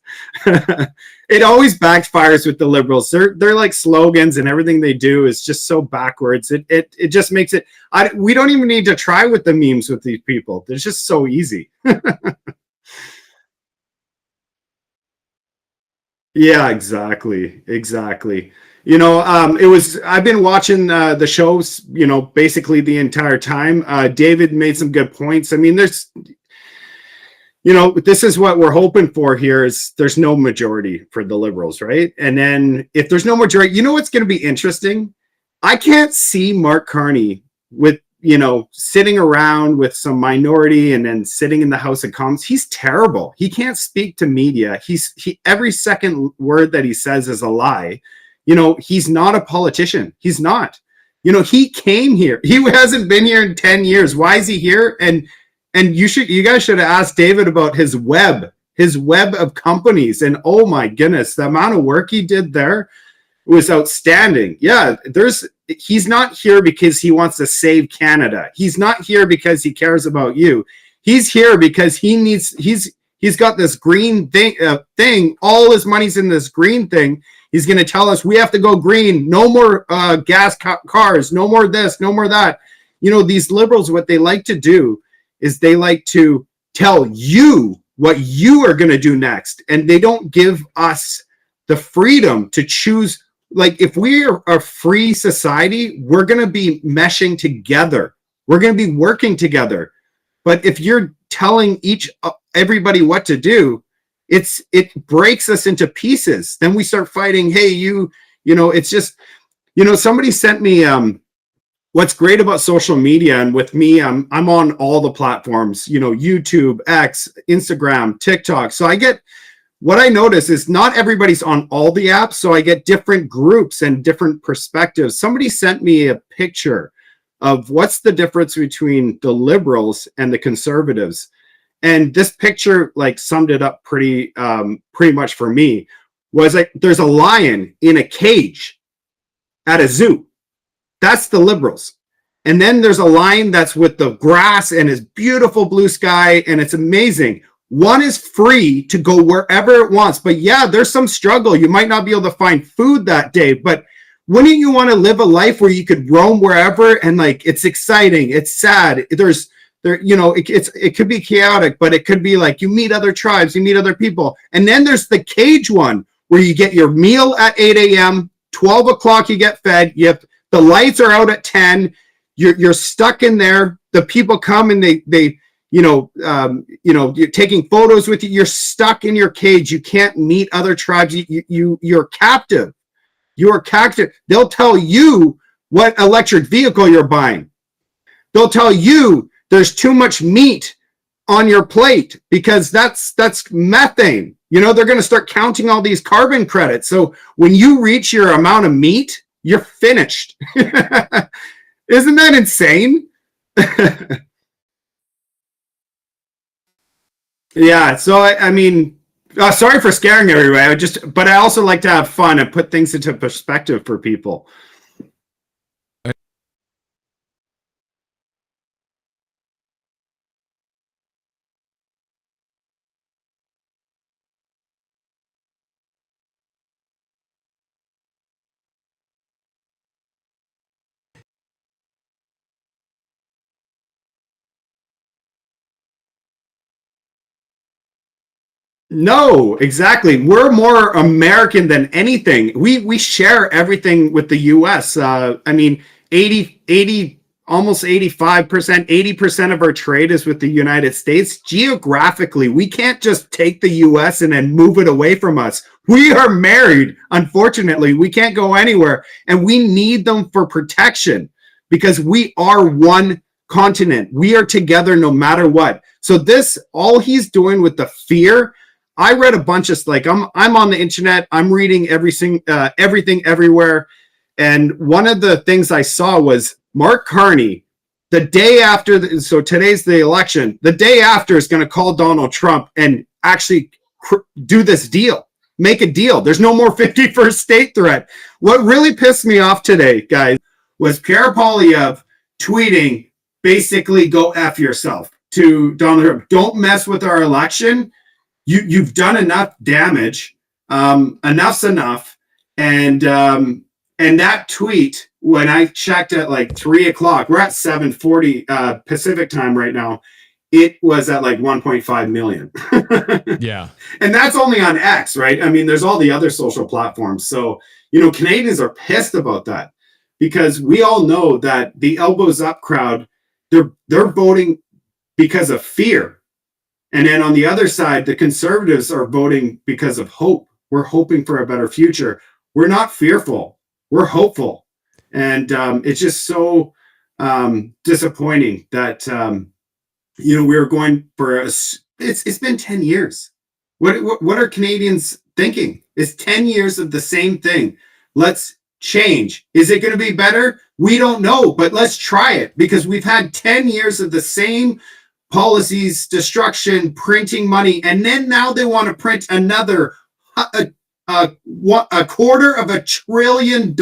S6: It always backfires with the Liberals. They're like slogans, and everything they do is just so backwards. It just makes it. We don't even need to try with the memes with these people. They're just so easy. Yeah, exactly. Exactly. I've been watching the shows, basically the entire time. David made some good points. I mean, this is what we're hoping for here is there's no majority for the Liberals, right? And then if there's no majority, what's going to be interesting? I can't see Mark Carney with, sitting around with some minority and then sitting in the House of Commons. He's terrible. He can't speak to media. Every second word that he says is a lie. He's not a politician. He's not. He came here. He hasn't been here in 10 years. Why is he here? And you guys should have asked David about his web of companies. And oh my goodness, the amount of work he did there was outstanding. Yeah, he's not here because he wants to save Canada. He's not here because he cares about you. He's here because he's got this green thing. All his money's in this green thing. He's going to tell us we have to go green. No more gas cars. No more this. No more that. These Liberals, what they like to do is they like to tell you what you are going to do next. And they don't give us the freedom to choose. Like, if we are a free society, we're going to be meshing together. We're going to be working together. But if you're telling everybody what to do, it breaks us into pieces. Then we start fighting. Hey, it's just, somebody sent me, what's great about social media, and with me, I'm on all the platforms, YouTube, X, Instagram, TikTok. So what I notice is not everybody's on all the apps. So I get different groups and different perspectives. Somebody sent me a picture of what's the difference between the Liberals and the Conservatives. And this picture summed it up pretty much for me. Was like, there's a lion in a cage at a zoo. That's the Liberals. And then there's a lion that's with the grass and his beautiful blue sky, and it's amazing. One is free to go wherever it wants. But yeah, there's some struggle. You might not be able to find food that day, but wouldn't you want to live a life where you could roam wherever and it's exciting, it's sad, it could be chaotic, but it could be you meet other tribes, you meet other people. And then there's the cage one where you get your meal at 8 a.m., 12 o'clock you get fed, the lights are out at 10, you're stuck in there, the people come and they you're taking photos with you, you're stuck in your cage, you can't meet other tribes, you're captive. You're captive. They'll tell you what electric vehicle you're buying. They'll tell you there's too much meat on your plate because that's methane. They're going to start counting all these carbon credits. So when you reach your amount of meat, you're finished. Isn't that insane? Yeah. So I mean, sorry for scaring everybody. But I also like to have fun and put things into perspective for people. No, exactly. We're more American than anything. We share everything with the US. I mean, 80, almost 85%, 80% of our trade is with the United States. Geographically, we can't just take the US and then move it away from us. We are married. Unfortunately, we can't go anywhere, and we need them for protection because we are one continent. We are together no matter what. So all he's doing with the fear, I read a bunch of I'm on the internet. I'm reading everything everywhere. And one of the things I saw was Mark Carney, the day after. So today's the election. The day after is going to call Donald Trump and actually do this deal, make a deal. There's no more 51st state threat. What really pissed me off today, guys, was Pierre Poilievre tweeting, basically, go F yourself to Donald Trump. Don't mess with our election. You've done enough damage. Enough's enough. And that tweet, when I checked at 3 o'clock, we're at 7:40 Pacific time right now. it was at like 1.5 million.
S2: Yeah.
S6: And that's only on X, right? I mean, there's all the other social platforms. So, Canadians are pissed about that because we all know that the elbows up crowd, they're voting because of fear. And then on the other side, the conservatives are voting because of hope. We're hoping for a better future. We're not fearful. We're hopeful. And it's just so disappointing that, we were going for it's been 10 years. What are Canadians thinking? It's 10 years of the same thing. Let's change. Is it going to be better? We don't know, but let's try it because we've had 10 years of the same policies, destruction, printing money, and then now they want to print another $250 billion.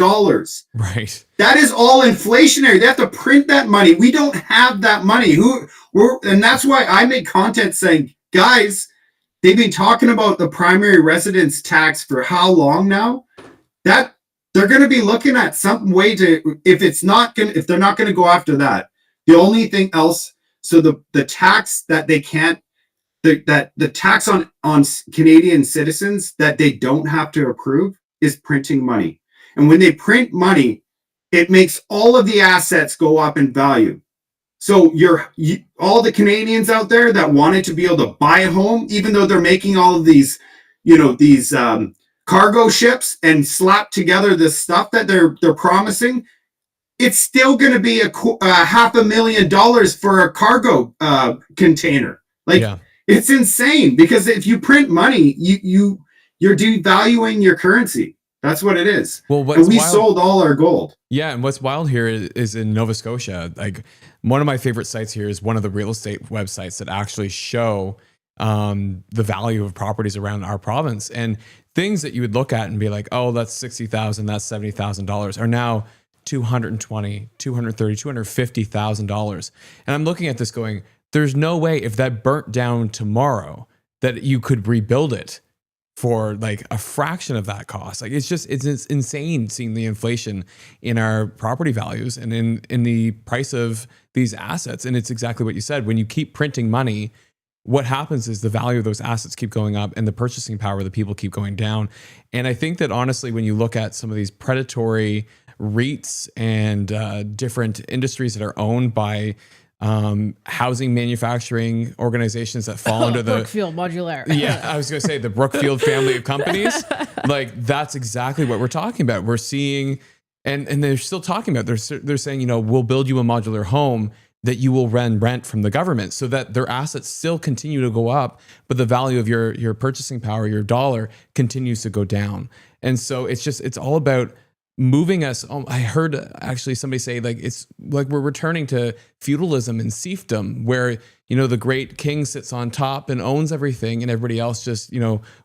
S2: Right.
S6: That is all inflationary. They have to print that money. We don't have that money. And that's why I make content saying, guys, they've been talking about the primary residence tax for how long now? That they're going to be looking at some way to, if they're not going to go after that, the only thing else. So the tax that they can't, the tax on Canadian citizens that they don't have to approve is printing money. And when they print money, it makes all of the assets go up in value. So all the Canadians out there that wanted to be able to buy a home, even though they're making all of these, these cargo ships and slap together the stuff that they're promising, it's still going to be a $500,000 for a cargo container. It's insane because if you print money, you're devaluing your currency. That's what it is.
S2: Well,
S6: and we sold all our gold.
S2: Yeah, and what's wild here is in Nova Scotia. Like one of my favorite sites here is one of the real estate websites that actually show the value of properties around our province, and things that you would look at and be like, oh, that's $60,000, that's $70,000 are now $220,000, $230,000, $250,000. And I'm looking at this going, there's no way if that burnt down tomorrow that you could rebuild it for like a fraction of that cost. Like it's insane seeing the inflation in our property values and in the price of these assets. And it's exactly what you said. When you keep printing money, what happens is the value of those assets keep going up and the purchasing power of the people keep going down. And I think that honestly, when you look at some of these predatory REITs and different industries that are owned by housing manufacturing organizations that fall under the
S4: Brookfield Modular.
S2: Yeah, I was going to say the Brookfield family of companies. Like that's exactly what we're talking about. We're seeing, and they're still talking about. They're saying, we'll build you a modular home that you will rent from the government, so that their assets still continue to go up, but the value of your purchasing power, your dollar, continues to go down. And so it's all about moving us. I heard actually somebody say like it's like we're returning to feudalism and fiefdom, where the great king sits on top and owns everything, and everybody else just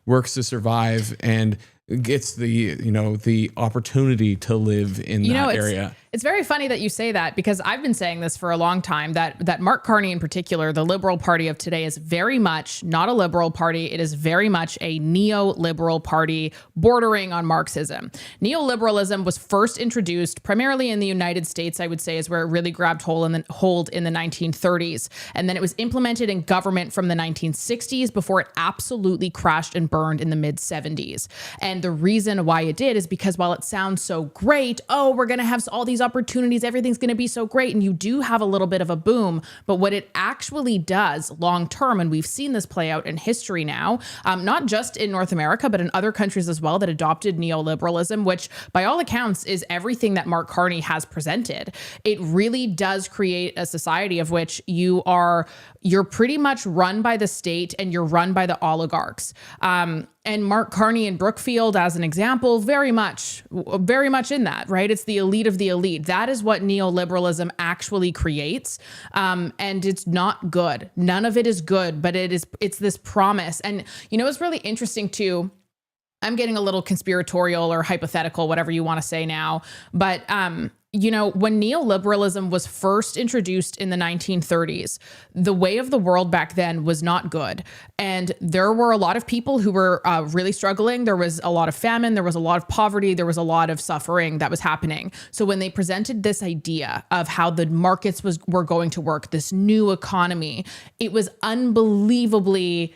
S2: works to survive and gets the opportunity to live in that area.
S4: It's very funny that you say that, because I've been saying this for a long time, that Mark Carney in particular, the Liberal Party of today, is very much not a liberal party. It is very much a neoliberal party bordering on Marxism. Neoliberalism was first introduced primarily in the United States, I would say, is where it really grabbed hold in the 1930s. And then it was implemented in government from the 1960s before it absolutely crashed and burned in the mid 70s. And the reason why it did is because while it sounds so great, we're going to have all these opportunities, everything's going to be so great, and you do have a little bit of a boom, but what it actually does long term, and we've seen this play out in history now, not just in North America, but in other countries as well that adopted neoliberalism, which by all accounts is everything that Mark Carney has presented. It really does create a society of which you're pretty much run by the state and you're run by the oligarchs. And Mark Carney and Brookfield, as an example, very much in that, right? It's the elite of the elite. That is what neoliberalism actually creates. And it's not good. None of it is good, but it's this promise. And, it's really interesting too. I'm getting a little conspiratorial or hypothetical, whatever you want to say now. But when neoliberalism was first introduced in the 1930s, the way of the world back then was not good. And there were a lot of people who were really struggling. There was a lot of famine. There was a lot of poverty. There was a lot of suffering that was happening. So when they presented this idea of how the markets were going to work, this new economy, it was unbelievably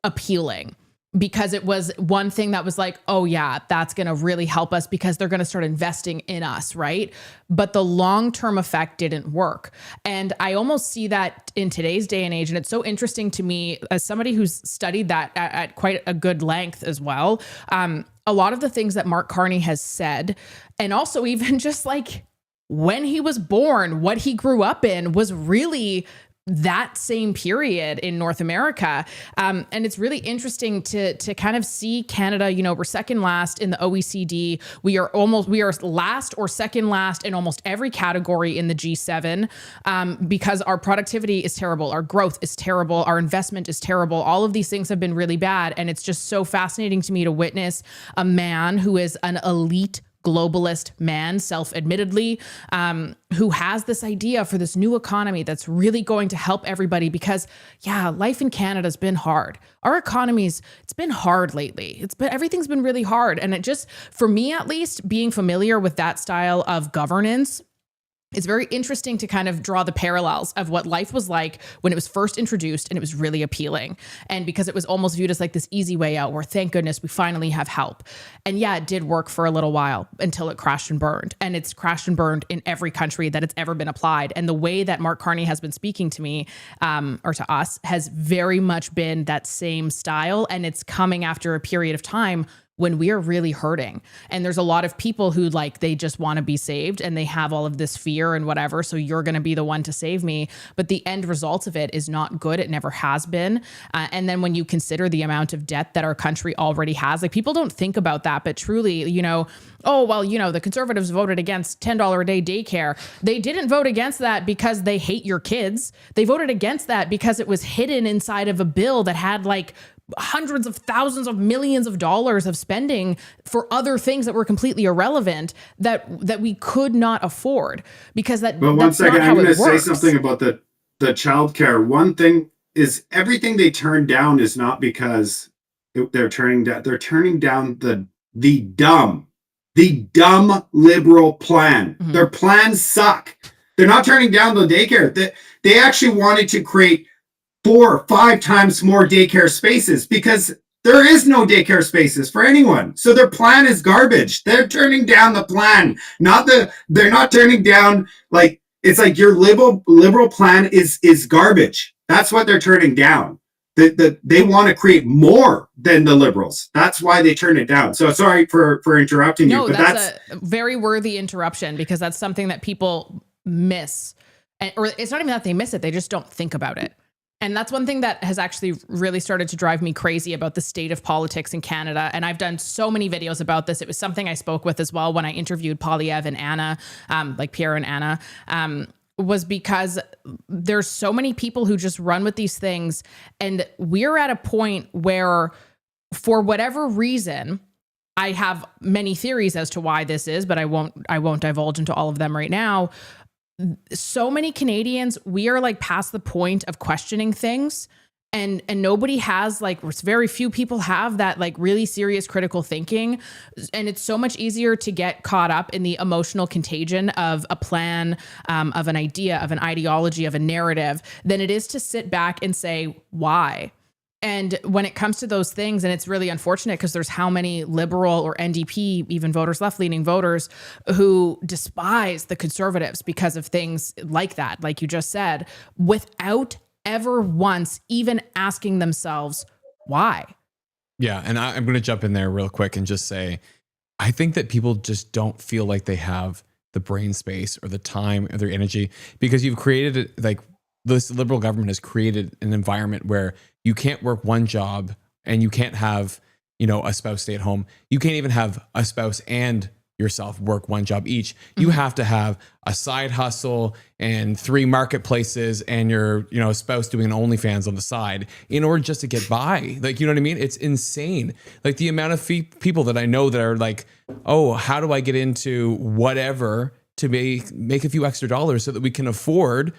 S4: appealing. Because it was one thing that was like, oh yeah, that's going to really help us because they're going to start investing in us, right? But the long-term effect didn't work. And I almost see that in today's day and age. And it's so interesting to me as somebody who's studied that at quite a good length as well. A lot of the things that Mark Carney has said, and also even just like when he was born, what he grew up in was really that same period in North America. And it's really interesting to kind of see Canada, we're second last in the OECD. We are last or second last in almost every category in the G7 because our productivity is terrible. Our growth is terrible. Our investment is terrible. All of these things have been really bad. And it's just so fascinating to me to witness a man who is an elite globalist man, self-admittedly, who has this idea for this new economy that's really going to help everybody because, life in Canada's been hard. Our economy's, it's been hard lately. Everything's been really hard. And it just, for me at least, being familiar with that style of governance, it's very interesting to kind of draw the parallels of what life was like when it was first introduced and it was really appealing. And because it was almost viewed as like this easy way out where thank goodness we finally have help. And it did work for a little while until it crashed and burned. And it's crashed and burned in every country that it's ever been applied. And the way that Mark Carney has been speaking to me or to us has very much been that same style. And it's coming after a period of time when we are really hurting. And there's a lot of people who they just want to be saved and they have all of this fear and whatever. So you're going to be the one to save me. But the end result of it is not good. It never has been. And then when you consider the amount of debt that our country already has, people don't think about that, but truly, the Conservatives voted against $10 a day daycare. They didn't vote against that because they hate your kids. They voted against that because it was hidden inside of a bill that had hundreds of thousands of millions of dollars of spending for other things that were completely irrelevant that we could not afford because that's
S6: one second,
S4: not how
S6: I'm going to
S4: it works.
S6: say something about the childcare. One thing is everything they turned down is not because they're turning down the dumb liberal plan. Mm-hmm. Their plans suck. They're not turning down the daycare. They actually wanted to create 4 or 5 times more daycare spaces because there is no daycare spaces for anyone. So their plan is garbage. They're turning down the plan, they're not turning down it's like your liberal plan is garbage. That's what they're turning down. They want to create more than the liberals. That's why they turn it down. So sorry for interrupting you.
S4: No, that's a very worthy interruption because that's something that people miss. Or it's not even that they miss it. They just don't think about it. And that's one thing that has actually really started to drive me crazy about the state of politics in Canada. And I've done so many videos about this. It was something I spoke with as well when I interviewed Polyev and Anna, Pierre and Anna, was because there's so many people who just run with these things. And we're at a point where, for whatever reason, I have many theories as to why this is, but I won't divulge into all of them right now. So many Canadians, we are past the point of questioning things and nobody has very few people have that really serious critical thinking. And it's so much easier to get caught up in the emotional contagion of a plan, of an idea, of an ideology, of a narrative than it is to sit back and say, why? And when it comes to those things, and it's really unfortunate because there's how many liberal or NDP, even voters, left-leaning voters, who despise the Conservatives because of things like that, like you just said, without ever once even asking themselves why.
S2: Yeah, and I'm going to jump in there real quick and just say, I think that people just don't feel like they have the brain space or the time or their energy because you've created this liberal government has created an environment where you can't work one job and you can't have, a spouse stay at home. You can't even have a spouse and yourself work one job each. You have to have a side hustle and 3 marketplaces and your, spouse doing an OnlyFans on the side in order just to get by. You know what I mean? It's insane. The amount of people that I know that are oh, how do I get into whatever to make a few extra dollars so that we can afford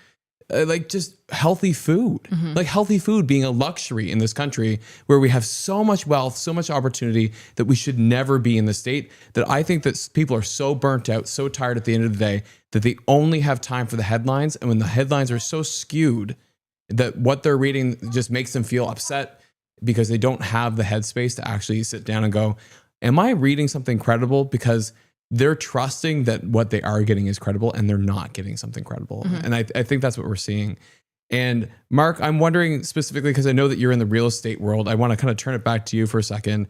S2: like just healthy food, like healthy food being a luxury in this country where we have so much wealth, so much opportunity that we should never be in the state. That I think that people are so burnt out, so tired at the end of the day that they only have time for the headlines. And when the headlines are so skewed that what they're reading just makes them feel upset because they don't have the headspace to actually sit down and go, am I reading something credible? Because they're trusting that what they are getting is credible and they're not getting something credible. And I think that's what we're seeing. And Mark, I'm wondering specifically, because I know that you're in the real estate world, I want to kind of turn it back to you for a second.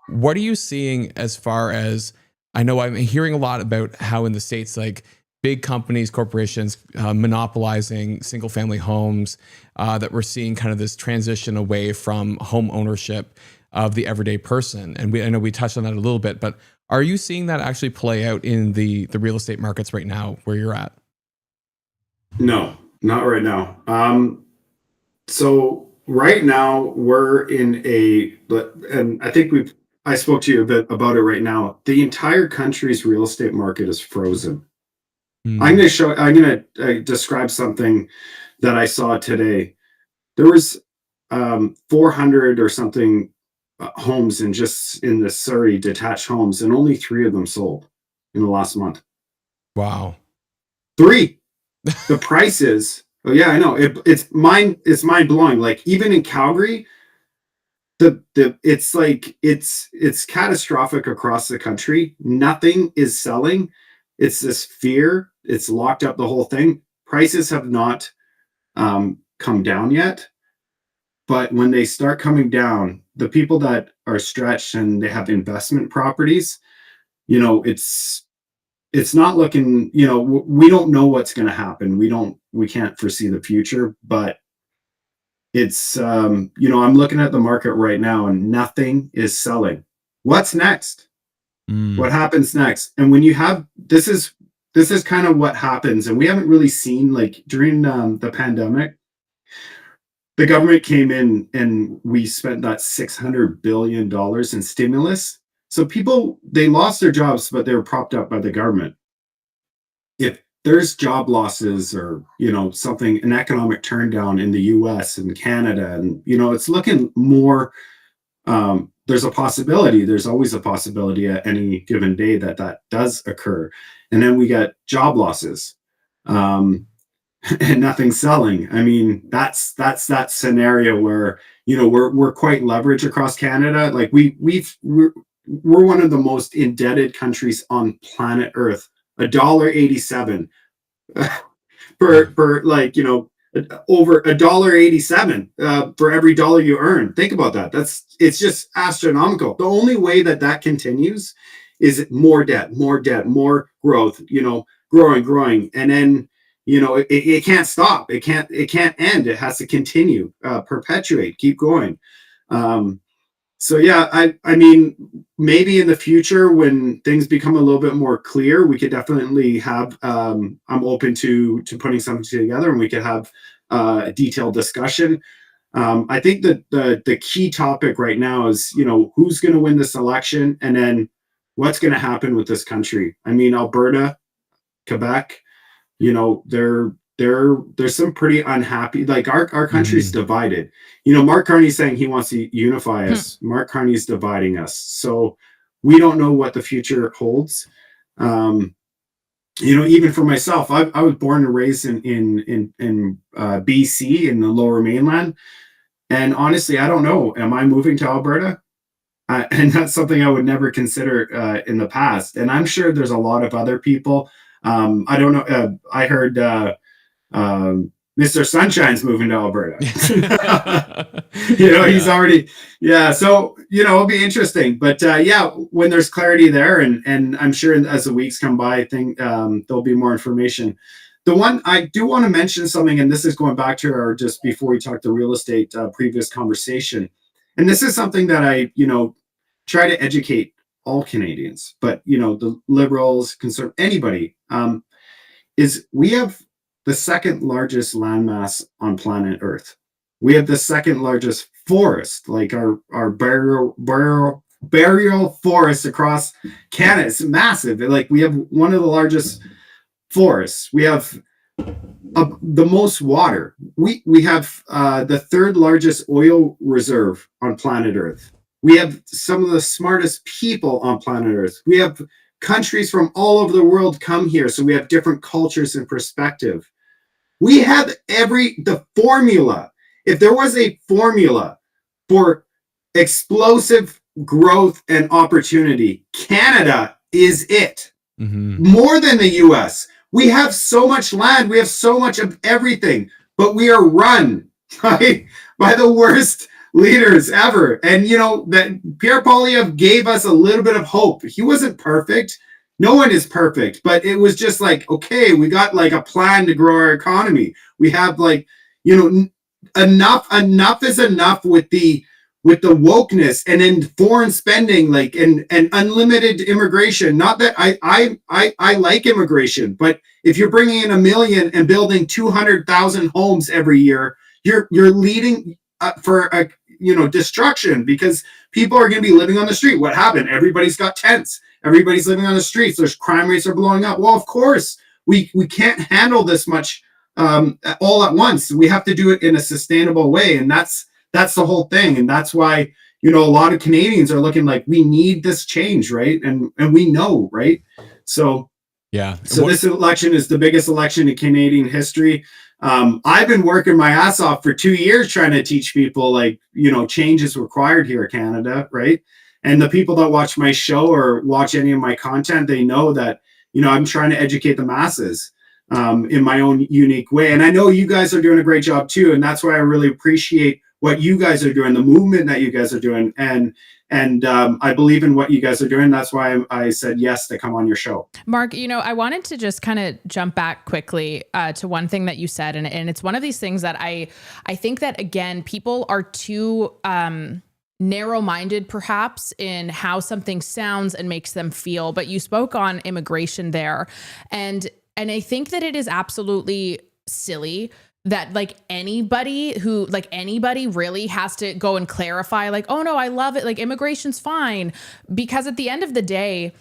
S2: What are you seeing as far as, I know I'm hearing a lot about how in the States, like big companies, corporations monopolizing single family homes, that we're seeing kind of this transition away from home ownership of the everyday person. And I know we touched on that a little bit, but are you seeing that actually play out in the real estate markets right now where you're at?
S6: No, not right now. So right now we're in and I think I spoke to you a bit about it right now. The entire country's real estate market is frozen. I'm going to describe something that I saw today. There was 400 or something homes in the Surrey detached homes, and only 3 of them sold in the last month.
S2: Wow. 3.
S6: The prices. Oh yeah, I know. It's mind blowing. Like even in Calgary, it's catastrophic across the country. Nothing is selling. It's this fear. It's locked up the whole thing. Prices have not come down yet. But when they start coming down, the people that are stretched and they have investment properties, it's not looking, we don't know what's going to happen. We can't foresee the future, but it's, I'm looking at the market right now and nothing is selling. What's next? What happens next? And when you have, this is kind of what happens. And we haven't really seen, like during the pandemic, the government came in and we spent that $600 billion in stimulus. So people, they lost their jobs, but they were propped up by the government. If there's job losses or, something, an economic turndown in the US and Canada, and, it's looking more, there's a possibility, there's always a possibility at any given day that does occur. And then we get job losses. And nothing's selling. I mean, that's that scenario where we're quite leveraged across Canada. Like we're one of the most indebted countries on planet Earth. $1.87 per over $1.87 for every dollar you earn. Think about that. It's just astronomical. The only way that continues is more debt, more growth. Growing, and then. It can't stop. It can't end. It has to continue, perpetuate, keep going. So yeah, I mean, maybe in the future when things become a little bit more clear, we could definitely have. I'm open to putting something together, and we could have a detailed discussion. I think that the key topic right now is who's going to win this election, and then what's going to happen with this country. I mean, Alberta, Quebec. There's some pretty unhappy, like our country's divided. Mark Carney's saying he wants to unify us. Mark Carney's dividing us. So we don't know what the future holds. Even for myself, I was born and raised in BC in the Lower Mainland. And honestly, I don't know. Am I moving to Alberta? And that's something I would never consider in the past. And I'm sure there's a lot of other people. I don't know. I heard Mr. Sunshine's moving to Alberta. He's already, yeah. So, it'll be interesting. But when there's clarity there, and I'm sure as the weeks come by, I think there'll be more information. The one I do want to mention something, and this is going back to our just before we talked the real estate previous conversation. And this is something that I, try to educate all Canadians, but the Liberals, conservative, anybody, is we have the second largest landmass on planet Earth. We have the second largest forest, like our burial forest across Canada. It's massive. Like we have one of the largest forests. We have the most water. We have the third largest oil reserve on planet Earth. We have some of the smartest people on planet Earth. We have countries from all over the world come here, so we have different cultures and perspective. We have the formula. If there was a formula for explosive growth and opportunity, Canada is it. More than the US. We have so much land, we have so much of everything, but we are run by the worst leaders ever. And that Pierre Poilievre gave us a little bit of hope. He wasn't perfect. No one is perfect, but it was just like, okay, we got like a plan to grow our economy. We have enough is enough with the wokeness and then foreign spending, and unlimited immigration. Not that I like immigration, but if you're bringing in 1 million and building 200,000 homes every year, you're leading for destruction, because people are going to be living on the street. What happened? Everybody's got tents. Everybody's living on the streets. There's crime rates are blowing up. Well, of course, we can't handle this much all at once. We have to do it in a sustainable way, and that's the whole thing. And that's why a lot of Canadians are looking like, we need this change, right? And we know, right? So
S2: yeah.
S6: So this election is the biggest election in Canadian history. I've been working my ass off for 2 years trying to teach people change is required here in Canada, right? And the people that watch my show or watch any of my content, they know that I'm trying to educate the masses in my own unique way. And I know you guys are doing a great job too, and that's why I really appreciate what you guys are doing, the movement that you guys are doing, and I believe in what you guys are doing. That's why I said yes to come on your show.
S4: Mark, I wanted to just kind of jump back quickly to one thing that you said, and it's one of these things that I think that, again, people are too narrow-minded perhaps in how something sounds and makes them feel. But you spoke on immigration there, and I think that it is absolutely silly that anybody really has to go and clarify oh no, I love it, immigration's fine, because at the end of the day,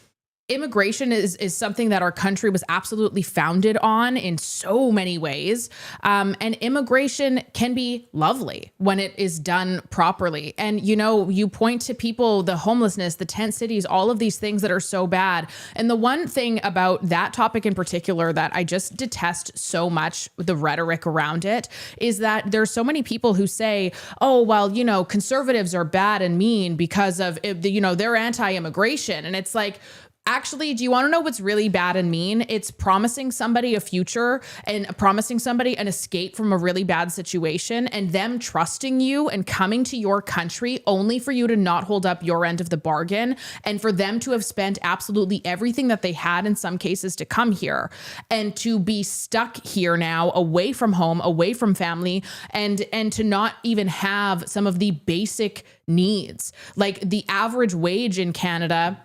S4: immigration is something that our country was absolutely founded on in so many ways. And immigration can be lovely when it is done properly. And, you point to people, the homelessness, the tent cities, all of these things that are so bad. And the one thing about that topic in particular that I just detest so much, the rhetoric around it, is that there's so many people who say, oh, well, conservatives are bad and mean because of, they're anti-immigration. And it's like, actually, do you want to know what's really bad and mean? It's promising somebody a future and promising somebody an escape from a really bad situation, and them trusting you and coming to your country only for you to not hold up your end of the bargain, and for them to have spent absolutely everything that they had in some cases to come here, and to be stuck here now, away from home, away from family, and to not even have some of the basic needs. Like the average wage in Canada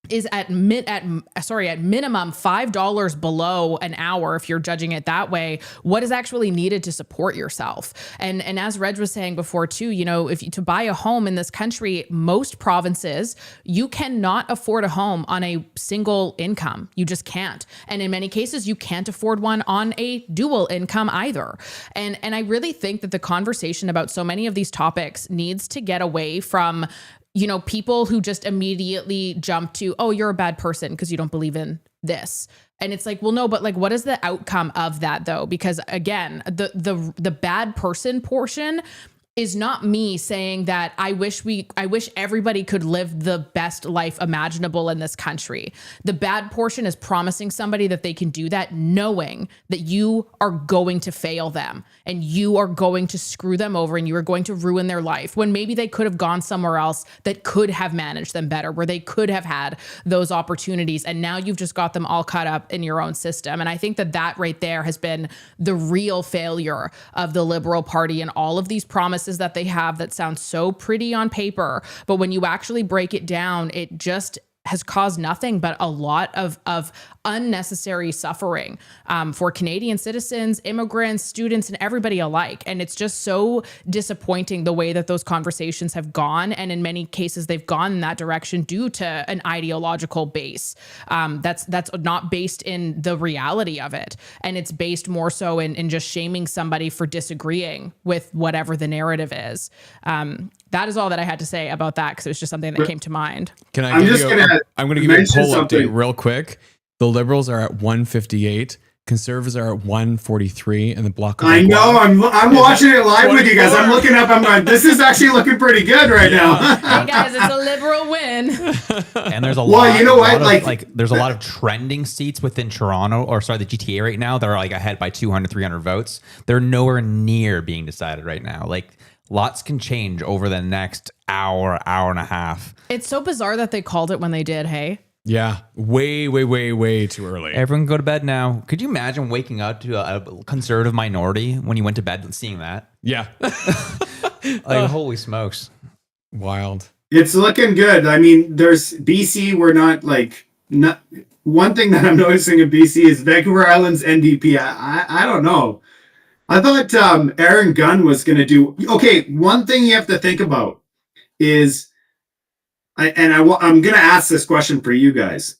S4: is at minimum $5 below an hour, if you're judging it that way, what is actually needed to support yourself. And as Reg was saying before too, to buy a home in this country, most provinces, you cannot afford a home on a single income. You just can't. And in many cases, you can't afford one on a dual income either. And I really think that the conversation about so many of these topics needs to get away from people who just immediately jump to, oh, you're a bad person because you don't believe in this. And it's like, well, no, but what is the outcome of that though? Because again, the bad person portion is not me saying that I wish everybody could live the best life imaginable in this country. The bad portion is promising somebody that they can do that, knowing that you are going to fail them and you are going to screw them over and you are going to ruin their life, when maybe they could have gone somewhere else that could have managed them better, where they could have had those opportunities. And now you've just got them all caught up in your own system. And I think that right there has been the real failure of the Liberal Party, and all of these promises that they have that sound so pretty on paper, but when you actually break it down, it just has caused nothing but a lot of unnecessary suffering for Canadian citizens, immigrants, students, and everybody alike. And it's just so disappointing the way that those conversations have gone. And in many cases, they've gone in that direction due to an ideological base that's not based in the reality of it. And it's based more so in just shaming somebody for disagreeing with whatever the narrative is. That is all that I had to say about that, because it was just something that came to mind.
S2: Can I?
S6: I'm
S2: going to give you a
S6: mention
S2: poll
S6: something.
S2: update real quick. The Liberals are at 158. Conservatives are at 143, and the Bloc.
S6: I know. I'm watching it live with you guys. I'm looking up. I'm going, this is actually looking pretty good right now.
S4: Hey guys, it's a Liberal win.
S1: And there's a
S6: Well,
S1: lot.
S6: you know what?
S1: Like there's a lot of trending seats within Toronto, or sorry, the GTA right now. That are like ahead by 200, 300 votes. They're nowhere near being decided right now. Like lots can change over the next hour and a half.
S4: It's so bizarre that they called it when they did. Hey.
S2: Yeah, way too early.
S1: Everyone go to bed now. Could you imagine waking up to a conservative minority when you went to bed and seeing that?
S2: Yeah.
S1: Like, holy smokes.
S2: Wild.
S6: It's looking good. I mean, there's BC. We're not one thing that I'm noticing in BC is Vancouver Island's NDP. I don't know. I thought Aaron Gunn was going to do. Okay, one thing you have to think about is, I'm going to ask this question for you guys.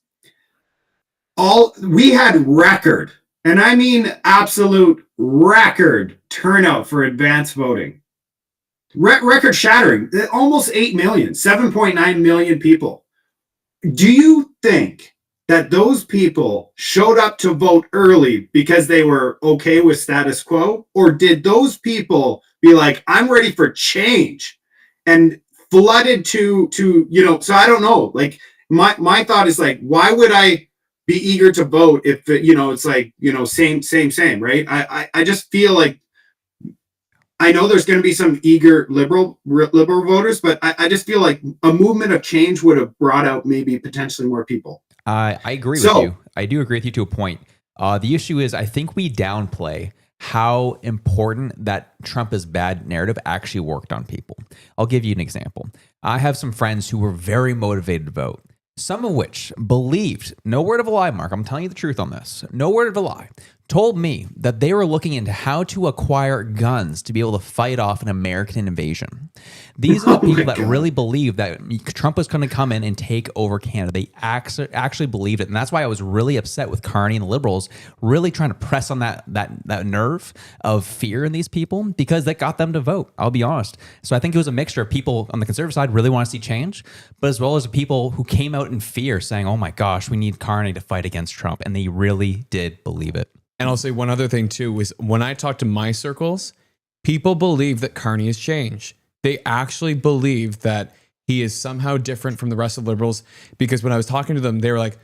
S6: We had record, and I mean absolute record turnout for advance voting. Record shattering, almost 8 million, 7.9 million people. Do you think that those people showed up to vote early because they were okay with status quo? Or did those people be like, I'm ready for change, and flooded to so I don't know. Like my thought is like, why would I be eager to vote if it's like, same, right? I just feel like, I know there's going to be some eager liberal voters, but I just feel like a movement of change would have brought out maybe potentially more people.
S1: I agree with you. I do agree with you to a point. The issue is, I think we downplay how important that Trump is bad narrative actually worked on people. I'll give you an example. I have some friends who were very motivated to vote, some of which believed, no word of a lie, Mark, I'm telling you the truth on this, no word of a lie, told me that they were looking into how to acquire guns to be able to fight off an American invasion. These are the people that really believe that Trump was going to come in and take over Canada. They actually believed it. And that's why I was really upset with Carney and the Liberals really trying to press on that nerve of fear in these people, because that got them to vote. I'll be honest. So I think it was a mixture of people on the conservative side really want to see change, but as well as the people who came out in fear saying, oh my gosh, we need Carney to fight against Trump. And they really did believe it.
S2: And I'll say one other thing too, is when I talk to my circles, people believe that Carney has changed. They actually believe that he is somehow different from the rest of liberals, because when I was talking to them, they were like,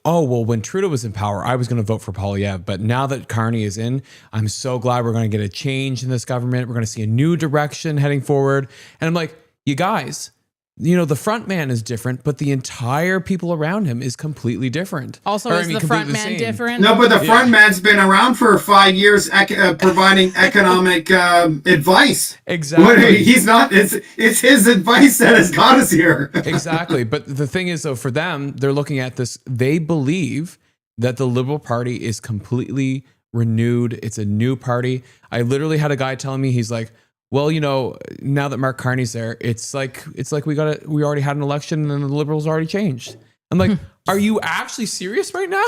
S2: oh, well, when Trudeau was in power, I was going to vote for Poilievre. But now that Carney is in, I'm so glad we're going to get a change in this government. We're going to see a new direction heading forward. And I'm like, you guys, the front man is different, but the entire people around him is completely different.
S4: Also, is the front man different?
S6: No, but the front man's been around for 5 years providing economic advice.
S2: Exactly.
S6: He's not, it's his advice that has got us here.
S2: Exactly. But the thing is, though, for them, they're looking at this, they believe that the Liberal Party is completely renewed. It's a new party. I literally had a guy telling me, he's like, well, now that Mark Carney's there, it's like we already had an election and the Liberals already changed. I'm like, are you actually serious right now?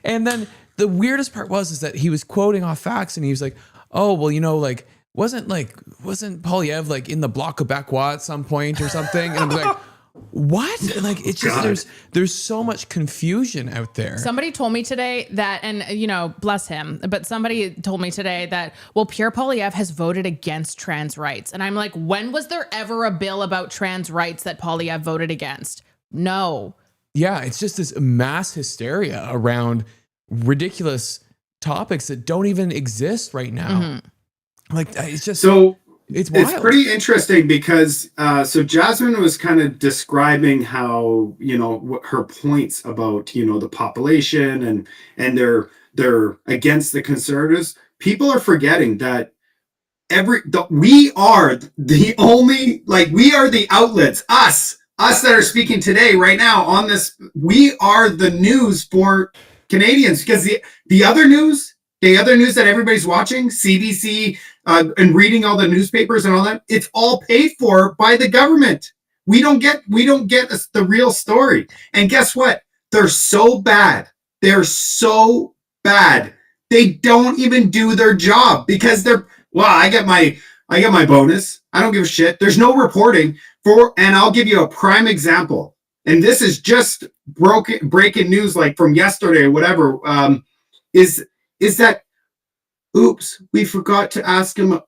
S2: And then the weirdest part is that he was quoting off facts, and he was like, oh, well, wasn't Poilievre like in the Bloc Québécois at some point or something? And I'm like, what? Like, it's just, there's so much confusion out there.
S4: Somebody told me today that, and bless him, but somebody told me today that, well, Pierre Poilievre has voted against trans rights. And I'm like, when was there ever a bill about trans rights that Poilievre voted against? No.
S2: Yeah, it's just this mass hysteria around ridiculous topics that don't even exist right now. Mm-hmm. Like, it's just It's wild.
S6: It's pretty interesting because so Jasmin was kind of describing how, her points about, the population and they're against the conservatives. People are forgetting that we are the only, we are the outlets, us, us that are speaking today, right now on this, we are the news for Canadians, because the other news that everybody's watching, CBC, and reading all the newspapers and all that, it's all paid for by the government. We don't get the real story. And guess what? They're so bad. They're so bad. They don't even do their job because I get my bonus. I don't give a shit. There's no reporting and I'll give you a prime example. And this is just breaking news, like from yesterday or whatever, is that, oops, we forgot to ask him,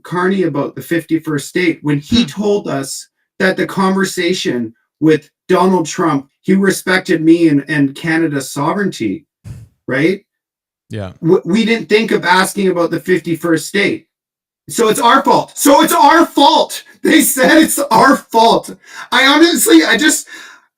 S6: Carney, about the 51st state when he told us that the conversation with Donald Trump, he respected me and Canada's sovereignty, right?
S2: Yeah.
S6: We didn't think of asking about the 51st state. So it's our fault. They said it's our fault. I honestly,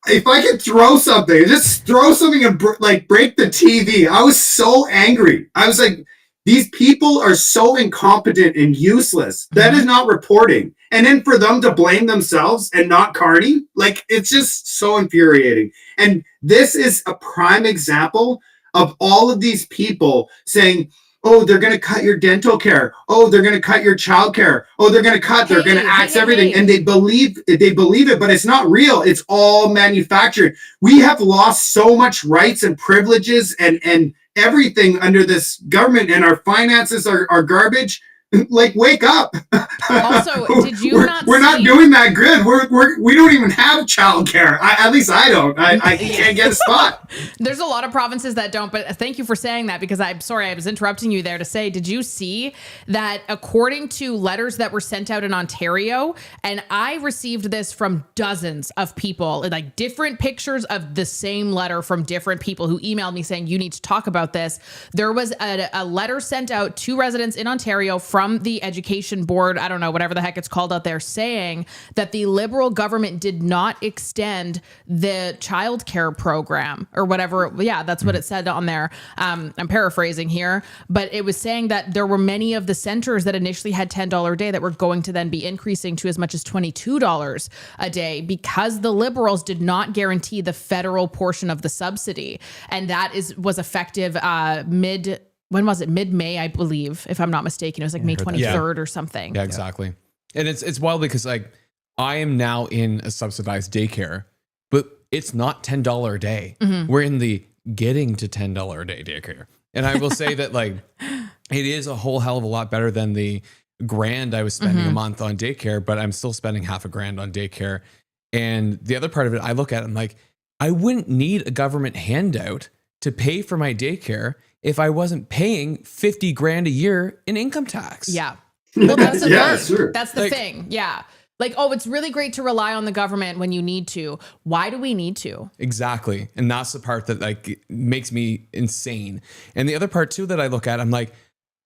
S6: if I could throw something, just throw something and break the TV. I was so angry. I was like, these people are so incompetent and useless. That is not reporting. And then for them to blame themselves and not Carney, it's just so infuriating. And this is a prime example of all of these people saying, oh, they're going to cut your dental care. Oh, they're going to cut your child care. Oh, they're going to axe everything. And they believe it, but it's not real. It's all manufactured. We have lost so much rights and privileges and everything under this government, and our finances are garbage. Wake up.
S4: Also, did you
S6: we're not doing that good. We don't even have childcare. At least I don't. I can't get a spot.
S4: There's a lot of provinces that don't, but thank you for saying that, because I'm sorry, I was interrupting you there to say, did you see that according to letters that were sent out in Ontario, and I received this from dozens of people, like different pictures of the same letter from different people who emailed me saying, you need to talk about this. There was a letter sent out to residents in Ontario from the education board, I don't know, whatever the heck it's called out there, saying that the Liberal government did not extend the childcare program or whatever. Yeah, that's what it said on there. I'm paraphrasing here, but it was saying that there were many of the centers that initially had $10 a day that were going to then be increasing to as much as $22 a day because the Liberals did not guarantee the federal portion of the subsidy. And that was effective when was it? Mid-May, I believe, if I'm not mistaken. It was like May 23rd or something.
S2: Yeah, exactly. And it's wild because I am now in a subsidized daycare, but it's not $10 a day. Mm-hmm. We're in the getting to $10 a day daycare. And I will say that it is a whole hell of a lot better than the $1,000 I was spending a month on daycare, but I'm still spending $500 on daycare. And the other part of it, I look at it, I'm like, I wouldn't need a government handout to pay for my daycare if I wasn't paying $50,000 a year in income tax.
S4: Yeah. Well, that's the
S6: yeah,
S4: thing.
S6: sure.
S4: That's the thing. Yeah. It's really great to rely on the government when you need to. Why do we need to?
S2: Exactly. And that's the part that makes me insane. And the other part too that I look at, I'm like,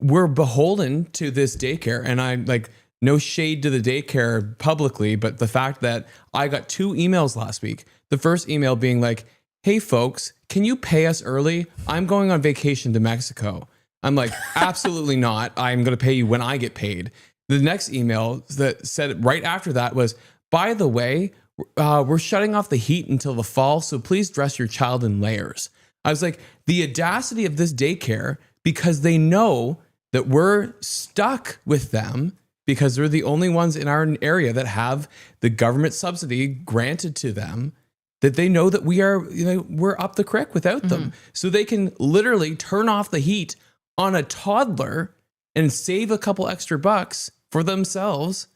S2: we're beholden to this daycare. And I'm like, no shade to the daycare publicly, but the fact that I got 2 emails last week. The first email being like, hey folks, can you pay us early? I'm going on vacation to Mexico. I'm like, absolutely not. I'm going to pay you when I get paid. The next email that said right after that was, by the way, we're shutting off the heat until the fall, so please dress your child in layers. I was like, the audacity of this daycare, because they know that we're stuck with them because they're the only ones in our area that have the government subsidy granted to them, that they know that we're up the creek without them. So they can literally turn off the heat on a toddler and save a couple extra bucks for themselves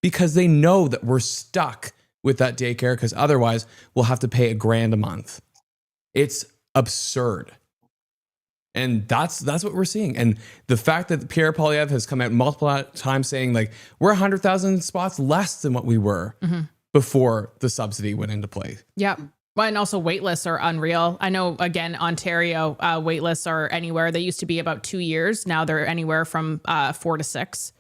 S2: because they know that we're stuck with that daycare, because otherwise we'll have to pay $1,000 a month. It's absurd. And that's what we're seeing. And the fact that Pierre Poilievre has come out multiple times saying we're 100,000 spots less than what we were before the subsidy went into play.
S4: Yeah. Well, and also waitlists are unreal. I know, again, Ontario waitlists are anywhere. They used to be about 2 years. Now they're anywhere from 4 to 6.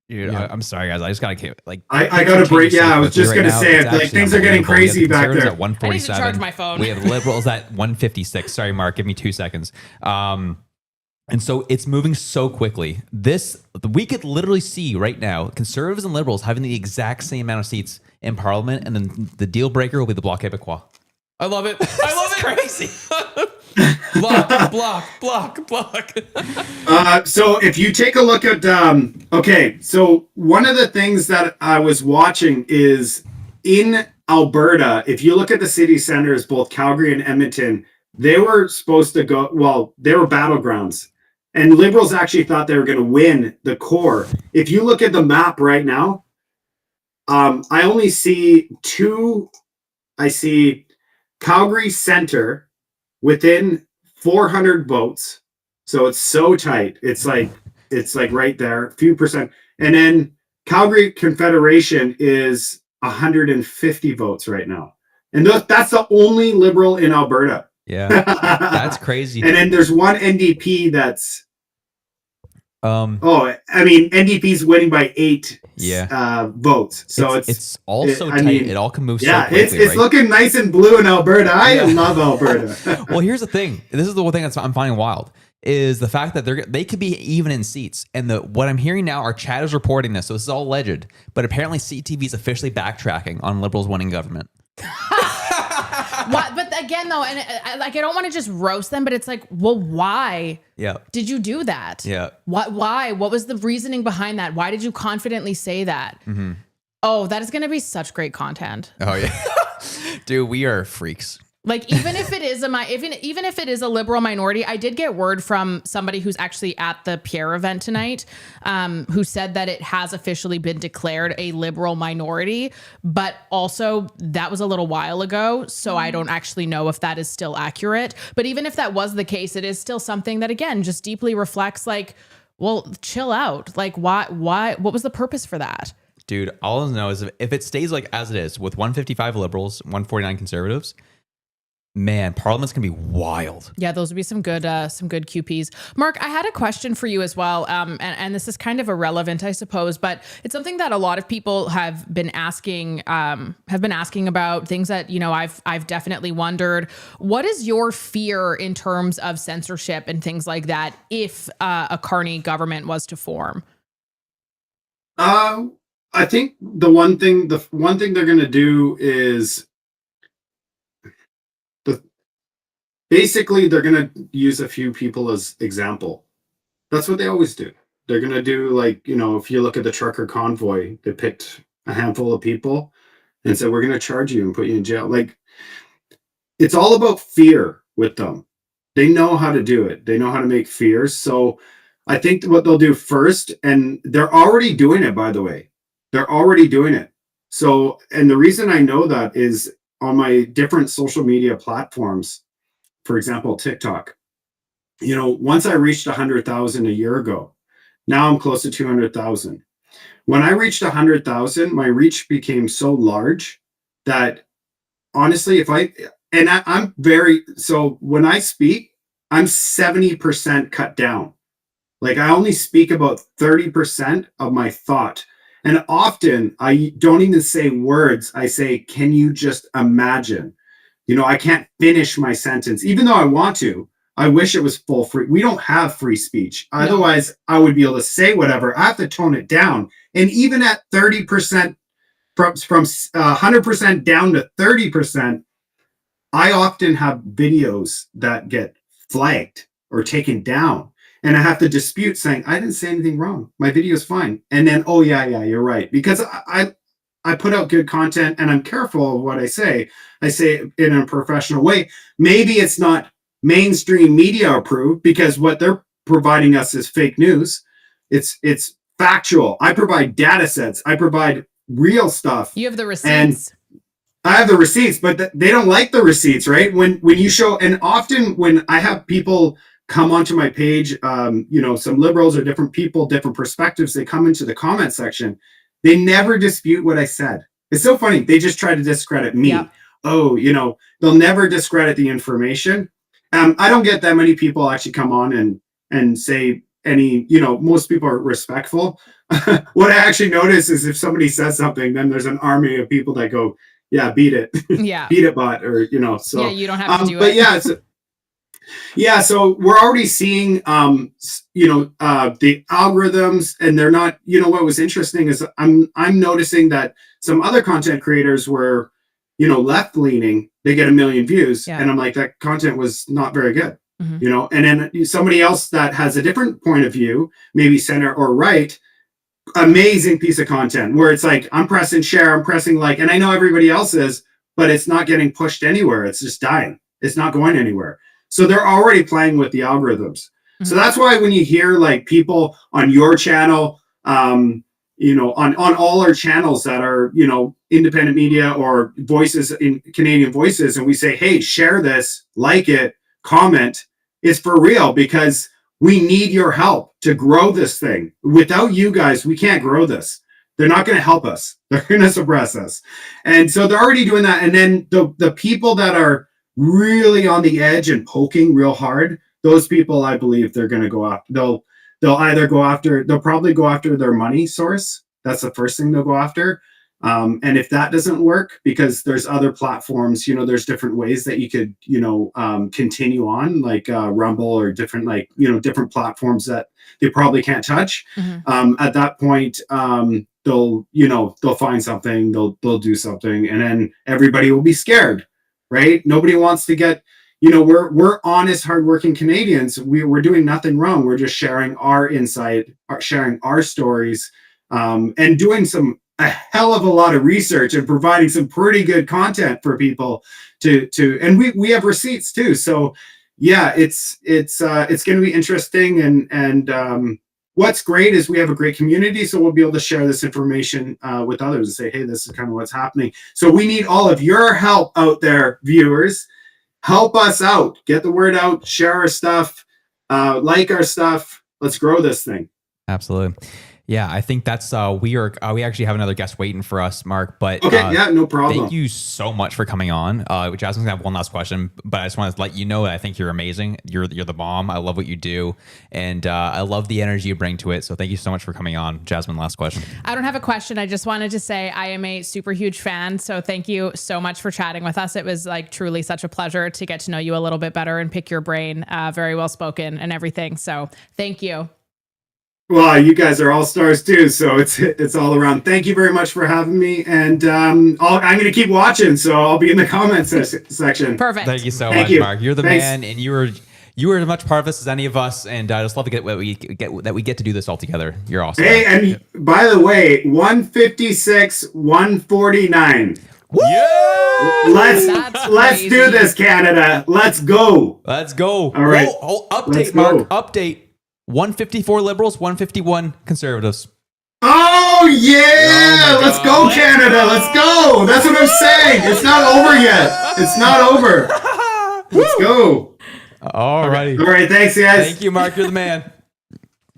S1: Dude, yeah. I'm sorry, guys. I just gotta
S6: I gotta break. Yeah, I was just gonna say it. Things are getting crazy back there.
S1: At 147.
S4: I need to charge my phone.
S1: We have Liberals at 156. Sorry, Mark. Give me 2 seconds. And so it's moving so quickly. We could literally see right now conservatives and liberals having the exact same amount of seats in parliament, and then the deal breaker will be the Bloc Québécois.
S2: I love it. I love it.
S1: Crazy.
S2: block.
S6: So if you take a look at, okay, so one of the things that I was watching is in Alberta, if you look at the city centers, both Calgary and Edmonton, they were supposed to go, well, they were battlegrounds. And Liberals actually thought they were going to win the core. If you look at the map right now, I only see two. I see Calgary Center within 400 votes. So it's so tight. It's like right there, a few percent. And then Calgary Confederation is 150 votes right now. And that's the only Liberal in Alberta.
S1: Yeah, that's crazy.
S6: And then there's one NDP that's NDP's winning by 8 votes. So
S1: it's also tight. It all can move so quickly.
S6: It's
S1: right?
S6: looking nice and blue in Alberta. I love Alberta.
S1: Well, here's the thing. This is the one thing I'm finding wild is the fact that they could be even in seats. And what I'm hearing now, our chat is reporting this, so this is all alleged, but apparently CTV is officially backtracking on Liberals winning government.
S4: But again, though, and I don't want to just roast them, but it's like, well, why?
S1: Yeah.
S4: Did you do that?
S1: Yeah.
S4: Why? What was the reasoning behind that? Why did you confidently say that? Mm-hmm. Oh, that is going to be such great content.
S1: Oh yeah, dude, we are freaks.
S4: Like even if it is even if it is a liberal minority, I did get word from somebody who's actually at the Pierre event tonight, who said that it has officially been declared a liberal minority, but also that was a little while ago, so I don't actually know if that is still accurate. But even if that was the case, it is still something that again just deeply reflects like, well, chill out. Like why? What was the purpose for that?
S1: Dude, all I know is if it stays like as it is with 155 liberals, 149 conservatives. Man, Parliament's gonna be wild.
S4: Yeah, those would be some good QPs. Mark, I had a question for you as well, and this is kind of irrelevant, I suppose, but it's something that a lot of people have been asking about, things that I've definitely wondered. What is your fear in terms of censorship and things like that if a Carney government was to form?
S6: I think the one thing they're gonna do is. Basically, they're going to use a few people as example. That's what they always do. They're going to do like, if you look at the trucker convoy, they picked a handful of people and said, we're going to charge you and put you in jail. Like, it's all about fear with them. They know how to do it. They know how to make fears. So I think what they'll do first, and they're already doing it, by the way, they're already doing it. So, and the reason I know that is on my different social media platforms, for example, TikTok, once I reached 100,000 a year ago, now I'm close to 200,000. When I reached 100,000, my reach became so large that honestly, so when I speak, I'm 70% cut down. Like I only speak about 30% of my thought. And often I don't even say words. I say, can you just imagine? I can't finish my sentence, even though I want to. I wish it was full free. We don't have free speech. No. Otherwise, I would be able to say whatever. I have to tone it down. And even at 30%, from 100% down to 30%, I often have videos that get flagged or taken down. And I have to dispute saying, I didn't say anything wrong. My video is fine. And then, oh, yeah, you're right. Because I put out good content and I'm careful of what I say. I say it in a professional way. Maybe it's not mainstream media approved because what they're providing us is fake news. It's factual. I provide data sets. I provide real stuff.
S4: You have the receipts.
S6: And I have the receipts, but they don't like the receipts, right? When you show, and often when I have people come onto my page, some liberals or different people, different perspectives, they come into the comment section. They never dispute what I said. It's so funny. They just try to discredit me. Yeah. Oh, they'll never discredit the information. I don't get that many people actually come on and say any, most people are respectful. What I actually notice is if somebody says something, then there's an army of people that go, yeah, beat it.
S4: Yeah.
S6: Beat it, bot, or, so.
S4: Yeah, you don't have to do
S6: but
S4: it.
S6: yeah, Yeah, so we're already seeing, the algorithms, and they're not. What was interesting is I'm noticing that some other content creators were, left leaning. They get 1 million views, and I'm like, that content was not very good. And then somebody else that has a different point of view, maybe center or right, amazing piece of content where it's like I'm pressing share, I'm pressing like, and I know everybody else is, but it's not getting pushed anywhere. It's just dying. It's not going anywhere. So they're already playing with the algorithms. So that's why when you hear like people on your channel, on all our channels that are, independent media or voices in Canadian voices, and we say, hey, share this, like it, comment, it's for real, because we need your help to grow this thing. Without you guys, we can't grow this. They're not going to help us. They're going to suppress us. And so they're already doing that. And then the people that are really on the edge and poking real hard, those people, I believe they're going to go after. They'll probably go after their money source. That's the first thing they'll go after. And if that doesn't work, because there's other platforms, there's different ways that you could, continue on, like Rumble or different, different platforms that they probably can't touch. At that point, they'll find something, they'll do something, and then everybody will be scared, right? Nobody wants to get, we're honest, hardworking Canadians. We're doing nothing wrong. We're just sharing our insight, sharing our stories, and doing a hell of a lot of research and providing some pretty good content for people to and we have receipts too. So yeah, it's going to be interesting. And what's great is we have a great community, so we'll be able to share this information with others and say, hey, this is kind of what's happening. So we need all of your help out there, viewers. Help us out, get the word out, share our stuff, like our stuff. Let's grow this thing.
S1: Absolutely. Yeah, I think that's we actually have another guest waiting for us, Mark. But
S6: okay, yeah, no problem.
S1: Thank you so much for coming on. Jasmine's gonna have one last question, but I just want to let you know that I think you're amazing. You're the bomb. I love what you do, and I love the energy you bring to it. So thank you so much for coming on, Jasmine. Last question.
S4: I don't have a question. I just wanted to say I am a super huge fan. So thank you so much for chatting with us. It was like truly such a pleasure to get to know you a little bit better and pick your brain. Very well spoken and everything. So thank you.
S6: Well, you guys are all stars too, so it's all around. Thank you very much for having me, and I'm going to keep watching, so I'll be in the comments section.
S4: Perfect.
S1: Thank you so much, Mark. You're the man, and you were as much part of this as any of us, and I just love to get that we get to do this all together. You're awesome.
S6: Hey, and by the way, 156, 149.
S1: Woo! Yeah!
S6: Let's do this, Canada. Let's go.
S1: Let's go.
S6: All right.
S1: Update, Mark. Update. 154 Liberals, 151 Conservatives.
S6: Oh, yeah. Let's go, Canada. Let's go. That's what I'm saying. It's not over yet. It's not over. Let's go.
S1: All righty.
S6: All right. Thanks, guys.
S1: Thank you, Mark. You're the man.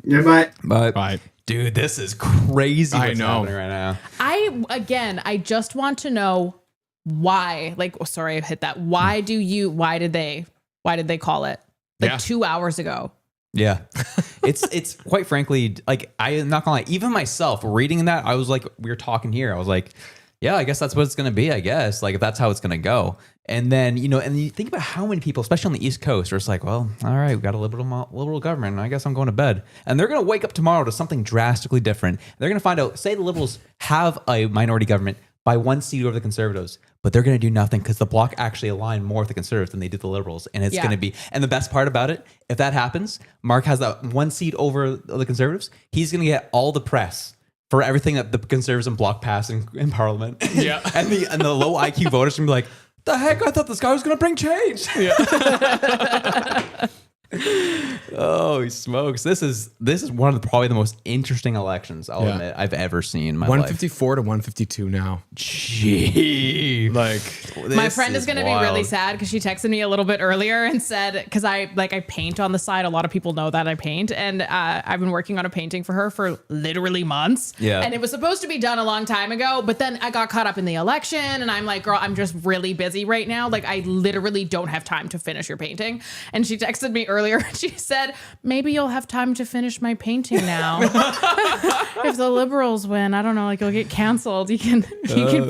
S6: Yeah, bye.
S1: Bye. Dude, this is crazy what's happening right now.
S4: I just want to know why. Like, sorry, I hit that. Why did they call it? 2 hours ago.
S1: Yeah. It's quite frankly, like, I'm not gonna lie, even myself reading that, I was like, we were talking here, I was like, yeah, I guess that's what it's gonna be, I guess, like, if that's how it's gonna go. And then, and you think about how many people, especially on the East Coast, are it's like, well, all right, we got a liberal government, and I guess I'm going to bed. And they're gonna wake up tomorrow to something drastically different. They're gonna find out, say the Liberals have a minority government by 1 seat over the Conservatives, but they're going to do nothing because the Bloc actually aligned more with the Conservatives than they did the Liberals. And it's going to be, and the best part about it, if that happens, Mark has that 1 seat over the Conservatives, he's going to get all the press for everything that the Conservatives and Bloc pass in Parliament. Yeah. and the low IQ voters are going to be like, the heck, I thought this guy was going to bring change. Yeah. Oh, he smokes. This is one of probably the most interesting elections I'll admit I've ever seen in my
S2: 154
S1: life.
S2: to 152 now.
S1: Gee.
S2: Like,
S4: my friend is going to be really sad because she texted me a little bit earlier and said, because I paint on the side. A lot of people know that I paint, and I've been working on a painting for her for literally months. Yeah. And it was supposed to be done a long time ago, but then I got caught up in the election, and I'm like, girl, I'm just really busy right now. Like, I literally don't have time to finish your painting. And she texted me earlier. She said, maybe you'll have time to finish my painting now. If the Liberals win, I don't know, like, you'll get canceled. You can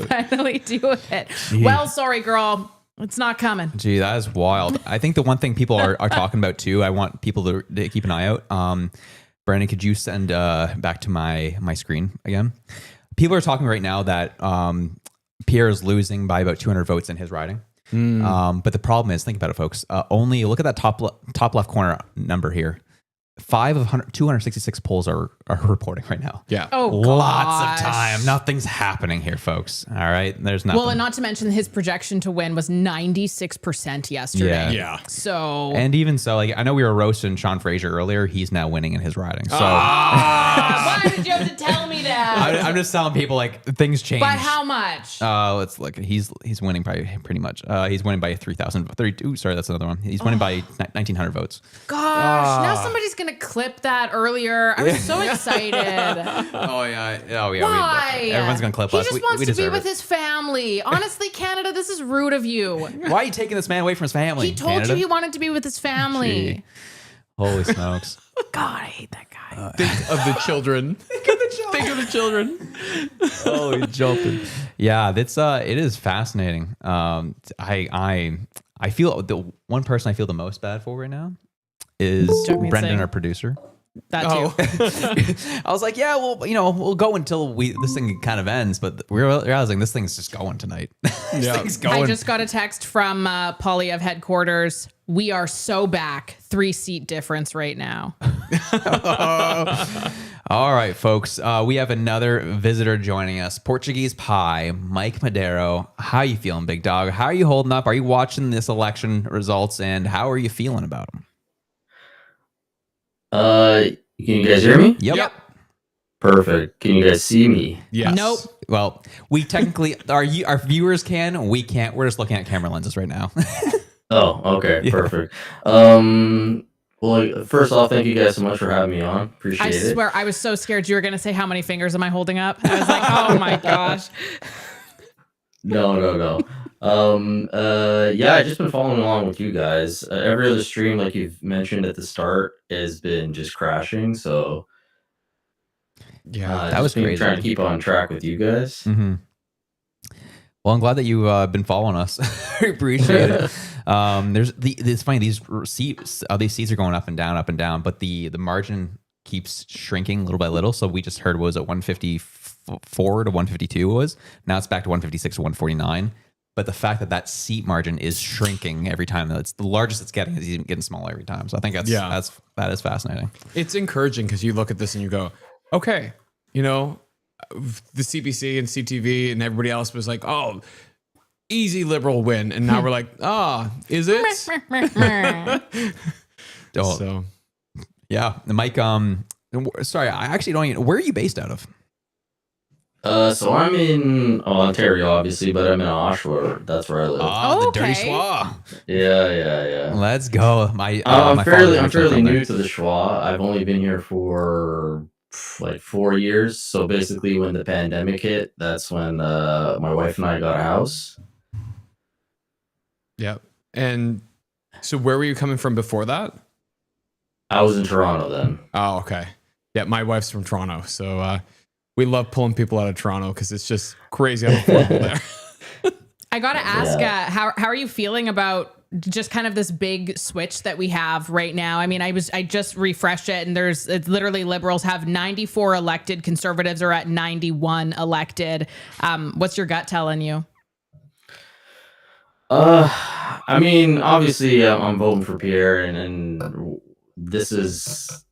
S4: finally do it. Geez. Well, sorry, girl. It's not coming.
S1: Gee, that is wild. I think the one thing people are talking about too, I want people to keep an eye out. Brandon, could you send back to my screen again? People are talking right now that Pierre is losing by about 200 votes in his riding. But the problem is, think about it, folks. Only look at that top left corner number here. 266 polls are reporting right now.
S2: Yeah.
S4: Oh,
S1: lots of
S4: gosh.
S1: time. Nothing's happening here, folks. All right, there's nothing.
S4: Well, and not to mention his projection to win was 96% yesterday.
S2: Yeah.
S4: So
S1: and even so, like I know we were roasting Sean Fraser earlier. He's now winning in his riding. So
S4: why did you have to tell me that?
S1: I'm just telling people like things change.
S4: By how much?
S1: Let's look. He's winning by pretty much. He's winning by 3,032. Sorry, that's another one. He's winning by 1,900 votes.
S4: Gosh, now somebody's gonna clip that earlier. I was so excited.
S1: Oh yeah.
S4: Why?
S1: Everyone's gonna clip
S4: he
S1: us.
S4: He just wants to be with his family. Honestly, Canada, this is rude of you.
S1: Why are you taking this man away from his family?
S4: He told
S1: Canada?
S4: you he wanted to be with his family.
S1: Gee. Holy smokes.
S4: God, I hate that guy.
S2: Think of the children. Think of the children.
S1: Oh, he's jumping. Yeah, that's it is fascinating. I feel the one person I feel the most bad for right now is
S4: Jasmin
S1: Brendan,
S4: saying.
S1: our producer.
S4: That too.
S1: I was like, yeah, well, we'll go until this thing kind of ends, but we're realizing this thing's just going tonight. This thing's going.
S4: I just got a text from Polyev headquarters. We are so back. 3-seat difference right now.
S1: All right, folks. We have another visitor joining us. Portuguese Pie, Mike Madero. How you feeling, big dog? How are you holding up? Are you watching this election results, and how are you feeling about them?
S7: Can you guys hear me?
S1: Yep.
S7: Perfect. Can you guys see me?
S2: Yes.
S4: Nope.
S1: Well, we technically our viewers can. We can't. We're just looking at camera lenses right now.
S7: Oh, okay.
S1: Yeah.
S7: Perfect. Well, first off, thank you guys so much for having me on. Appreciate
S4: I
S7: it.
S4: swear, I was so scared you were going to say, how many fingers am I holding up? I was like, oh my gosh.
S7: No. Yeah, I just been following along with you guys. Every other stream, like you've mentioned at the start, has been just crashing. So
S2: Yeah.
S1: That was
S7: just been
S1: crazy.
S7: trying to keep on track with you guys.
S1: Mm-hmm. Well, I'm glad that you've been following us. I appreciate it. It's funny, these seats are going up and down, but the margin keeps shrinking little by little. So we just heard, what was it, 154 to 152 was? Now it's back to 156 to 149. But the fact that seat margin is shrinking every time, that's the largest it's getting, is even getting smaller every time. So I think that is fascinating.
S2: It's encouraging because you look at this and you go, okay, the CBC and CTV and everybody else was like, oh, easy liberal win. And now we're like, is it?
S1: Oh,
S2: So
S1: yeah. Mike, sorry, I actually don't even, where are you based out of?
S7: So I'm in Ontario, obviously, but I'm in Oshawa. That's where I live.
S1: The dirty
S4: Okay.
S1: schwa.
S7: Yeah.
S1: Let's go.
S7: I'm fairly new to the Schwa. I've only been here for like 4 years. So basically, when the pandemic hit, that's when my wife and I got a house.
S2: yeah. And so where were you coming from before that?
S7: I was in Toronto then.
S2: Oh, okay. Yeah, my wife's from Toronto. So we love pulling people out of Toronto because it's just crazy how affordable there.
S4: I got to ask, how are you feeling about just kind of this big switch that we have right now? I mean, I just refreshed it, and it's literally Liberals have 94 elected, Conservatives are at 91 elected. What's your gut telling you?
S7: I mean, obviously, I'm voting for Pierre, and this is.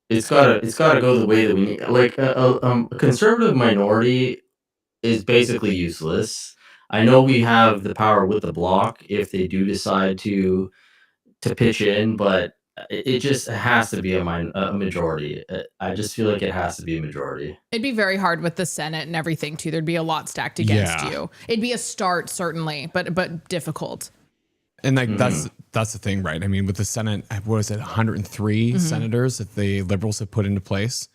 S7: It's gotta go the way that we need. Like a conservative minority is basically useless. I know we have the power with the bloc if they do decide to pitch in, but it just has to be a majority. I just feel like it has to be a majority.
S4: It'd be very hard with the Senate and everything too. There'd be a lot stacked against you. It'd be a start, certainly, but difficult.
S2: And like that's the thing, right? I mean, with the Senate, what is it, 103 senators that the Liberals have put into place,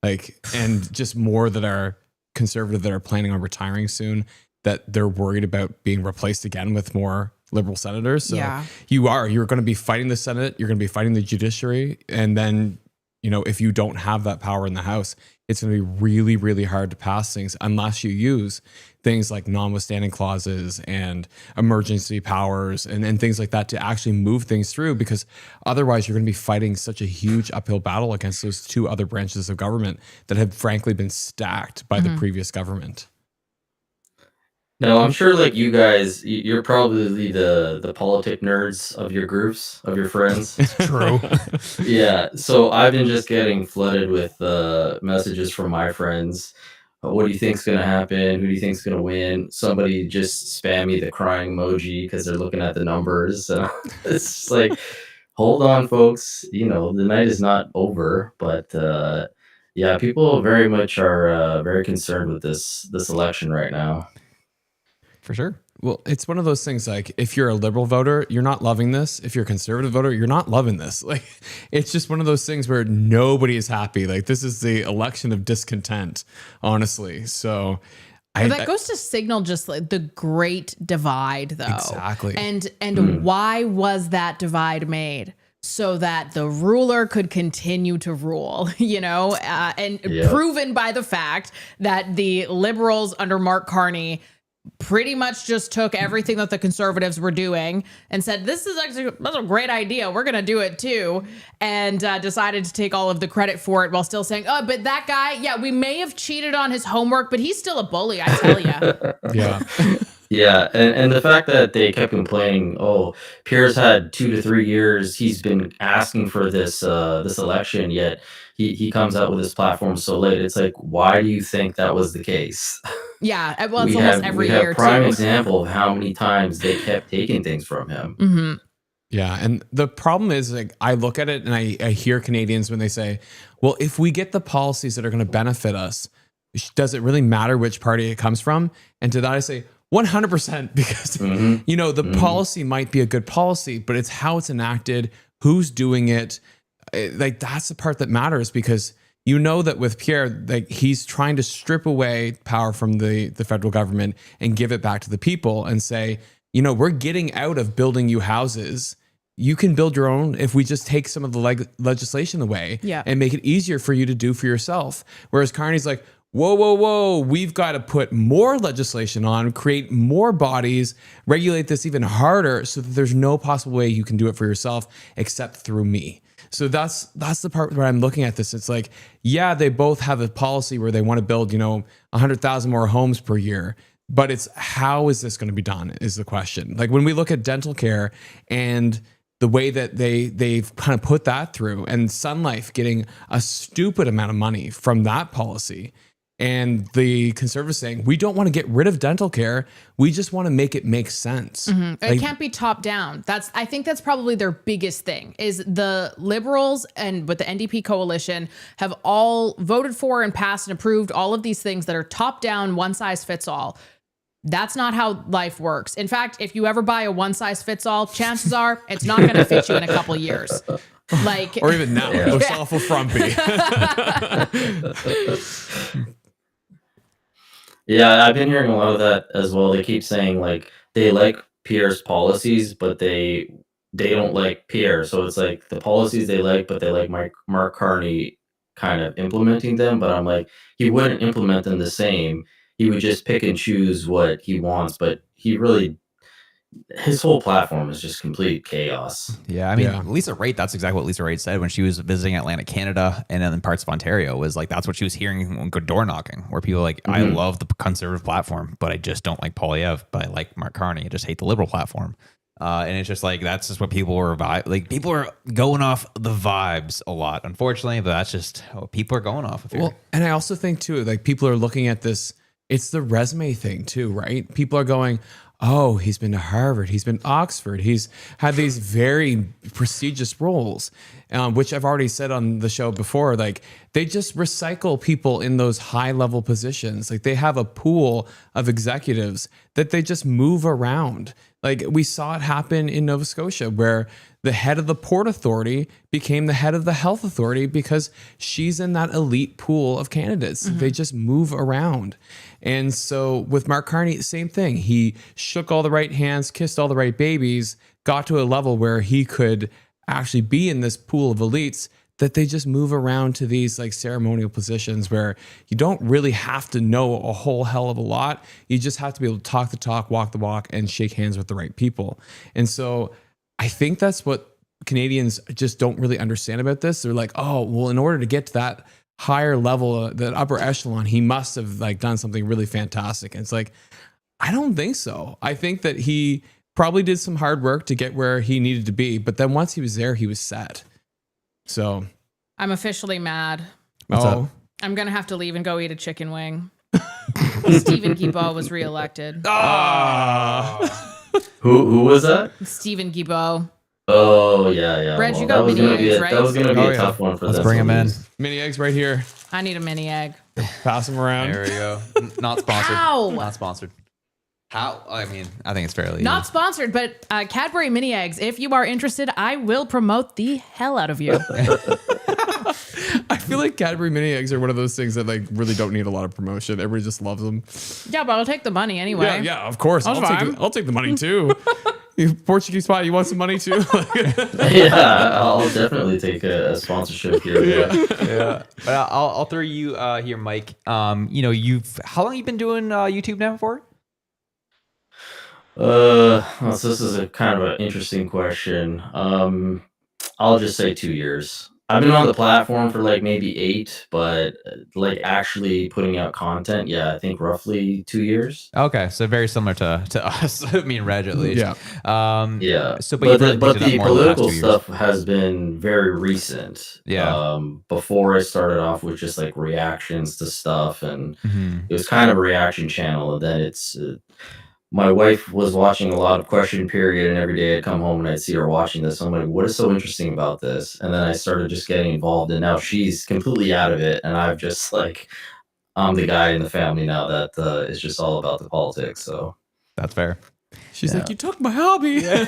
S2: like, and just more that are conservative that are planning on retiring soon, that they're worried about being replaced again with more Liberal senators. So you're going to be fighting the Senate, you're going to be fighting the judiciary, and then if you don't have that power in the House, it's going to be really, really hard to pass things unless you use things like non-withstanding clauses and emergency powers and things like that to actually move things through, because otherwise you're going to be fighting such a huge uphill battle against those two other branches of government that have frankly been stacked by the previous government.
S7: No, I'm sure like you guys, you're probably the politic nerds of your groups, of your friends.
S1: True.
S7: Yeah, so I've been just getting flooded with messages from my friends. What do you think's gonna happen? Who do you think's gonna win? Somebody just spam me the crying emoji because they're looking at the numbers. It's just like, hold on, folks. The night is not over. But yeah, people very much are very concerned with this election right now.
S1: For sure.
S2: Well, it's one of those things like if you're a liberal voter, you're not loving this. If you're a conservative voter, you're not loving this. Like, it's just one of those things where nobody is happy. Like, this is the election of discontent, honestly. So
S4: that goes to signal just like the great divide, though.
S2: Exactly.
S4: And why was that divide made? So that the ruler could continue to rule, and proven by the fact that the liberals under Mark Carney pretty much just took everything that the conservatives were doing and said, that's a great idea. We're going to do it too. And decided to take all of the credit for it while still saying, oh, but that guy, yeah, we may have cheated on his homework, but he's still a bully, I tell you.
S2: Yeah.
S7: Yeah, and the fact that they kept complaining, oh, Pierre's had 2 to 3 years, he's been asking for this election, yet he comes out with his platform so late. It's like, why do you think that was the case?
S4: Yeah, well, it's almost every year,
S7: we have prime
S4: too.
S7: example of how many times they kept taking things from him.
S2: Yeah, and the problem is, like, I look at it and I hear Canadians when they say, well, if we get the policies that are going to benefit us, does it really matter which party it comes from? And to that I say, 100%, because the policy might be a good policy, but it's how it's enacted, who's doing it. Like, that's the part that matters, because that with Pierre, like, he's trying to strip away power from the federal government and give it back to the people and say, we're getting out of building you houses. You can build your own if we just take some of the legislation away and make it easier for you to do for yourself. Whereas Carney's like, whoa, we've got to put more legislation on, create more bodies, regulate this even harder so that there's no possible way you can do it for yourself except through me. So that's the part where I'm looking at this. It's like, yeah, they both have a policy where they want to build, 100,000 more homes per year. But it's how is this going to be done is the question. Like, when we look at dental care and the way that they've kind of put that through, and Sun Life getting a stupid amount of money from that policy, and the conservatives saying, we don't want to get rid of dental care. We just want to make it make sense.
S4: It can't be top down. I think that's probably their biggest thing, is the liberals and with the NDP coalition have all voted for and passed and approved all of these things that are top down, one size fits all. That's not how life works. In fact, if you ever buy a one size fits all, chances are it's not going to fit you in a couple of years. Like,
S2: or even now, it looks awful frumpy.
S7: Yeah, I've been hearing a lot of that as well. They keep saying like they like Pierre's policies, but they don't like Pierre. So it's like the policies they like, but they like Mark Carney kind of implementing them. But I'm like, he wouldn't implement them the same. He would just pick and choose what he wants. But his whole platform is just complete chaos.
S1: Yeah, I mean, Lisa Raitt, that's exactly what Lisa Raitt said when she was visiting Atlantic Canada and then in parts of Ontario, was like, that's what she was hearing when door knocking, where people are like, I love the conservative platform, but I just don't like Poilievre, but I like Mark Carney. I just hate the liberal platform. And it's just like, that's just what people were people are going off the vibes a lot, unfortunately, but that's just what people are going off of here.
S2: Well, and I also think too, like, people are looking at this, it's the resume thing too, right? People are going, oh, he's been to Harvard, he's been to Oxford, he's had these very prestigious roles, which I've already said on the show before. Like, they just recycle people in those high level positions. Like, they have a pool of executives that they just move around. Like, we saw it happen in Nova Scotia, where the head of the Port Authority became the head of the Health Authority because she's in that elite pool of candidates. They just move around. And so with Mark Carney, same thing. He shook all the right hands, kissed all the right babies, got to a level where he could actually be in this pool of elites that they just move around to these like ceremonial positions where you don't really have to know a whole hell of a lot. You just have to be able to talk the talk, walk the walk, and shake hands with the right people. And so I think that's what Canadians just don't really understand about this. They're like, oh, well, in order to get to that higher level, that upper echelon, he must have like done something really fantastic. And it's like, I don't think so. I think that he probably did some hard work to get where he needed to be, but then once he was there, he was set. So
S4: I'm officially mad.
S1: What's up?
S4: I'm going to have to leave and go eat a chicken wing. Stephen Guilbeault was reelected.
S7: Who was that?
S4: Stephen Guilbeault.
S7: Oh yeah.
S4: Reg, you
S7: that
S4: got
S7: was
S4: mini
S7: gonna be
S4: eggs,
S7: a,
S4: right?
S7: That was gonna be
S2: Oh,
S7: a
S2: yeah.
S7: tough one for
S1: Let's
S7: them
S1: bring
S7: to
S1: him in.
S7: lose.
S2: Mini eggs right here.
S4: I need a mini egg.
S2: Pass them around.
S1: There we go. Not sponsored.
S4: Ow!
S1: Not sponsored. How? I mean, I think it's fairly.
S4: Not sponsored, but Cadbury mini eggs. If you are interested, I will promote the hell out of you.
S2: I feel like Cadbury mini eggs are one of those things that like really don't need a lot of promotion. Everybody just loves them.
S4: Yeah, but I'll take the money anyway.
S2: Yeah, of course.
S4: That's
S2: I'll take the money too. You Portuguese spot, you want some money too?
S7: Yeah, I'll definitely take a sponsorship here.
S1: Yeah. But I'll throw you here, Mike. You know, how long you been doing YouTube now for?
S7: So this is a kind of an interesting question. I'll just say 2 years. I've been on the platform for like maybe 8, but like actually putting out content, yeah, I think roughly 2 years.
S1: Okay, so very similar to us. I mean, Reg at least.
S2: Yeah.
S7: Yeah.
S1: So,
S7: but
S1: you've really
S7: the
S1: picked it up more in the last
S7: political
S1: 2 years.
S7: stuff has been very recent.
S1: Yeah.
S7: Before I started off with just like reactions to stuff, and
S1: Mhm.
S7: it was kind of a reaction channel, and then it's. My wife was watching a lot of Question Period, and every day I'd come home and I'd see her watching this. I'm like, what is so interesting about this? And then I started just getting involved, and now she's completely out of it. And I've just like, I'm the guy in the family now that is just all about the politics. So
S1: That's fair.
S2: She's
S7: Yeah.
S2: like, you took my hobby.
S1: And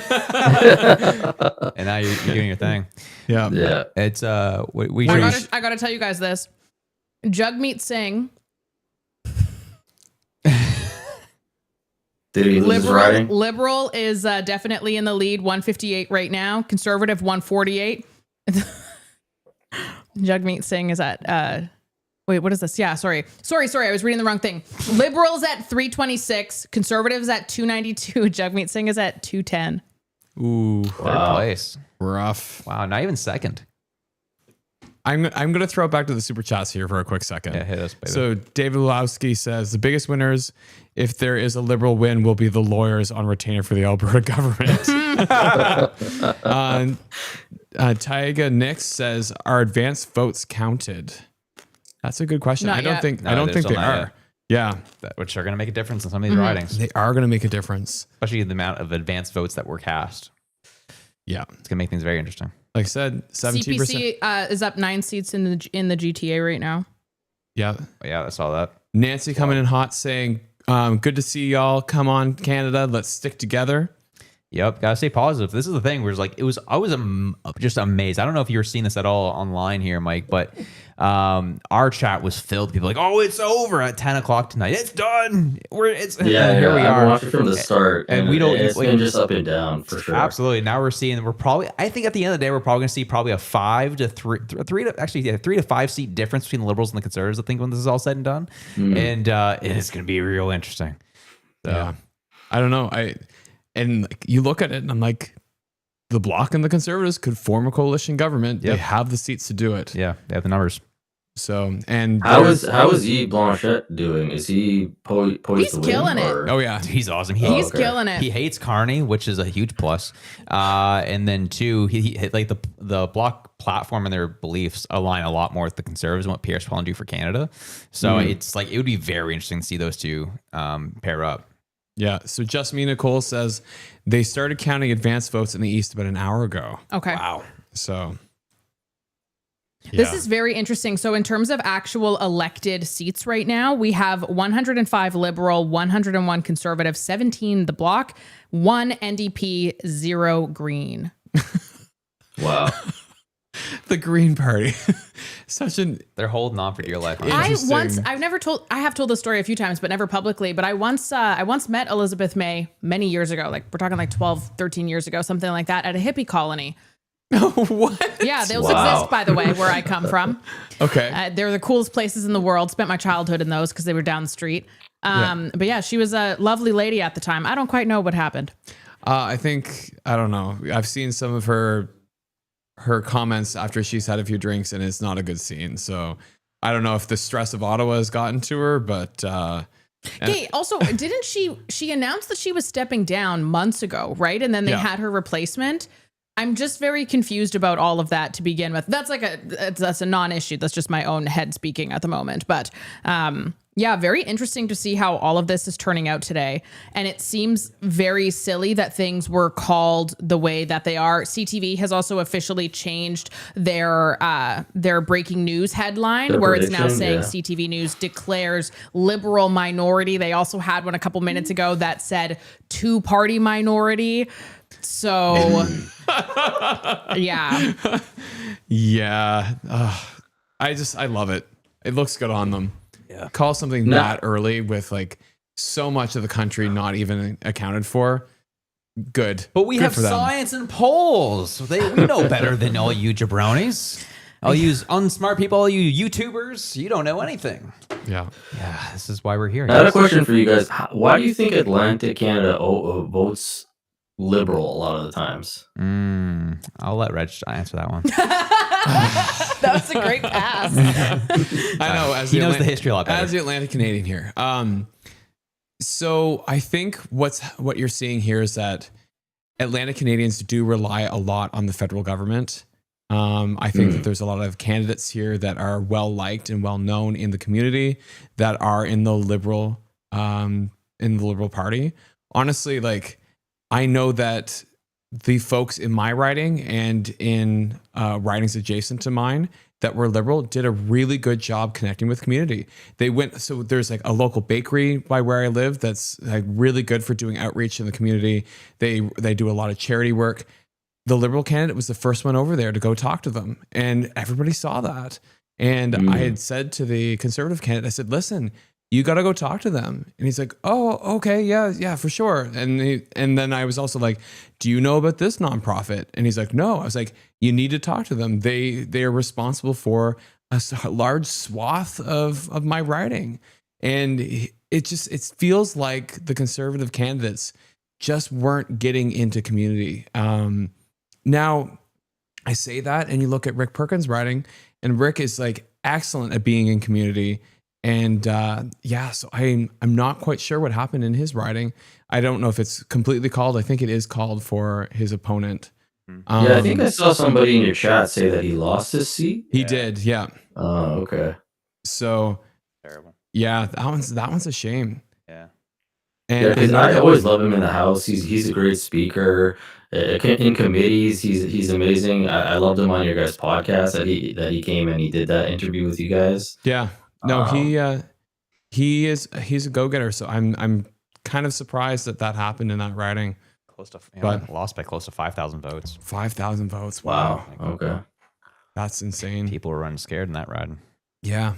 S1: now you're doing your thing.
S2: Yeah.
S7: yeah.
S1: It's we
S4: I gotta tell you guys this. Jagmeet Singh,
S7: Did he lose his riding?
S4: liberal is definitely in the lead, 158 right now. Conservative 148. Jagmeet Singh is at wait, what is this? Yeah, sorry. I was reading the wrong thing. Liberals at 326, conservatives at 292, Jagmeet Singh is at 210.
S2: Ooh,
S1: third place.
S2: rough.
S1: Wow, not even second.
S2: I'm gonna throw it back to the super chats here for a quick second.
S1: Yeah, hit us, baby.
S2: So David Lulowski says the biggest winners, if there is a liberal win, will be the lawyers on retainer for the Alberta government. Taiga Nix says, are advanced votes counted? That's a good question.
S4: Not
S2: I don't
S4: yet.
S2: think
S1: No,
S2: I don't
S1: they're
S2: think
S1: still
S2: they
S1: not
S2: are. Yeah,
S1: Which are going to make a difference in some of these ridings,
S2: they are going to make a difference.
S1: especially the amount of advanced votes that were cast.
S2: Yeah,
S1: It's going to make things very interesting.
S2: like I said, 17%.
S4: CPC is up 9 seats in the GTA right now.
S2: Yeah,
S1: But yeah, I saw that.
S2: Nancy coming in hot saying, good to see y'all. Come on, Canada, let's stick together.
S1: Yep, gotta stay positive. This is the thing. Where it's like I was just amazed. I don't know if you were seeing this at all online here, Mike, but our chat was filled with people like, "Oh, it's over at 10 o'clock tonight. It's done.
S7: Yeah,
S1: here we
S7: I've
S1: are."
S7: watched it from the start,
S1: And we don't-
S7: It's
S1: like-
S7: been just up and down for sure.
S1: Absolutely. Now we're seeing I think at the end of the day, we're probably going to see probably a 3 to 5 seat difference between the Liberals and the Conservatives. I think when this is all said and done, and it's going to be real interesting. So,
S2: Yeah, I don't know. And like, you look at it, and I'm like, the Bloc and the Conservatives could form a coalition government.
S1: Yep.
S2: They have the seats to do it.
S1: yeah, they have the numbers.
S2: So, and
S7: How is Yves Blanchette doing? Is he poised
S4: He's
S7: to win?
S4: killing it.
S7: or-
S2: oh yeah,
S1: He's awesome.
S4: He's
S7: okay.
S4: killing it.
S1: He hates Carney, which is a huge plus. And then 2, he like the Bloc platform and their beliefs align a lot more with the Conservatives and what Pierre's trying to do for Canada. So it's like it would be very interesting to see those two pair up.
S2: yeah. So Jasmin Nicole says they started counting advanced votes in the East about an hour ago.
S4: Okay.
S1: Wow.
S2: So
S4: This
S2: yeah.
S4: is very interesting. So in terms of actual elected seats right now, we have 105 Liberal, 101 Conservative, 17 the Bloc, 1 NDP, 0 Green.
S7: Wow.
S2: the Green Party. Such an
S1: They're holding on for dear life. aren't
S2: Yeah.
S1: they?
S2: Interesting.
S4: I have told this story a few times, but never publicly, but I once met Elizabeth May many years ago. Like we're talking like 12, 13 years ago, something like that, at a hippie colony.
S2: What?
S4: Yeah, those
S7: Wow.
S4: exist, by the way, where I come from.
S2: Okay.
S4: They're the coolest places in the world. Spent my childhood in those because they were down the street. But yeah, she was a lovely lady at the time. I don't quite know what happened.
S2: I don't know. I've seen some of her comments after she's had a few drinks, and it's not a good scene. So I don't know if the stress of Ottawa has gotten to her, but
S4: Okay, also, didn't she announced that she was stepping down months ago, right? And then they had her replacement. I'm just very confused about all of that to begin with. That's a non-issue. That's just my own head speaking at the moment. But yeah, very interesting to see how all of this is turning out today. And it seems very silly that things were called the way that they are. CTV has also officially changed their breaking news headline, where it's now saying CTV News declares liberal minority. They also had one a couple minutes ago that said two-party minority. So yeah.
S2: I love it. It looks good on them.
S1: Yeah.
S2: Call something that early with like so much of the country not even accounted for. Good.
S1: But we
S2: Good
S1: have
S2: for them.
S1: science and polls. We know better than all you jabronis. All you unsmart people, all you YouTubers, you don't know anything.
S2: Yeah.
S1: Yeah, this is why we're here.
S7: I had a question for you guys. Why do you think Atlantic Canada votes Liberal a lot of the times?
S1: I'll let Reg answer that one.
S4: That was a great pass.
S2: I know.
S1: He knows the history a lot better.
S2: As the Atlantic Canadian here. So I think what you're seeing here is that Atlantic Canadians do rely a lot on the federal government. I think that there's a lot of candidates here that are well liked and well known in the community that are in the Liberal Party. Honestly, like I know that the folks in my riding and in ridings adjacent to mine that were Liberal did a really good job connecting with community. So there's like a local bakery by where I live that's like really good for doing outreach in the community. They do a lot of charity work. The Liberal candidate was the first one over there to go talk to them, and everybody saw that. And I had said to the Conservative candidate, I said, listen, you got to go talk to them. And he's like, oh, okay. Yeah, for sure. And then I was also like, do you know about this nonprofit? And he's like, no. I was like, you need to talk to them. They are responsible for a large swath of my riding. And it feels like the Conservative candidates just weren't getting into community. Now I say that, and you look at Rick Perkins' riding, and Rick is like excellent at being in community. And so I'm not quite sure what happened in his riding. I don't know if it's completely called. I think it is called for his opponent.
S7: Yeah, I think I saw somebody in your chat say that he lost his seat.
S2: He did, yeah.
S7: Oh, okay.
S2: So
S1: Terrible.
S2: yeah, that one's a shame.
S1: Yeah.
S2: And,
S7: Because I always love him in the House. He's a great speaker. In committees, he's amazing. I loved him on your guys' podcast that he came and he did that interview with you guys.
S2: yeah. No, he's a go-getter. So I'm kind of surprised that happened in that riding.
S1: Lost by close to 5,000 votes.
S2: 5,000 votes.
S7: Wow. Okay.
S2: That's insane.
S1: People were running scared in that riding.
S2: Yeah.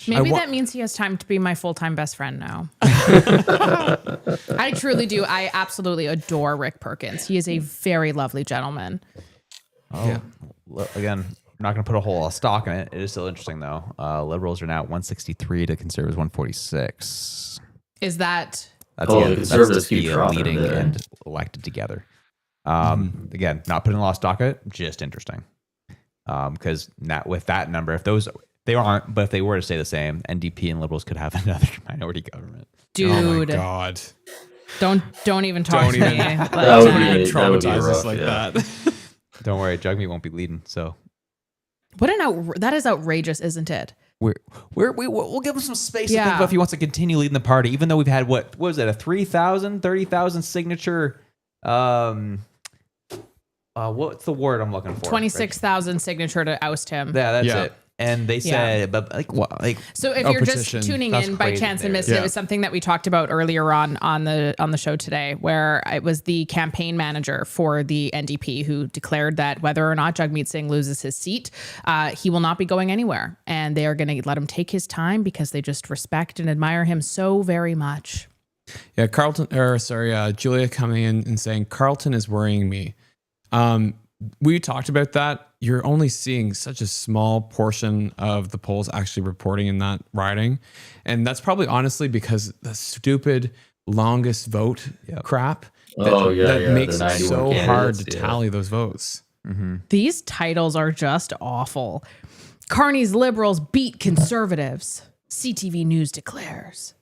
S4: Maybe that means he has time to be my full-time best friend now. I truly do. I absolutely adore Rick Perkins. He is a very lovely gentleman.
S1: Oh, yeah. Again, I'm not going to put a whole lot of stock in it. It is still interesting, though. Liberals are now at 163 to Conservatives 146.
S4: Is that...
S7: The Conservatives keep
S1: leading and elected together. Again, not putting a lot of stock in it, just interesting. Because with that number, they aren't, but if they were to stay the same, NDP and Liberals could have another minority government.
S4: Dude.
S2: Oh my God.
S4: Don't even talk to me. Like
S7: that would be
S2: traumatize
S7: rough,
S2: us like that.
S1: Don't worry, Jugmeat won't be leading. So,
S4: that is outrageous, isn't it?
S1: We'll give him some space to think about if he wants to continue leading the party, even though we've had what was it, a 30,000 signature. What's the word I'm looking for?
S4: 26,000 signature to oust him.
S1: Yeah, that's it. And they said, but like what? Like,
S4: so if you're
S2: petition.
S4: just tuning
S1: That's
S4: in by
S1: crazy
S4: chance and
S1: there.
S4: missed it, it was something that we talked about earlier on the show today, where it was the campaign manager for the NDP who declared that whether or not Jagmeet Singh loses his seat, he will not be going anywhere, and they are going to let him take his time because they just respect and admire him so very much.
S2: Yeah, Julia coming in and saying Carlton is worrying me. we talked about that. You're only seeing such a small portion of the polls actually reporting in that riding. And that's probably honestly because the stupid longest vote crap that makes
S7: the
S2: it so hard to
S7: candidates,
S2: tally those votes.
S4: These titles are just awful. Carney's liberals beat conservatives. CTV News declares.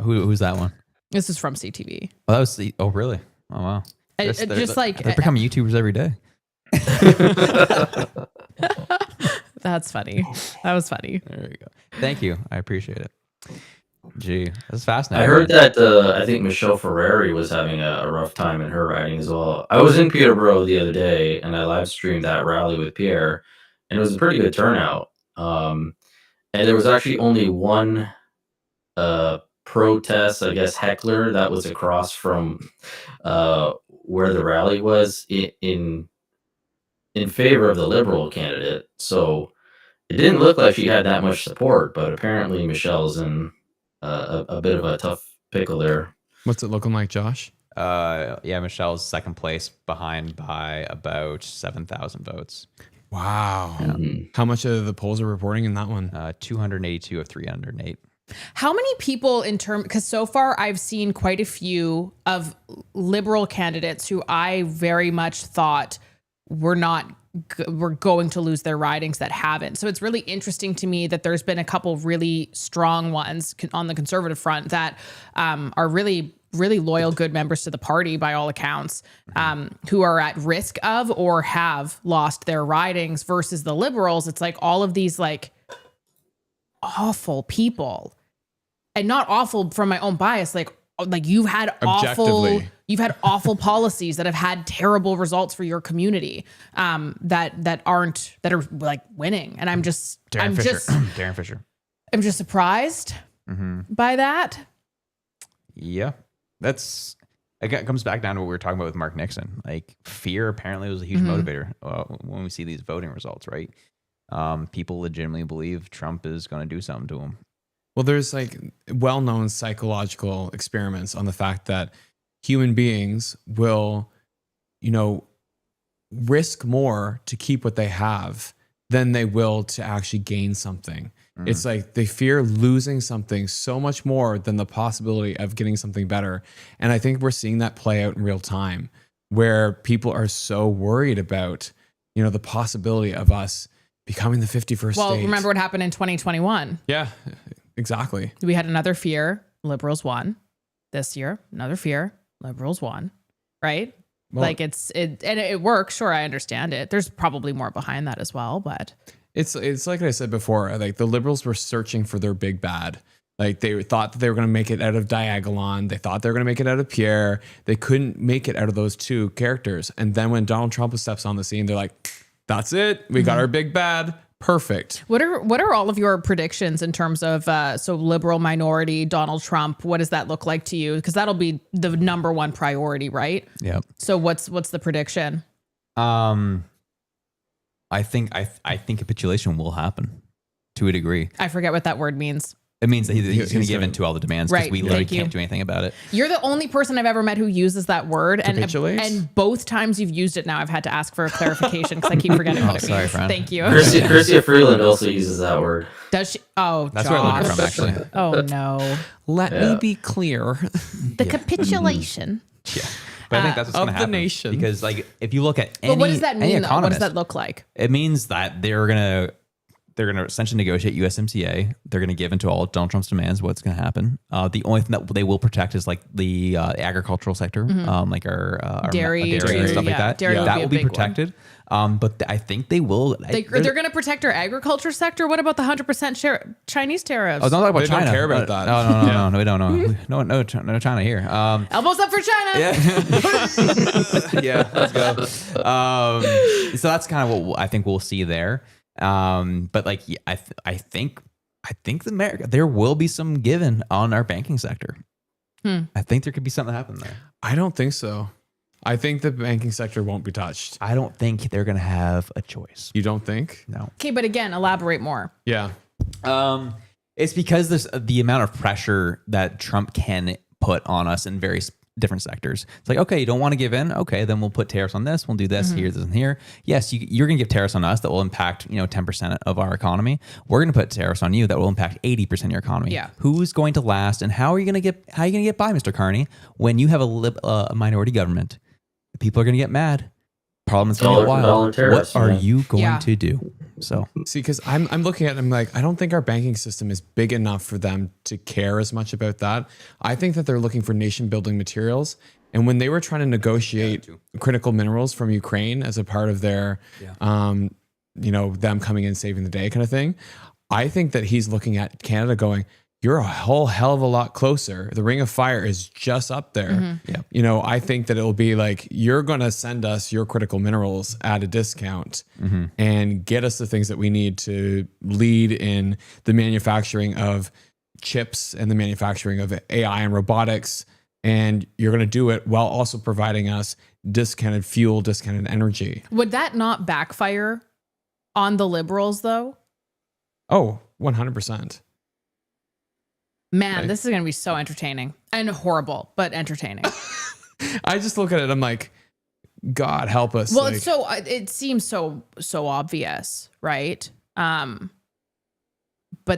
S1: Who's that one?
S4: This is from CTV.
S1: Oh, that was the. Oh, really? Oh, wow. They're becoming YouTubers every day.
S4: That's funny. That was funny.
S1: There you go. Thank you. I appreciate it. Gee, that's fascinating.
S7: I heard that I think Michelle Ferrari was having a rough time in her riding as well. I was in Peterborough the other day and I live streamed that rally with Pierre, and it was a pretty good turnout. And there was actually only one protest, I guess, heckler that was across from where the rally was in favor of the Liberal candidate. So it didn't look like she had that much support, but apparently Michelle's in a bit of a tough pickle there.
S2: What's it looking like, Josh?
S1: Yeah, Michelle's second place behind by about 7,000 votes.
S2: Wow. How much of the polls are reporting in that one?
S1: 282 of 308.
S4: How many people because so far I've seen quite a few of liberal candidates who I very much thought were going to lose their ridings that haven't. So it's really interesting to me that there's been a couple really strong ones on the conservative front that are really, really loyal, good members to the party by all accounts, who are at risk of or have lost their ridings versus the liberals. It's like all of these like awful people, and not awful from my own bias. Like you've had awful policies that have had terrible results for your community, that are like winning. And I'm just
S1: Darren Fisher.
S4: I'm just surprised by that.
S1: Yeah, it comes back down to what we were talking about with Mark Nixon. Like fear apparently was a huge motivator when we see these voting results, right? People legitimately believe Trump is going to do something to him.
S2: Well, there's like well-known psychological experiments on the fact that human beings will, risk more to keep what they have than they will to actually gain something. It's like they fear losing something so much more than the possibility of getting something better. And I think we're seeing that play out in real time, where people are so worried about, the possibility of us becoming the 51st
S4: Well,
S2: state.
S4: remember what happened in 2021?
S2: Yeah, exactly.
S4: We had another fear, liberals won. This year, another fear, liberals won. Right?
S2: Well,
S4: like it works. Sure, I understand it. There's probably more behind that as well, but
S2: it's like I said before, like the liberals were searching for their big bad. Like they thought that they were going to make it out of Diagolon. They thought they were going to make it out of Pierre. They couldn't make it out of those two characters. And then when Donald Trump steps on the scene, they're like, that's it. We got our big bad. Perfect.
S4: What are all of your predictions in terms of so liberal minority, Donald Trump? What does that look like to you? Because that'll be the number one priority, right?
S1: Yeah.
S4: So what's the prediction?
S1: I think capitulation will happen to a degree.
S4: I forget what that word means.
S1: It means that he's going to give in to all the demands because we literally can't do anything about it.
S4: You're the only person I've ever met who uses that word.
S2: Capitulate?
S4: And both times you've used it now, I've had to ask for a clarification because I keep forgetting what it means.
S1: Friend.
S4: Thank you.
S7: Chrystia Freeland also uses that word.
S4: Does she? Oh,
S1: that's where I learned it from, actually.
S4: Oh, no.
S2: Let me be clear.
S4: The capitulation.
S1: Yeah. But I think that's what's going to happen.
S2: the nation.
S1: Because like if you look at any
S4: But what does that mean?
S1: economist,
S4: What does that look like?
S1: It means that they're going to essentially negotiate USMCA. They're going to give into all of Donald Trump's demands. What's going to happen? The only thing that they will protect is like the agricultural sector, like our
S4: dairy
S1: and stuff like that.
S4: Dairy
S1: that
S4: will
S1: will
S4: be
S1: be
S4: a big
S1: protected. But I think they will.
S4: They're going to protect our agriculture sector. What about the 100% Chinese tariffs?
S1: Oh, don't talk about
S2: They
S1: China.
S2: don't care about that.
S1: No, we don't know. No China here.
S4: Elbows up for China.
S1: Yeah, yeah. Let's go. So that's kind of what I think we'll see there. But like, I think there will be some given on our banking sector. I think there could be something happen there.
S2: I don't think so. I think the banking sector won't be touched.
S1: I don't think they're going to have a choice.
S2: You don't think?
S1: No.
S4: Okay, but again, elaborate more.
S2: Yeah.
S1: It's because there's the amount of pressure that Trump can put on us in very different sectors. It's like, okay, you don't want to give in. Okay, then we'll put tariffs on this. We'll do this here, this, and here. Yes, you're going to give tariffs on us that will impact 10% of our economy. We're going to put tariffs on you that will impact 80% of your economy.
S4: Yeah.
S1: Who's going to last, and how are you going to get by, Mr. Carney, when you have a minority government? People are going to get mad. Parliament's going to get wild. What are you going to do? So
S2: see, because I'm looking at it, I'm like, I don't think our banking system is big enough for them to care as much about that. I think that they're looking for nation building materials. And when they were trying to negotiate critical minerals from Ukraine as a part of their, them coming in saving the day kind of thing, I think that he's looking at Canada going, you're a whole hell of a lot closer. The Ring of Fire is just up there. I think that it'll be like, you're going to send us your critical minerals at a discount and get us the things that we need to lead in the manufacturing of chips and the manufacturing of AI and robotics. And you're going to do it while also providing us discounted fuel, discounted energy.
S4: Would that not backfire on the Liberals, though?
S2: Oh, 100%.
S4: Man, this is going to be so entertaining and horrible, but entertaining.
S2: I just look at it. I'm like, God help us.
S4: Well, it seems so obvious, right? But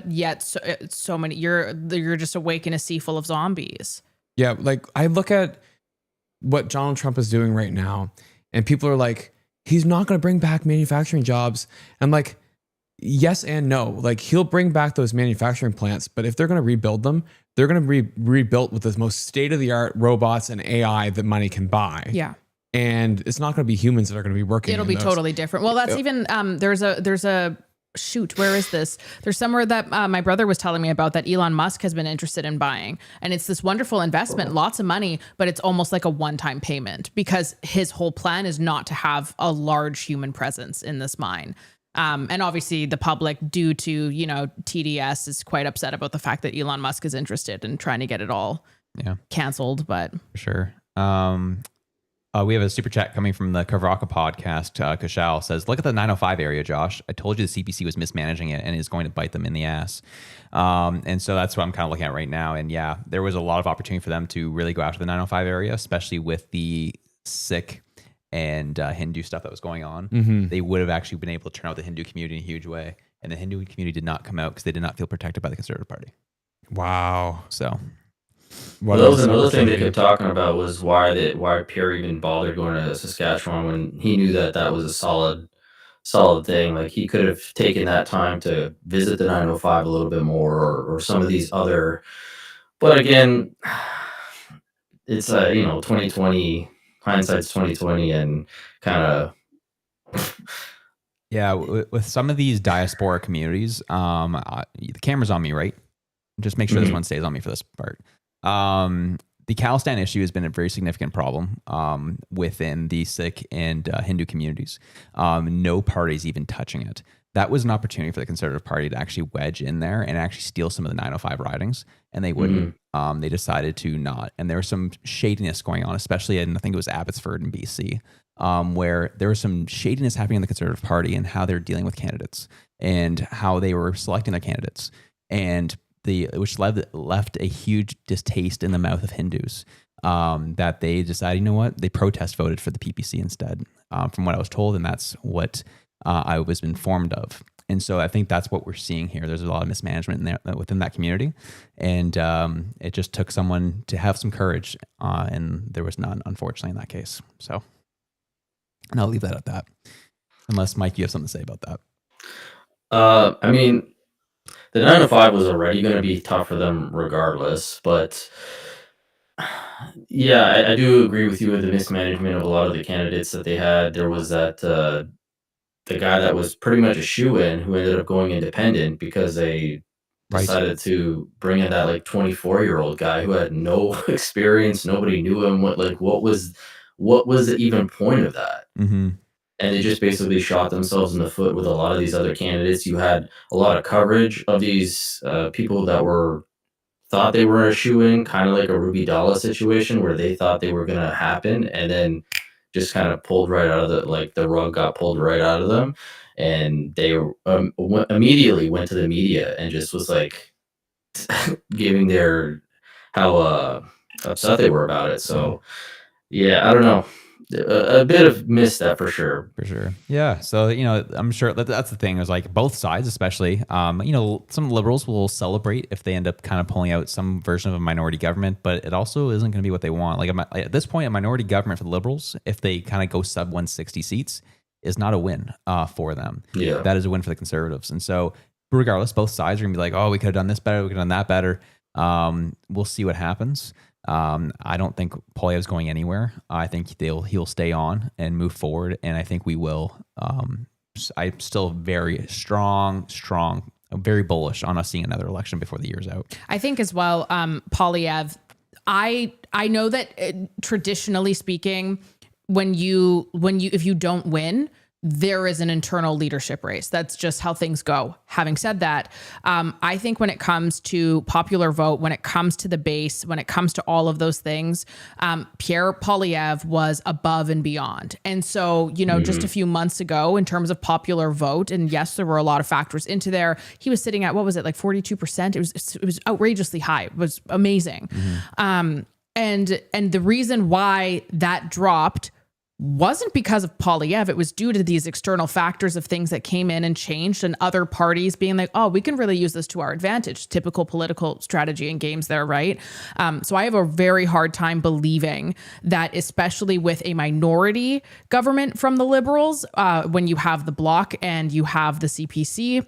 S4: yet so many, you're just awake in a sea full of zombies.
S2: Yeah. Like I look at what Donald Trump is doing right now and people are like, he's not going to bring back manufacturing jobs. I'm like, yes and no. Like he'll bring back those manufacturing plants, but if they're going to rebuild them, they're going to be rebuilt with the most state-of-the-art robots and AI that money can buy.
S4: Yeah.
S2: And it's not going to be humans that are going to be working.
S4: It'll be totally different. Well, that's even, there's a shoot, where is this? There's somewhere that my brother was telling me about that Elon Musk has been interested in buying. And it's this wonderful investment, lots of money, but it's almost like a one-time payment because his whole plan is not to have a large human presence in this mine. And obviously the public, due to, TDS, is quite upset about the fact that Elon Musk is interested in trying to get it all canceled. But
S1: for sure. We have a super chat coming from the Kavraka podcast. Kashal says, look at the 905 area, Josh. I told you the CPC was mismanaging it and is going to bite them in the ass. And so that's what I'm kind of looking at right now. And yeah, there was a lot of opportunity for them to really go after the 905 area, especially with the Sikh and Hindu stuff that was going on. They would have actually been able to turn out the Hindu community in a huge way. And the Hindu community did not come out because they did not feel protected by the Conservative Party.
S2: Wow.
S1: So
S7: well, that was another thing they kept talking about was why Pierre even bothered going to Saskatchewan when he knew that was a solid thing. Like he could have taken that time to visit the 905 a little bit more or some of these other, but again, it's 2020, hindsight's 2020 and kind of.
S1: Yeah. With some of these diaspora communities, the camera's on me, right? Just make sure this one stays on me for this part. The Khalistan issue has been a very significant problem within the Sikh and Hindu communities. No party's even touching it. That was an opportunity for the Conservative Party to actually wedge in there and actually steal some of the 905 ridings, and they wouldn't. They decided to not. And there was some shadiness going on, especially in, I think it was Abbotsford in BC, where there was some shadiness happening in the Conservative Party and how they're dealing with candidates and how they were selecting their candidates. And which left a huge distaste in the mouth of Hindus, that they decided, you know what, they protest voted for the PPC instead, from what I was told, and that's what I was informed of. And so I think that's what we're seeing here. There's a lot of mismanagement in there within that community, and it just took someone to have some courage, and there was none, unfortunately, in that case. So, and I'll leave that at that. Unless, Mike, you have something to say about that.
S7: I mean, the 905 was already going to be tough for them regardless, but yeah, I do agree with you with the mismanagement of a lot of the candidates that they had. There was that the guy that was pretty much a shoo-in who ended up going independent because they decided to bring in that like 24-year-old guy who had no experience. Nobody knew him. What was the even point of that? And they just basically shot themselves in the foot with a lot of these other candidates. You had a lot of coverage of these people that thought they were a shoo-in, kind of like a Ruby Dalla situation where they thought they were going to happen and then just kind of pulled right out of the rug got pulled right out of them. And they immediately went to the media and just was like giving how upset they were about it. So yeah, I don't know. A bit of misstep for sure.
S1: For sure. Yeah. So, I'm sure that's the thing is like both sides, especially, some liberals will celebrate if they end up kind of pulling out some version of a minority government, but it also isn't going to be what they want. Like at this point, a minority government for the liberals, if they kind of go sub 160 seats, is not a win for them.
S7: Yeah.
S1: That is a win for the conservatives. And so regardless, both sides are going to be like, oh, we could have done this better. We could have done that better. We'll see what happens. I don't think Poilievre's going anywhere. I think he'll stay on and move forward, and I think we will. I'm still very strong, very bullish on us seeing another election before the year's out.
S4: I think as well, Poilievre, I know that traditionally speaking, if you don't win, there is an internal leadership race. That's just how things go. Having said that, I think when it comes to popular vote, when it comes to the base, when it comes to all of those things, Pierre Poilievre was above and beyond. And so, just a few months ago, in terms of popular vote, and yes, there were a lot of factors into there, he was sitting at, what was it, like 42%? It was outrageously high. It was amazing. And the reason why that dropped wasn't because of Poilievre. It was due to these external factors of things that came in and changed, and other parties being like, oh, we can really use this to our advantage. Typical political strategy and games there, right? So I have a very hard time believing that, especially with a minority government from the Liberals, when you have the Bloc and you have the CPC,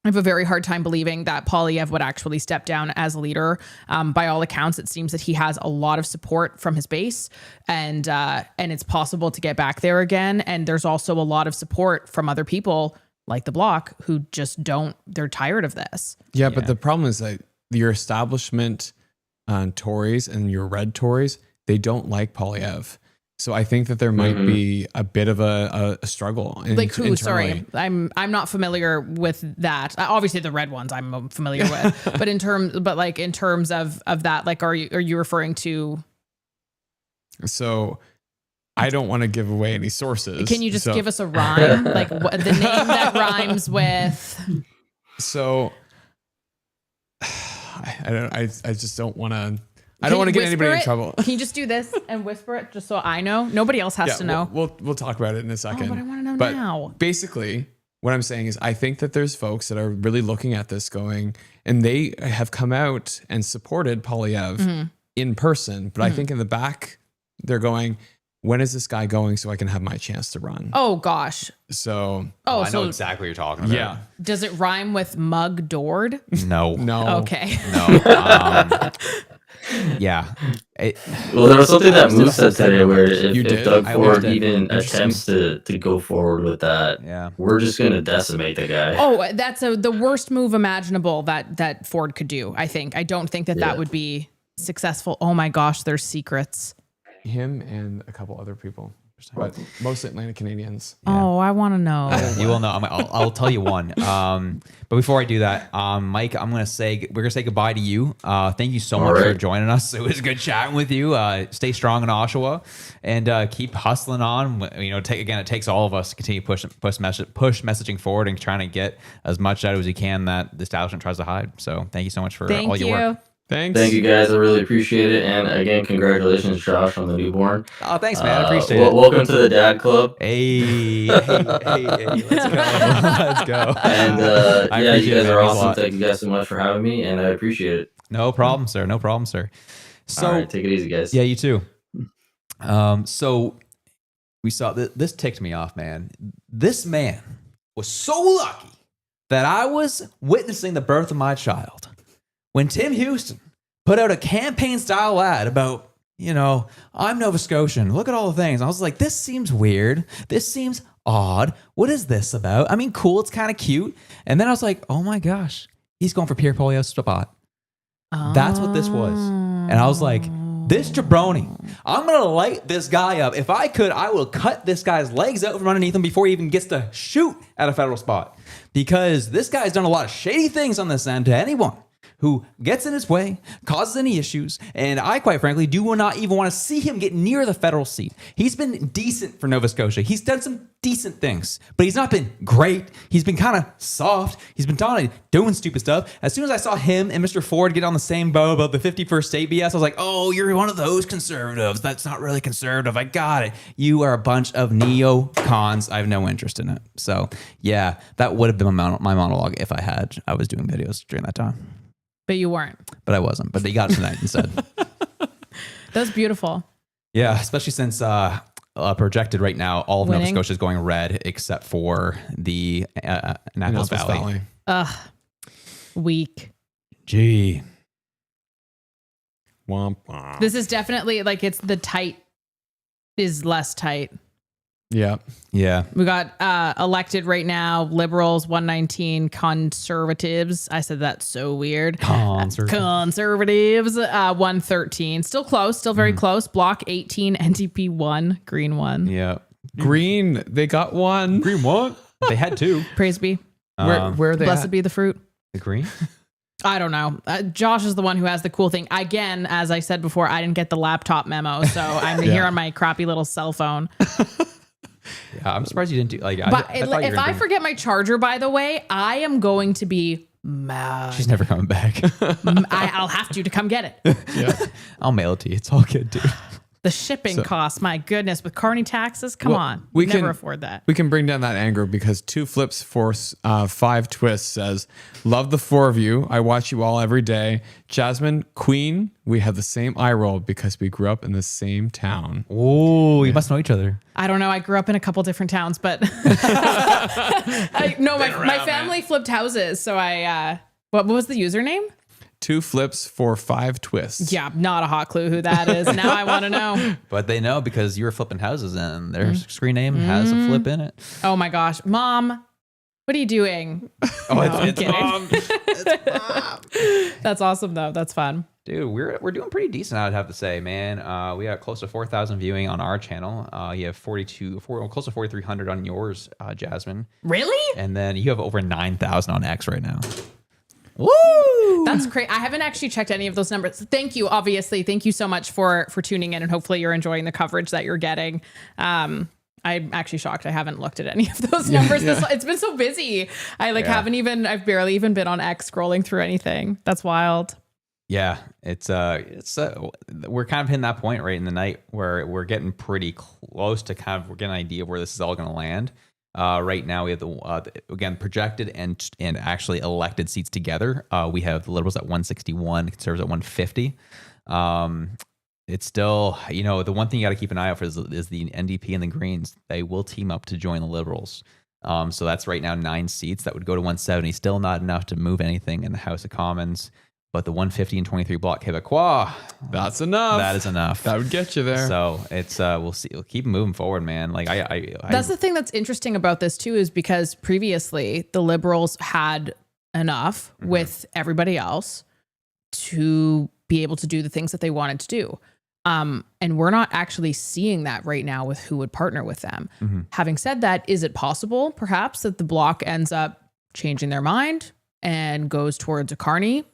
S4: I have a very hard time believing that Poilievre would actually step down as a leader. By all accounts, it seems that he has a lot of support from his base, and it's possible to get back there again. And there's also a lot of support from other people like the Bloc who just they're tired of this.
S2: Yeah, but the problem is that your establishment Tories and your red Tories, they don't like Poilievre. So I think that there might be a bit of a struggle.
S4: Like who?
S2: Internally.
S4: Sorry, I'm not familiar with that. Obviously, the red ones I'm familiar with, but in terms of that, like, are you referring to?
S2: So I don't want to give away any sources.
S4: Can you just give us a rhyme, like the name that rhymes with?
S2: So I just don't want to. I don't want to get anybody in trouble.
S4: Can you just do this and whisper it just so I know? Nobody else has to know.
S2: We'll talk about it in a second.
S4: Oh, but I want to know
S2: but
S4: now.
S2: Basically, what I'm saying is I think that there's folks that are really looking at this going, and they have come out and supported Poilievre in person. But I think in the back, they're going, when is this guy going so I can have my chance to run?
S4: Oh, gosh.
S2: So
S1: I know exactly what you're talking about.
S2: Yeah.
S4: Does it rhyme with mug doored?
S1: No.
S4: Okay.
S1: No. Yeah.
S7: Well, there was something that Moose said today where if Doug
S1: I
S7: Ford
S1: watched it.
S7: even attempts to go forward with that, we're just going to decimate the guy.
S4: Oh, that's the worst move imaginable that Ford could do, I think. I don't think that would be successful. Oh my gosh, there's secrets.
S2: Him and a couple other people, but mostly Atlantic Canadians.
S4: Yeah. Oh, I want to know.
S1: You will know. I'll tell you one. But before I do that, Mike, we're gonna say goodbye to you. Thank you so much for joining us. It was good chatting with you. Stay strong in Oshawa, and keep hustling on. It takes all of us to continue push messaging forward and trying to get as much out as we can that the establishment tries to hide. So thank you so much for all your work.
S2: Thanks.
S7: Thank you guys. I really appreciate it. And again, congratulations, Josh, on the newborn.
S1: Oh, thanks, man. I appreciate it.
S7: Welcome to the Dad Club.
S1: Hey, let's go.
S7: And you guys are awesome. Thank you guys so much for having me, and I appreciate it.
S1: No problem, sir. No problem, sir. So,
S7: all right, take it easy, guys.
S1: Yeah, you too. So we saw this ticked me off, man. This man was so lucky that I was witnessing the birth of my child when Tim Houston put out a campaign-style ad about, I'm Nova Scotian. Look at all the things. I was like, this seems weird. This seems odd. What is this about? I mean, cool. It's kind of cute. And then I was like, oh my gosh, he's going for Pierre Poilievre's spot. That's what this was. And I was like, this jabroni, I'm going to light this guy up. If I could, I will cut this guy's legs out from underneath him before he even gets to shoot at a federal spot. Because this guy's done a lot of shady things on this end to anyone who gets in his way, causes any issues, and I quite frankly do not even want to see him get near the federal seat. He's been decent for Nova Scotia. He's done some decent things, but he's not been great. He's been kind of soft. He's been doing stupid stuff. As soon as I saw him and Mr. Ford get on the same boat about the 51st state BS, I was like, oh, you're one of those conservatives. That's not really conservative. I got it. You are a bunch of neocons. I have no interest in it. So yeah, that would have been my monologue if I was doing videos during that time.
S4: But you weren't.
S1: But I wasn't. But they got it tonight instead.
S4: That's beautiful.
S1: Yeah, especially since projected right now, all of Nova Scotia is going red except for the Annapolis Valley.
S4: Ugh. Weak.
S1: Gee.
S2: Womp womp.
S4: This is definitely like it's the tight is less tight.
S2: Yeah.
S1: Yeah.
S4: We got elected right now, Liberals 119, Conservatives. I said that's so weird. Conservatives 113. Still close, still very close. Bloc 18, NDP 1, Green 1.
S1: Yeah.
S2: Green, they got one.
S1: Green what? They had two.
S4: Praise be.
S2: Where are they
S4: Blessed
S2: at?
S4: be the fruit.
S1: The green?
S4: I don't know. Josh is the one who has the cool thing. Again, as I said before, I didn't get the laptop memo, so I'm here on my crappy little cell phone.
S1: Yeah, I'm surprised you didn't do like.
S4: But if I forget my charger, by the way, I am going to be mad.
S1: She's never coming back.
S4: I'll have to come get it.
S2: Yeah.
S1: I'll mail it to you. It's all good, dude.
S4: The shipping costs, my goodness, with carny taxes, come on.
S2: We
S4: never
S2: can
S4: afford that.
S2: We can bring down that anger because 2 Flips for 5 Twists says, love the 4 of you. I watch you all every day. Jasmin, Queen, we have the same eye roll because we grew up in the same town.
S1: Oh, you must know each other.
S4: I don't know. I grew up in a couple different towns, but my family flipped houses. So what was the username?
S2: 2 Flips for 5 Twists.
S4: Yeah, not a hot clue who that is. Now I want to know.
S1: But they know because you were flipping houses and their screen name has a flip in it.
S4: Oh my gosh. Mom, what are you doing?
S1: Oh, it's Mom.
S4: It's Mom. That's awesome though. That's fun.
S1: Dude, we're doing pretty decent, I'd have to say, man. We got close to 4,000 viewing on our channel. You have close to 4,300 on yours, Jasmin.
S4: Really?
S1: And then you have over 9,000 on X right now.
S4: Woo! That's great. I haven't actually checked any of those numbers. Thank you, obviously. Thank you so much for tuning in, and hopefully you're enjoying the coverage that you're getting. I'm actually shocked I haven't looked at any of those numbers.
S2: Yeah.
S4: It's been so busy. I've barely even been on X scrolling through anything. That's wild.
S1: Yeah, it's we're kind of hitting that point right in the night where we're getting pretty close to we're getting an idea of where this is all going to land. Right now we have again projected and actually elected seats together. We have the Liberals at 161, Conservatives at 150. It's still, the one thing you got to keep an eye out for is the NDP and the Greens. They will team up to join the Liberals. So that's right now 9 seats that would go to 170. Still not enough to move anything in the House of Commons. But the 150 and 23 block Quebecois,
S2: that's enough.
S1: That is enough.
S2: That would get you there.
S1: So it's we'll see. We'll keep moving forward, man. Like
S4: that's the thing that's interesting about this too, is because previously the Liberals had enough with everybody else to be able to do the things that they wanted to do. And we're not actually seeing that right now with who would partner with them. Having said that, is it possible perhaps that the bloc ends up changing their mind and goes towards a Carney?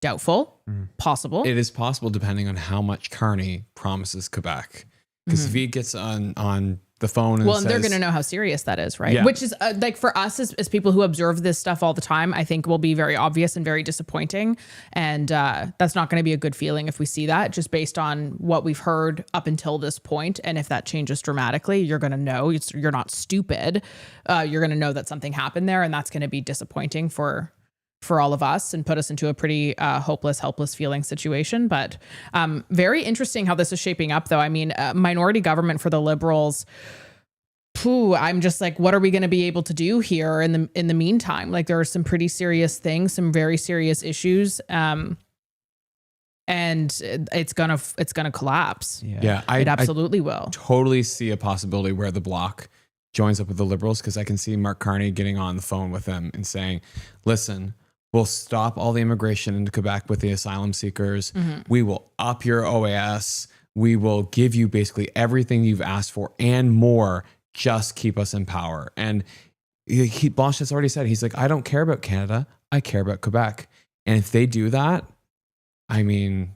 S4: Doubtful. Possible.
S2: It is possible depending on how much Carney promises Quebec. Because if he gets on the phone and
S4: and they're going to know how serious that is, right?
S2: Yeah.
S4: Which is like for us as people who observe this stuff all the time, I think will be very obvious and very disappointing. And that's not going to be a good feeling if we see that, just based on what we've heard up until this point. And if that changes dramatically, you're going to know. You're not stupid. You're going to know that something happened there, and that's going to be disappointing for all of us and put us into a pretty hopeless, helpless feeling situation. But very interesting how this is shaping up, though. I mean, minority government for the Liberals. I'm just like, what are we going to be able to do here in the meantime? Like, there are some pretty serious things, some very serious issues, and it's gonna collapse.
S2: Yeah,
S4: it absolutely will.
S2: Totally see a possibility where the bloc joins up with the Liberals, because I can see Mark Carney getting on the phone with them and saying, listen, we'll stop all the immigration into Quebec with the asylum seekers. We will up your OAS. We will give you basically everything you've asked for and more. Just keep us in power. And Blanchet's already said, he's like, I don't care about Canada. I care about Quebec. And if they do that, I mean,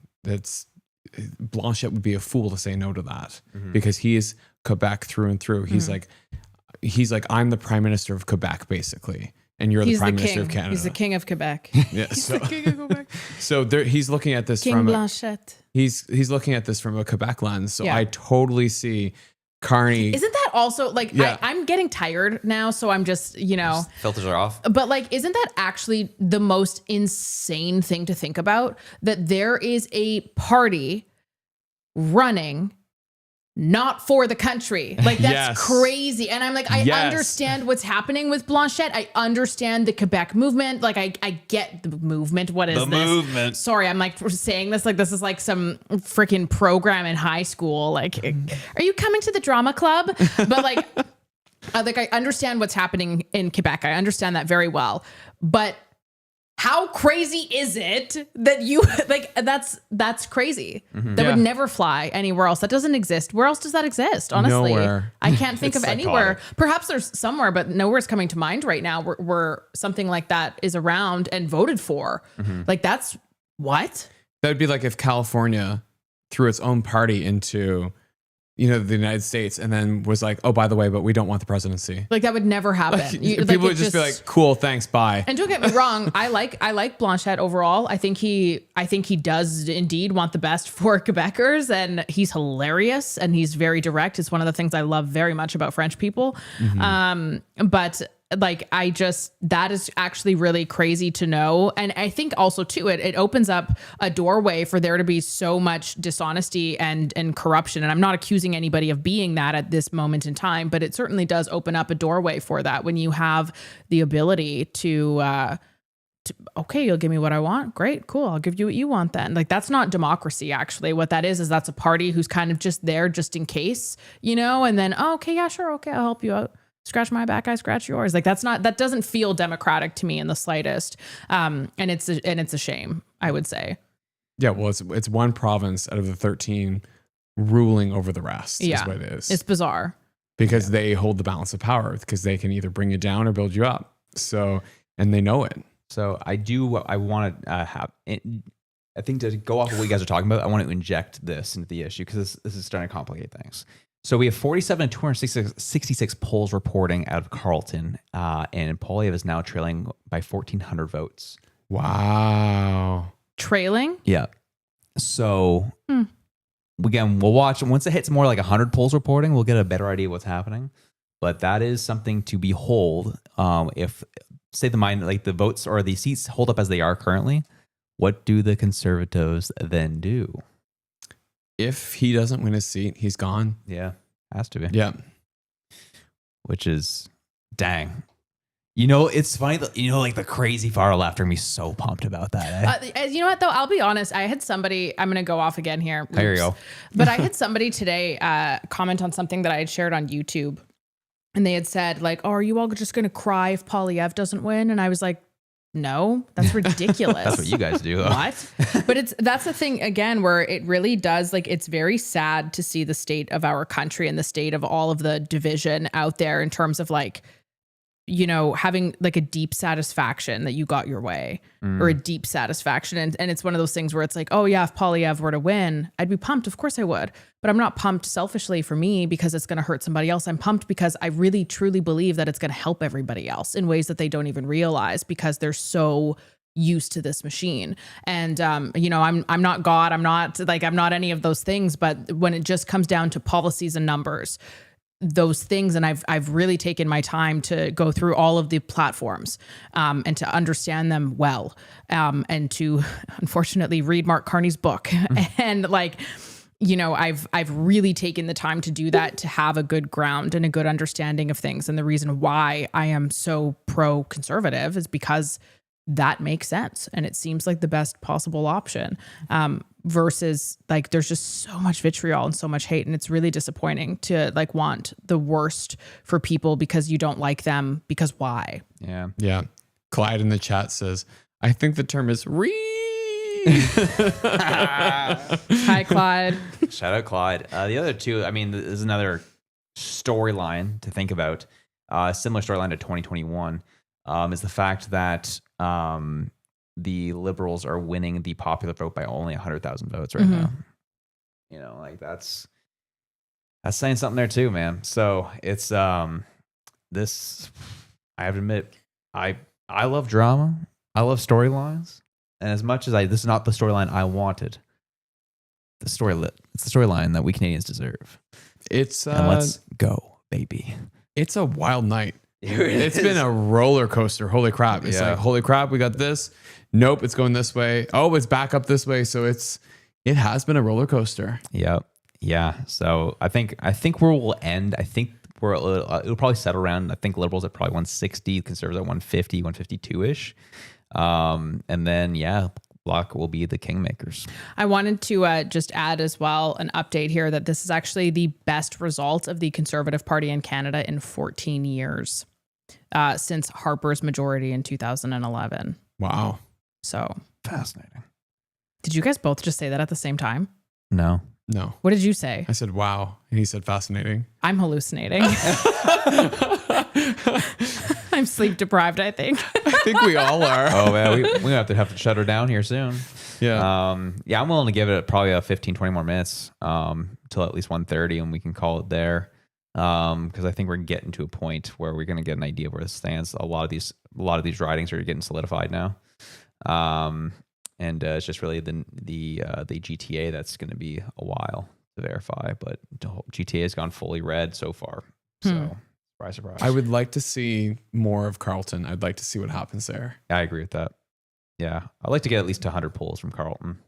S2: Blanchet would be a fool to say no to that because he is Quebec through and through. He's like, I'm the prime minister of Quebec, basically. And you're the prime minister of Canada.
S4: He's the king of Quebec.
S2: Yeah,
S4: He's the king of Quebec.
S2: So he's looking at this
S4: King Blanchet.
S2: He's looking at this from a Quebec lens. So
S4: Yeah.
S2: I totally see Carney.
S4: Isn't that also like,
S2: Yeah.
S4: I'm getting tired now. So I'm just, you know,
S1: Filters are off.
S4: but like, isn't that actually the most insane thing to think about? That there is a party running not for the country. Like that's
S2: Yes.
S4: crazy. And I'm like, I
S2: Yes.
S4: understand what's happening with Blanchet. I understand the Quebec movement. Like I get the movement. What is
S1: The
S4: this?
S1: movement.
S4: Sorry, I'm like saying this like this is like some freaking program in high school. Like, are you coming to the drama club? But like, I understand what's happening in Quebec. I understand that very well. But how crazy is it that you like that's crazy. That
S2: Yeah.
S4: would never fly anywhere else. That doesn't exist. Where else does that exist? Honestly,
S2: Nowhere.
S4: I can't think of
S2: It's
S4: anywhere. Perhaps there's somewhere, but nowhere's coming to mind right now where something like that is around and voted for. Like that's what?
S2: That'd be like if California threw its own party into, the United States and then was like, oh, by the way, but we don't want the presidency.
S4: Like that would never happen.
S2: People would just be like, cool, thanks, bye.
S4: And don't get me wrong, I like Blanchet overall. I think he does indeed want the best for Quebecers, and he's hilarious and he's very direct. It's one of the things I love very much about French people. But like that is actually really crazy to know. And I think also too, it opens up a doorway for there to be so much dishonesty and corruption. And I'm not accusing anybody of being that at this moment in time, but it certainly does open up a doorway for that when you have the ability to okay, you'll give me what I want. Great, cool. I'll give you what you want then. Like that's not democracy. Actually, what that is that's a party who's kind of just there just in case, and then, oh, okay, yeah, sure. Okay. I'll help you out. Scratch my back, I scratch yours. Like that doesn't feel democratic to me in the slightest. And it's a shame, I would say.
S2: Yeah, well, it's one province out of the 13 ruling over the rest.
S4: Yeah,
S2: is what it is.
S4: It's bizarre
S2: because they hold the balance of power because they can either bring you down or build you up. So, and they know it.
S1: So I want to have. I think to go off of what you guys are talking about, I want to inject this into the issue because this is starting to complicate things. So we have 47 and 266 polls reporting out of Carleton, and Poilievre is now trailing by 1,400 votes.
S2: Wow.
S4: trailing.
S1: Yeah. So again, we'll watch once it hits more like 100 polls reporting. We'll get a better idea of what's happening. But that is something to behold. If say the votes or the seats hold up as they are currently, what do the Conservatives then do?
S2: If he doesn't win his seat, he's gone.
S1: Yeah, has to be.
S2: Yeah.
S1: Which is, dang. It's funny that, like the crazy far left are going to be so pumped about that.
S4: You know what, though? I'll be honest. I had somebody, I'm going to go off again here. Oops.
S1: There you go.
S4: But I had somebody today comment on something that I had shared on YouTube. And they had said, like, oh, are you all just going to cry if Poilievre doesn't win? And I was like, no, that's ridiculous.
S1: That's what you guys do.
S4: What? But that's the thing, again, where it really does, like, it's very sad to see the state of our country and the state of all of the division out there in terms of, like, having like a deep satisfaction that you got your way or a deep satisfaction. And it's one of those things where it's like, oh yeah, if Poilievre were to win, I'd be pumped. Of course I would. But I'm not pumped selfishly for me because it's going to hurt somebody else. I'm pumped because I really truly believe that it's going to help everybody else in ways that they don't even realize because they're so used to this machine. And, I'm not God. I'm not any of those things. But when it just comes down to policies and numbers, those things, and I've really taken my time to go through all of the platforms and to understand them well, and to unfortunately read Mark Carney's book. And I've really taken the time to do that, to have a good ground and a good understanding of things. And the reason why I am so pro-conservative is because that makes sense. And it seems like the best possible option. Versus like there's just so much vitriol and so much hate, and it's really disappointing to like want the worst for people because you don't like them, because why?
S2: Yeah. Clyde in the chat says, I think the term is
S4: Hi, Clyde.
S1: Shout out Clyde. The other two, there's another storyline to think about. Similar storyline to 2021 is the fact that the Liberals are winning the popular vote by only 100,000 votes right now. You know, like that's saying something there too, man. So it's this. I have to admit, I love drama. I love storylines, and as much as this is not the storyline I wanted. It's the storyline that we Canadians deserve. And let's go, baby.
S2: It's a wild night.
S1: It's
S2: been a roller coaster. Holy crap. It's like, holy crap, we got this. Nope, it's going this way. Oh, it's back up this way. So it has been a roller coaster.
S1: Yep. Yeah. So I think where we'll end, I think it'll probably settle around, I think Liberals at probably 160, Conservatives at 150, 152-ish. And then, Bloc will be the kingmakers.
S4: I wanted to just add as well an update here that this is actually the best result of the Conservative Party in Canada in 14 years since Harper's majority in 2011.
S2: Wow.
S4: So
S1: fascinating.
S4: Did you guys both just say that at the same time?
S2: No.
S4: What did you say?
S2: I said, wow. And he said, fascinating.
S4: I'm hallucinating. I'm sleep deprived, I think.
S2: I think we all are.
S1: Oh, man. We have to shut her down here soon.
S2: Yeah.
S1: I'm willing to give it probably a 15, 20 more minutes till at least 1:30, and we can call it there. Because I think we're getting to a point where we're going to get an idea of where this stands. A lot of these ridings are getting solidified now. And it's just really the GTA that's going to be a while to verify, but GTA has gone fully red so far. So surprise.
S2: I would like to see more of Carleton. I'd like to see what happens there.
S1: I agree with that. Yeah, I'd like to get at least 100 polls from Carleton.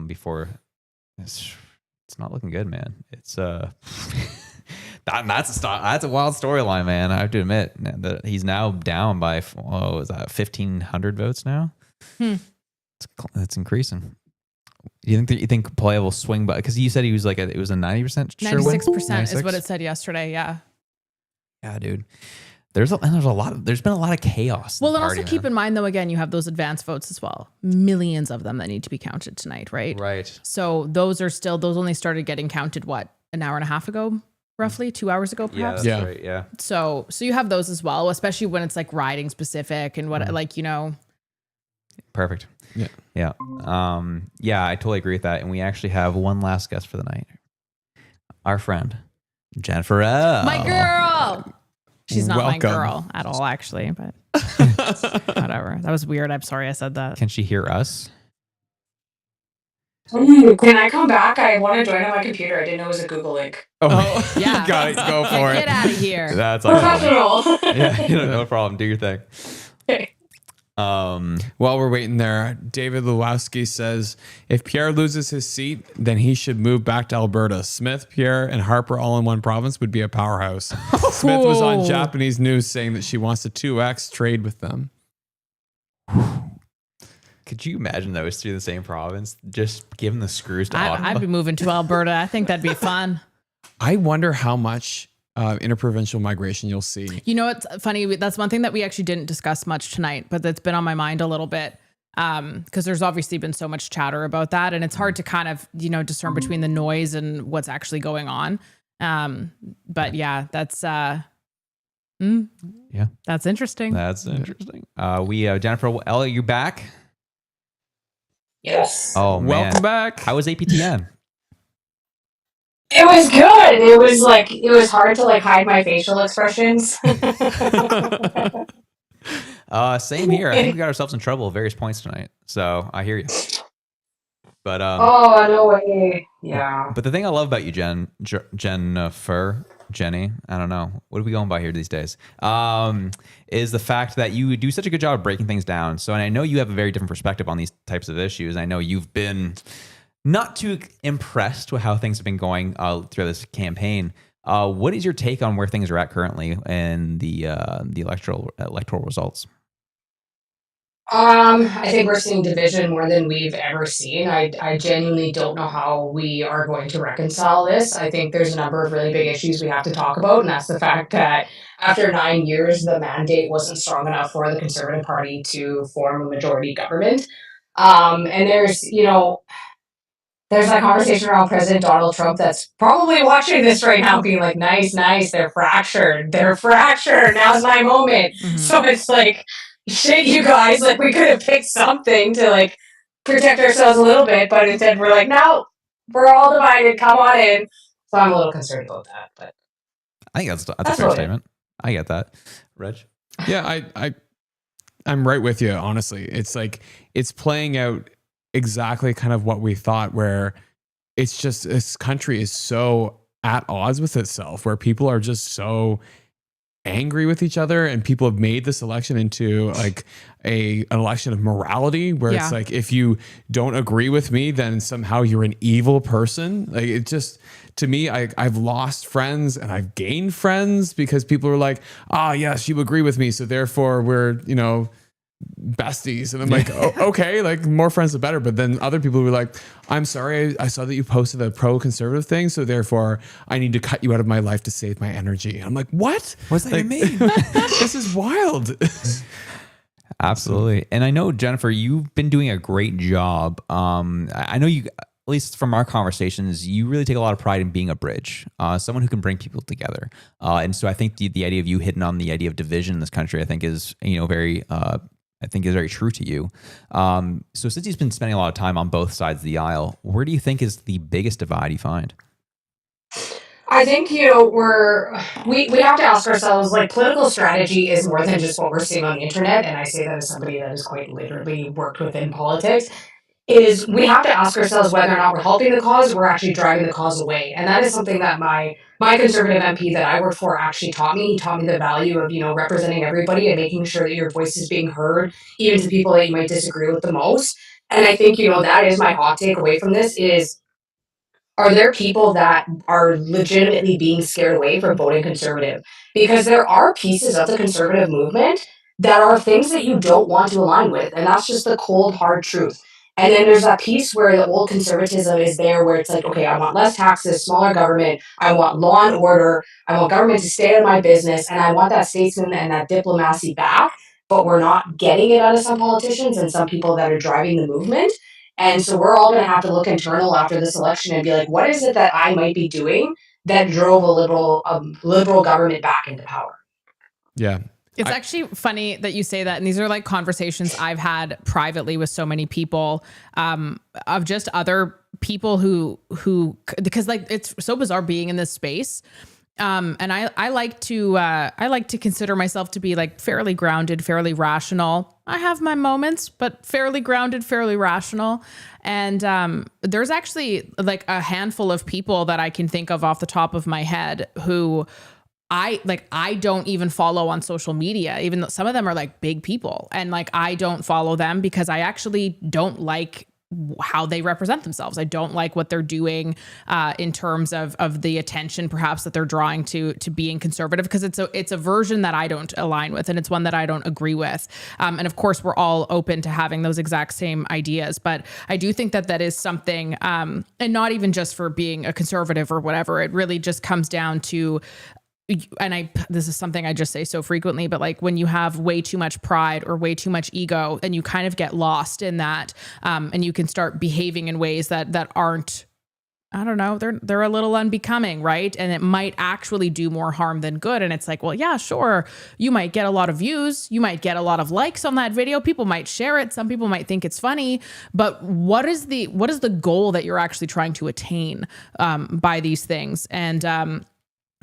S1: Before it's not looking good, man. It's that's a wild storyline, man. I have to admit that he's now down by 1,500 votes now. It's increasing. You think Polya will swing, but because you said he was like it was a 90% sure
S4: 96% is what it said yesterday. Yeah,
S1: dude. There's been a lot of chaos.
S4: Well, and also keep in mind though, again, you have those advance votes as well. Millions of them that need to be counted tonight, right?
S1: Right.
S4: So those only started getting counted an hour and a half ago, roughly 2 hours ago, perhaps.
S1: Yeah, that's right. Yeah.
S4: So you have those as well, especially when it's like riding specific and what
S1: Perfect. Yeah. I totally agree with that. And we actually have one last guest for the night. Our friend, Jennifer L.
S4: My girl. She's not
S2: Welcome.
S4: my girl at all, actually, but whatever. That was weird. I'm sorry I said that.
S1: Can she hear us?
S8: Can I come back? I want to join on my computer. I didn't know it was a Google link.
S1: Oh,
S4: yeah.
S2: Got it. Go for it.
S4: Get out of here.
S1: That's
S8: Professional.
S1: Yeah, no problem. Do your thing.
S8: Okay.
S2: While we're waiting there, David Lewowski says, if Pierre loses his seat, then he should move back to Alberta. Smith, Pierre, and Harper all in one province would be a powerhouse. Smith was on Japanese news saying that she wants to 2x trade with them.
S1: Could you imagine those through the same province? Just giving the screws to Ottawa?
S4: I'd be moving to Alberta. I think that'd be fun.
S2: I wonder how much interprovincial migration you'll see.
S4: You know what's funny? That's one thing that we actually didn't discuss much tonight, but that's been on my mind a little bit because there's obviously been so much chatter about that, and it's hard to kind of discern between the noise and what's actually going on. But yeah, that's that's interesting.
S1: That's interesting. Jennifer L, are you back?
S8: Yes.
S1: Oh, man.
S2: Welcome back.
S1: How was APTN?
S8: It was good. It was hard to hide my facial expressions.
S1: Same here. I think we got ourselves in trouble at various points tonight. So I hear you. But
S8: oh, no way. Yeah.
S1: But the thing I love about you, Jenny, I don't know. What are we going by here these days? Is the fact that you do such a good job of breaking things down. So, and I know you have a very different perspective on these types of issues. I know you've been not too impressed with how things have been going through this campaign. What is your take on where things are at currently in the electoral results?
S8: I think we're seeing division more than we've ever seen. I genuinely don't know how we are going to reconcile this. I think there's a number of really big issues we have to talk about, and that's the fact that after 9 years, the mandate wasn't strong enough for the Conservative Party to form a majority government. And there's that conversation around President Donald Trump that's probably watching this right now being like, nice, they're fractured. Now's my moment. Mm-hmm. So it's like, shit, you guys, like we could have picked something to like protect ourselves a little bit, but instead we're like, no, we're all divided. Come on in. So I'm a little concerned about that, but
S1: I think that's a fair statement. I get that. Reg?
S2: Yeah, I'm right with you, honestly. It's like, it's playing out exactly kind of what we thought, where it's just, this country is so at odds with itself, where people are just so angry with each other, and people have made this election into like an election of morality, where it's like, if you don't agree with me, then somehow you're an evil person. Like, it just, to me, I've lost friends and I've gained friends because people are like, yes, you agree with me, so therefore we're, besties. And I'm like, okay, like more friends the better. But then other people were like, I'm sorry, I saw that you posted a pro-conservative thing, so therefore I need to cut you out of my life to save my energy. I'm like, what?
S1: What's that mean?
S2: This is wild.
S1: Absolutely. And I know, Jennifer, you've been doing a great job. I know you, at least from our conversations, you really take a lot of pride in being a bridge, someone who can bring people together. And so I think the idea of you hitting on the idea of division in this country, I think is, very, is very true to you. So since you've been spending a lot of time on both sides of the aisle, where do you think is the biggest divide you find?
S8: I think, we have to ask ourselves, like, political strategy is more than just what we're seeing on the internet, and I say that as somebody that has quite literally worked within politics, is we have to ask ourselves whether or not we're helping the cause, or we're actually driving the cause away. And that is something that my conservative MP that I worked for actually taught me. He taught me the value of, representing everybody and making sure that your voice is being heard, even to people that you might disagree with the most. And I think, that is my hot take away from this is, are there people that are legitimately being scared away from voting conservative? Because there are pieces of the conservative movement that are things that you don't want to align with, and that's just the cold, hard truth. And then there's that piece where the old conservatism is there, where it's like, okay, I want less taxes, smaller government, I want law and order, I want government to stay out of my business, and I want that statesman and that diplomacy back, but we're not getting it out of some politicians and some people that are driving the movement. And so we're all going to have to look internal after this election and be like, what is it that I might be doing that drove a liberal government back into power?
S2: Yeah.
S4: It's actually funny that you say that. And these are like conversations I've had privately with so many people, of just other people who, because like, it's so bizarre being in this space. And I like to consider myself to be like fairly grounded, fairly rational. I have my moments, but fairly grounded, fairly rational. And there's actually like a handful of people that I can think of off the top of my head who I don't even follow on social media, even though some of them are like big people, and like I don't follow them because I actually don't like how they represent themselves. I don't like what they're doing in terms of the attention perhaps that they're drawing to being conservative, because it's a version that I don't align with, and it's one that I don't agree with. And of course, we're all open to having those exact same ideas, but I do think that is something, and not even just for being a conservative or whatever. It really just comes down to, and this is something I just say so frequently, but like when you have way too much pride or way too much ego, then you kind of get lost in that, and you can start behaving in ways that aren't, I don't know, they're a little unbecoming, right? And it might actually do more harm than good. And it's like, well, yeah, sure, you might get a lot of views, you might get a lot of likes on that video, people might share it, some people might think it's funny, but what is the goal that you're actually trying to attain by these things? And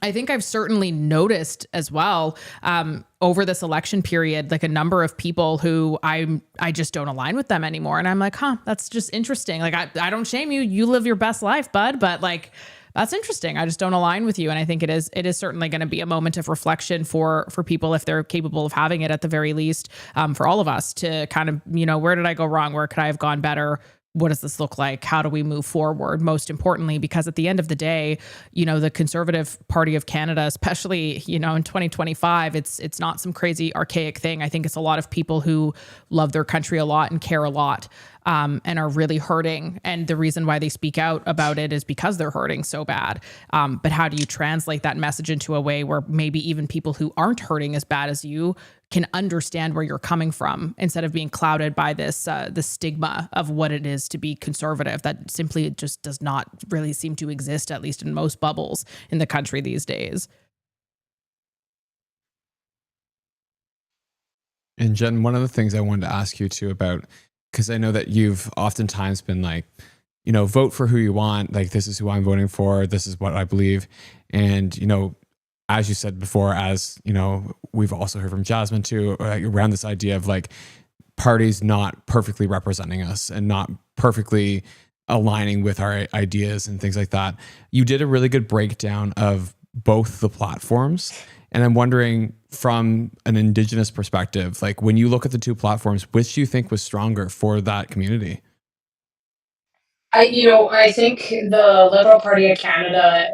S4: I think I've certainly noticed as well, over this election period, like a number of people who I just don't align with them anymore. And I'm like, that's just interesting. Like, I don't shame you. You live your best life, bud. But like, that's interesting. I just don't align with you. And I think it is certainly going to be a moment of reflection for people, if they're capable of having it at the very least, for all of us to kind of, where did I go wrong? Where could I have gone better? What does this look like? How do we move forward? Most importantly, because at the end of the day, the Conservative Party of Canada, especially, in 2025, it's not some crazy archaic thing. I think it's a lot of people who love their country a lot and care a lot, and are really hurting. And the reason why they speak out about it is because they're hurting so bad. But how do you translate that message into a way where maybe even people who aren't hurting as bad as you can understand where you're coming from, instead of being clouded by this the stigma of what it is to be conservative that simply just does not really seem to exist, at least in most bubbles in the country these days.
S2: And Jen, one of the things I wanted to ask you too about, because I know that you've oftentimes been like, vote for who you want. Like, this is who I'm voting for. This is what I believe. And, as you said before, we've also heard from Jasmin too, around this idea of like parties not perfectly representing us and not perfectly aligning with our ideas and things like that. You did a really good breakdown of both the platforms. And I'm wondering, from an Indigenous perspective, like when you look at the two platforms, which do you think was stronger for that community?
S8: I think the Liberal Party of Canada,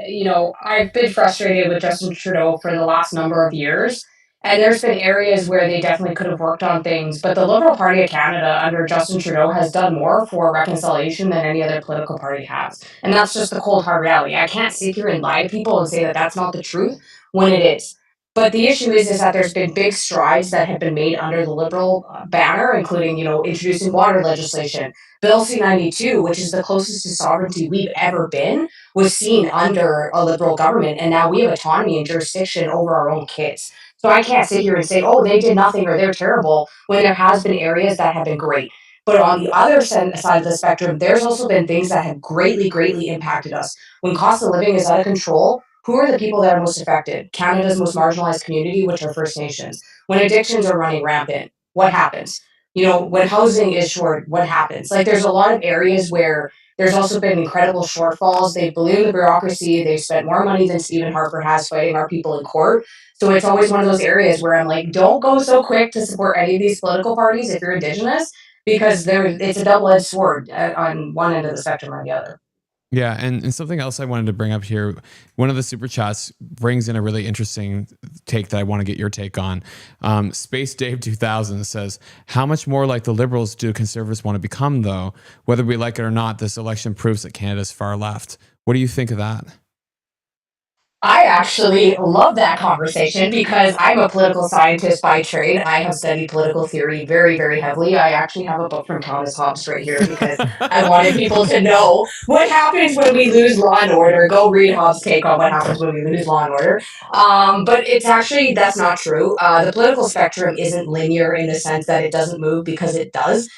S8: I've been frustrated with Justin Trudeau for the last number of years. And there's been areas where they definitely could have worked on things. But the Liberal Party of Canada under Justin Trudeau has done more for reconciliation than any other political party has. And that's just the cold hard reality. I can't sit here and lie to people and say that that's not the truth when it is. But the issue is that there's been big strides that have been made under the Liberal banner, including, introducing water legislation. Bill C-92, which is the closest to sovereignty we've ever been, was seen under a Liberal government. And now we have autonomy and jurisdiction over our own kids. So I can't sit here and say, oh, they did nothing or they're terrible, when there has been areas that have been great. But on the other side of the spectrum, there's also been things that have greatly, greatly impacted us. When cost of living is out of control, who are the people that are most affected? Canada's most marginalized community, which are First Nations. When addictions are running rampant, what happens? When housing is short, what happens? Like, there's a lot of areas where there's also been incredible shortfalls. They've ballooned the bureaucracy. They've spent more money than Stephen Harper has fighting our people in court. So it's always one of those areas where I'm like, don't go so quick to support any of these political parties if you're Indigenous, because it's a double-edged sword on one end of the spectrum or the other.
S2: Yeah, and something else I wanted to bring up here, one of the super chats brings in a really interesting take that I want to get your take on. Space Dave 2000 says, how much more like the Liberals do Conservatives want to become, though? Whether we like it or not, this election proves that Canada's far left. What do you think of that?
S8: I actually love that conversation because I'm a political scientist by trade. I have studied political theory very, very heavily. I actually have a book from Thomas Hobbes right here because I wanted people to know what happens when we lose law and order. Go read Hobbes' take on what happens when we lose law and order. But it's actually, that's not true. The political spectrum isn't linear in the sense that it doesn't move, because it does.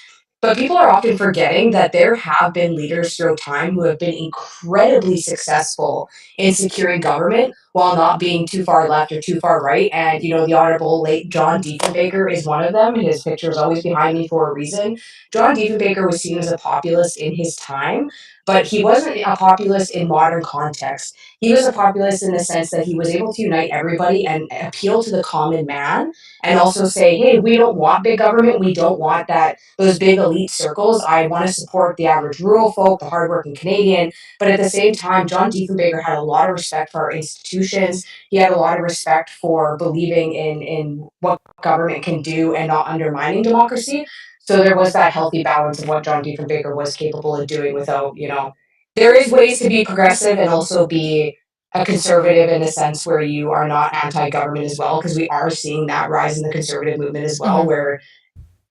S8: But people are often forgetting that there have been leaders throughout time who have been incredibly successful in securing government while not being too far left or too far right. And, the Honorable late John Diefenbaker is one of them. His picture is always behind me for a reason. John Diefenbaker was seen as a populist in his time, but he wasn't a populist in modern context. He was a populist in the sense that he was able to unite everybody and appeal to the common man, and also say, hey, we don't want big government. We don't want those big elite circles. I want to support the average rural folk, the hardworking Canadian. But at the same time, John Diefenbaker had a lot of respect for our institutions. He had a lot of respect for believing in what government can do and not undermining democracy. So there was that healthy balance of what John Diefenbaker was capable of doing without, there is ways to be progressive and also be a conservative in a sense where you are not anti-government as well, because we are seeing that rise in the conservative movement as well, where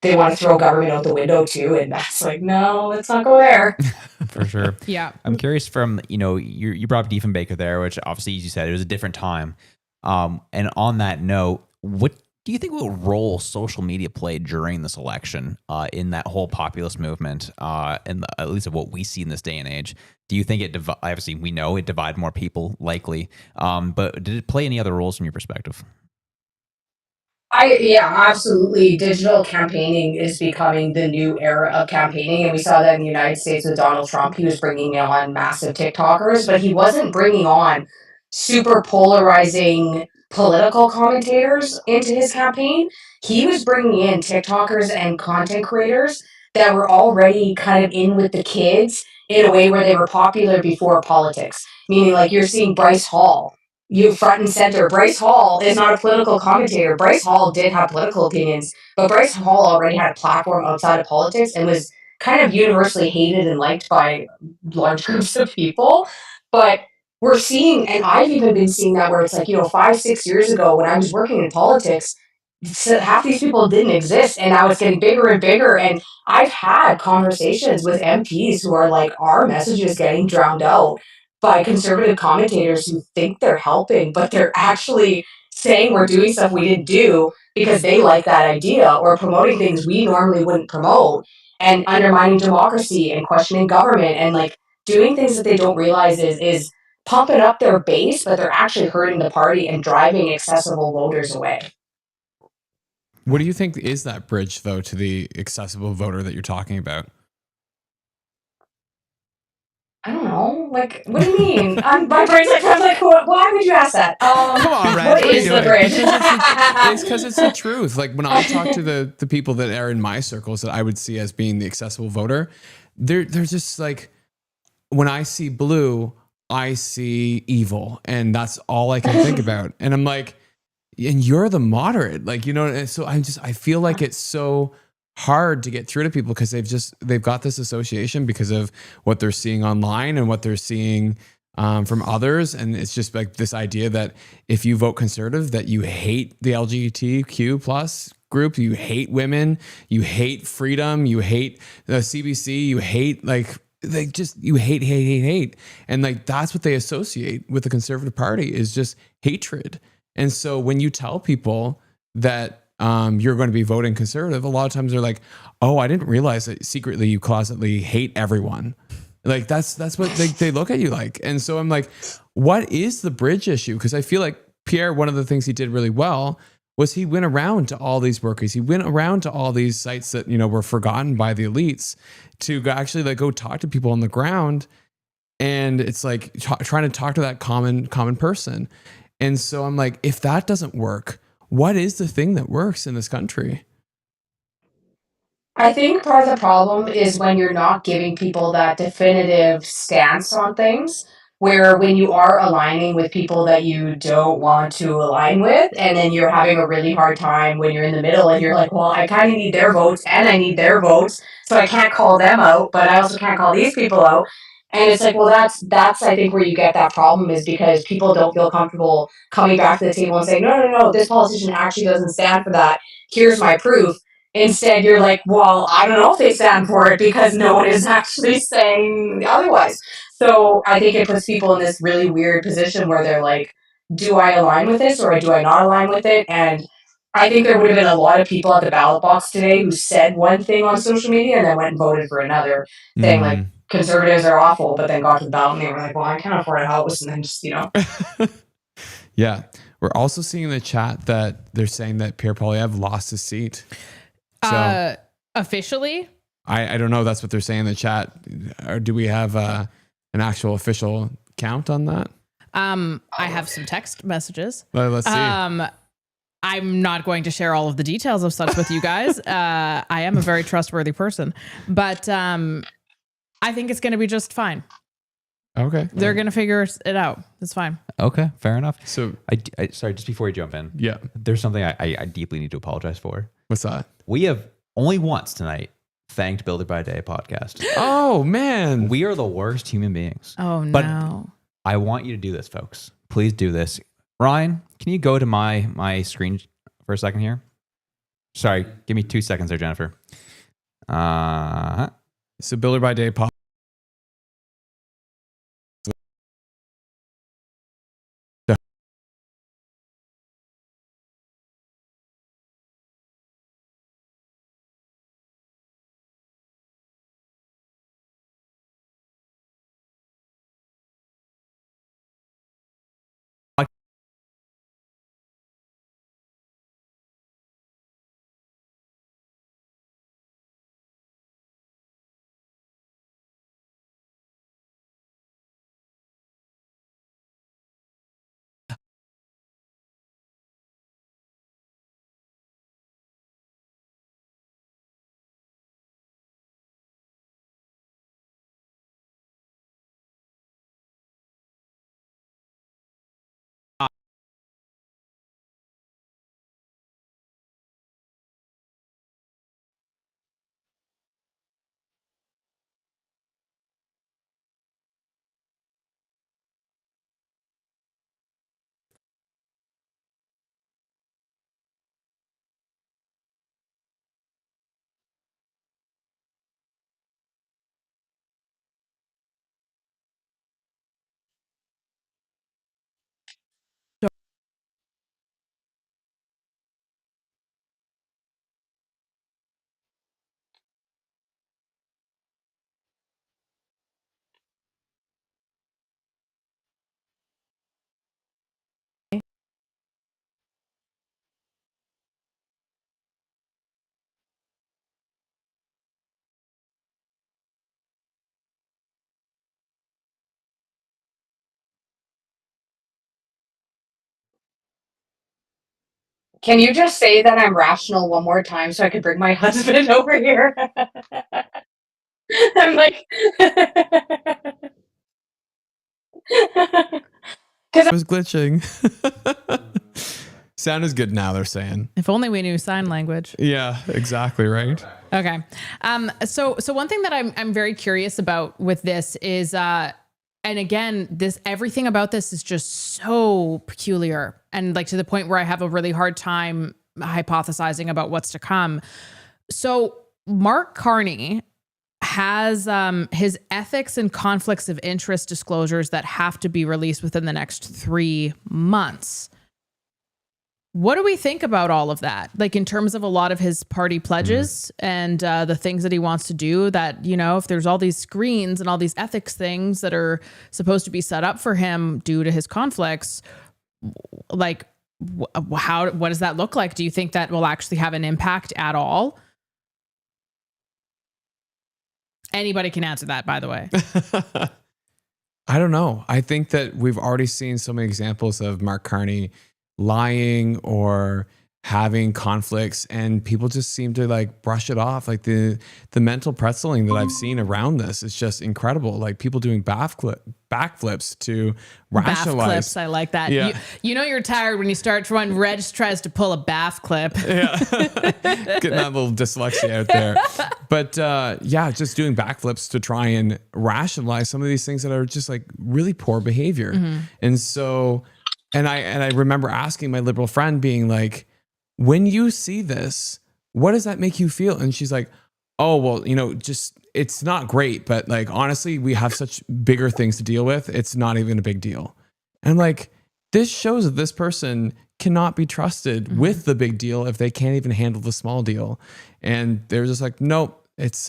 S8: they want to throw government out the window too, and that's like, no, let's not go there.
S1: For sure.
S4: Yeah.
S1: I'm curious from, you brought up Diefenbaker there, which obviously, as you said, it was a different time. And on that note, what do you think what role social media played during this election in that whole populist movement, and at least of what we see in this day and age? Do you think it, obviously we know it divided more people likely, but did it play any other roles from your perspective?
S8: Yeah, absolutely. Digital campaigning is becoming the new era of campaigning. And we saw that in the United States with Donald Trump. He was bringing on massive TikTokers, but he wasn't bringing on super polarizing political commentators into his campaign. He was bringing in TikTokers and content creators that were already kind of in with the kids in a way where they were popular before politics. Meaning, like, you're seeing Bryce Hall, you front and center. Bryce Hall is not a political commentator. Bryce Hall did have political opinions, but Bryce Hall already had a platform outside of politics and was kind of universally hated and liked by large groups of people. But we're seeing, and I've even been seeing that where it's like, 5-6 years ago when I was working in politics, half these people didn't exist, and now it's getting bigger and bigger. And I've had conversations with MPs who are like, our message is getting drowned out by conservative commentators who think they're helping, but they're actually saying we're doing stuff we didn't do because they like that idea, or promoting things we normally wouldn't promote, and undermining democracy and questioning government, and like doing things that they don't realize is pumping up their base, but they're actually hurting the party and driving accessible voters away.
S2: What do you think is that bridge, though, to the accessible voter that you're talking about?
S8: I don't know. Like, what do you mean? My brain's like, I'm like, why would you ask that?
S2: Come on, Raj,
S8: what
S2: what are
S8: is
S2: you
S8: the
S2: doing?
S8: bridge?
S2: It's because it's the truth. Like when I talk to the people that are in my circles that I would see as being the accessible voter, they're just like, when I see blue, I see evil, and that's all I can think about. And I'm like, and you're the moderate, like, you know. And so I feel like it's so hard to get through to people because they've got this association because of what they're seeing online and what they're seeing from others. And it's just like this idea that if you vote conservative, that you hate the LGBTQ plus group, you hate women, you hate freedom, you hate the CBC, you hate you hate. And like, that's what they associate with the Conservative Party, is just hatred. And so when you tell people that you're going to be voting conservative, a lot of times they're like, oh, I didn't realize that secretly you closetly hate everyone. Like that's what they look at you like. And so I'm like, what is the bridge issue? Because I feel like Pierre, one of the things he did really well was he went around to all these workers. He went around to all these sites that, you know, were forgotten by the elites to actually like go talk to people on the ground. And it's like trying to talk to that common person. And so I'm like, if that doesn't work, what is the thing that works in this country?
S8: I think part of the problem is when you're not giving people that definitive stance on things, where when you are aligning with people that you don't want to align with, and then you're having a really hard time when you're in the middle and you're like, well, I kind of need their votes and I need their votes, so I can't call them out, but I also can't call these people out. And it's like, well, that's I think where you get that problem, is because people don't feel comfortable coming back to the table and saying, no, this politician actually doesn't stand for that. Here's my proof. Instead, you're like, well, I don't know if they stand for it because no one is actually saying otherwise. So I think it puts people in this really weird position where they're like, do I align with this or do I not align with it? And I think there would have been a lot of people at the ballot box today who said one thing on social media and then went and voted for another, saying like conservatives are awful, but then got to the ballot and they were like, well, I can't afford a house, and then just, you know.
S2: Yeah. We're also seeing in the chat that they're saying that Pierre Poilievre lost his seat. So
S4: Officially?
S2: I don't know. That's what they're saying in the chat. Or do we have an actual official count on that?
S4: I have some text messages.
S2: Well, let's see.
S4: I'm not going to share all of the details of such with you guys. I am a very trustworthy person, but I think it's going to be just fine.
S2: Okay.
S4: They're going to figure it out. It's fine.
S1: Okay, fair enough.
S2: So,
S1: I sorry, just before you jump in.
S2: yeah.
S1: There's something I deeply need to apologize for.
S2: What's that?
S1: We have only once tonight thanked Build It by Day podcast.
S2: Oh, man.
S1: We are the worst human beings.
S4: Oh,
S1: But
S4: no.
S1: I want you to do this, folks. Please do this. Ryan, can you go to my screen for a second here? Sorry, give me 2 seconds there, Jennifer.
S2: So Builder by Day podcast.
S8: Can you just say that I'm rational one more time so I could bring my husband over here? I'm like,
S2: It was glitching. Sound is good now, they're saying.
S4: If only we knew sign language.
S2: Yeah, exactly right.
S4: Okay. So one thing that I'm very curious about with this is, and again, everything about this is just so peculiar, and like to the point where I have a really hard time hypothesizing about what's to come. So Mark Carney has his ethics and conflicts of interest disclosures that have to be released within the next 3 months. What do we think about all of that? Like in terms of a lot of his party pledges and the things that he wants to do, that, you know, if there's all these screens and all these ethics things that are supposed to be set up for him due to his conflicts, like what does that look like? Do you think that will actually have an impact at all? Anybody can answer that, by the way.
S2: I don't know. I think that we've already seen so many examples of Mark Carney lying or having conflicts, and people just seem to like brush it off. Like the mental pretzeling that I've seen around this is just incredible. Like people doing backflips to rationalize.
S4: Bath clips, I like that.
S2: Yeah.
S4: You know you're tired when you start to run. Reg tries to pull a bath clip.
S2: Yeah. Getting that little dyslexia out there. But yeah, just doing backflips to try and rationalize some of these things that are just like really poor behavior. And so, and I remember asking my liberal friend, being like, when you see this, what does that make you feel? And she's like, oh, well, you know, just, it's not great, but like, honestly, we have such bigger things to deal with. It's not even a big deal. And I'm like, this shows that this person cannot be trusted with the big deal if they can't even handle the small deal. And they're just like, nope, it's,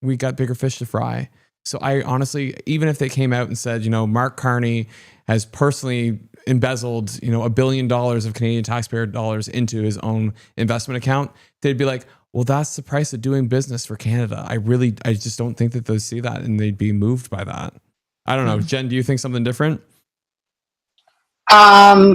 S2: we got bigger fish to fry. So I honestly, even if they came out and said, you know, Mark Carney has personally embezzled, you know, $1 billion of Canadian taxpayer dollars into his own investment account, they'd be like, well, that's the price of doing business for Canada. I just don't think that they'll see that and they'd be moved by that. I don't know. Jen, do you think something different?
S8: I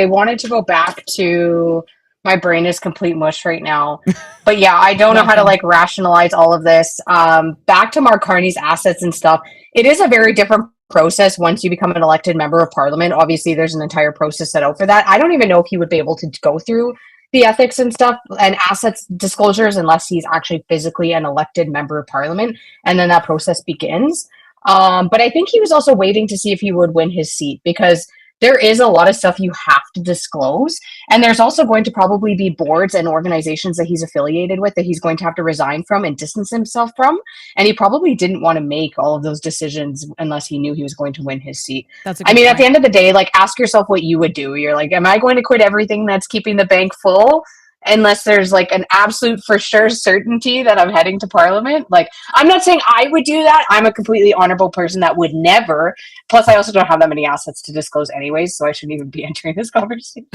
S8: wanted to go back to, my brain is complete mush right now, but yeah, I don't know how to like rationalize all of this. Back to Mark Carney's assets and stuff. It is a very different process once you become an elected member of parliament. Obviously, there's an entire process set out for that. I don't even know if he would be able to go through the ethics and stuff and assets disclosures unless he's actually physically an elected member of parliament, and then that process begins. But I think he was also waiting to see if he would win his seat, because there is a lot of stuff you have to disclose. And there's also going to probably be boards and organizations that he's affiliated with that he's going to have to resign from and distance himself from. And he probably didn't want to make all of those decisions unless he knew he was going to win his seat. At the end of the day, like, ask yourself what you would do. You're like, am I going to quit everything that's keeping the bank full? Unless there's like an absolute for sure certainty that I'm heading to parliament. Like, I'm not saying I would do that. I'm a completely honorable person that would never. Plus, I also don't have that many assets to disclose anyways, so I shouldn't even be entering this conversation.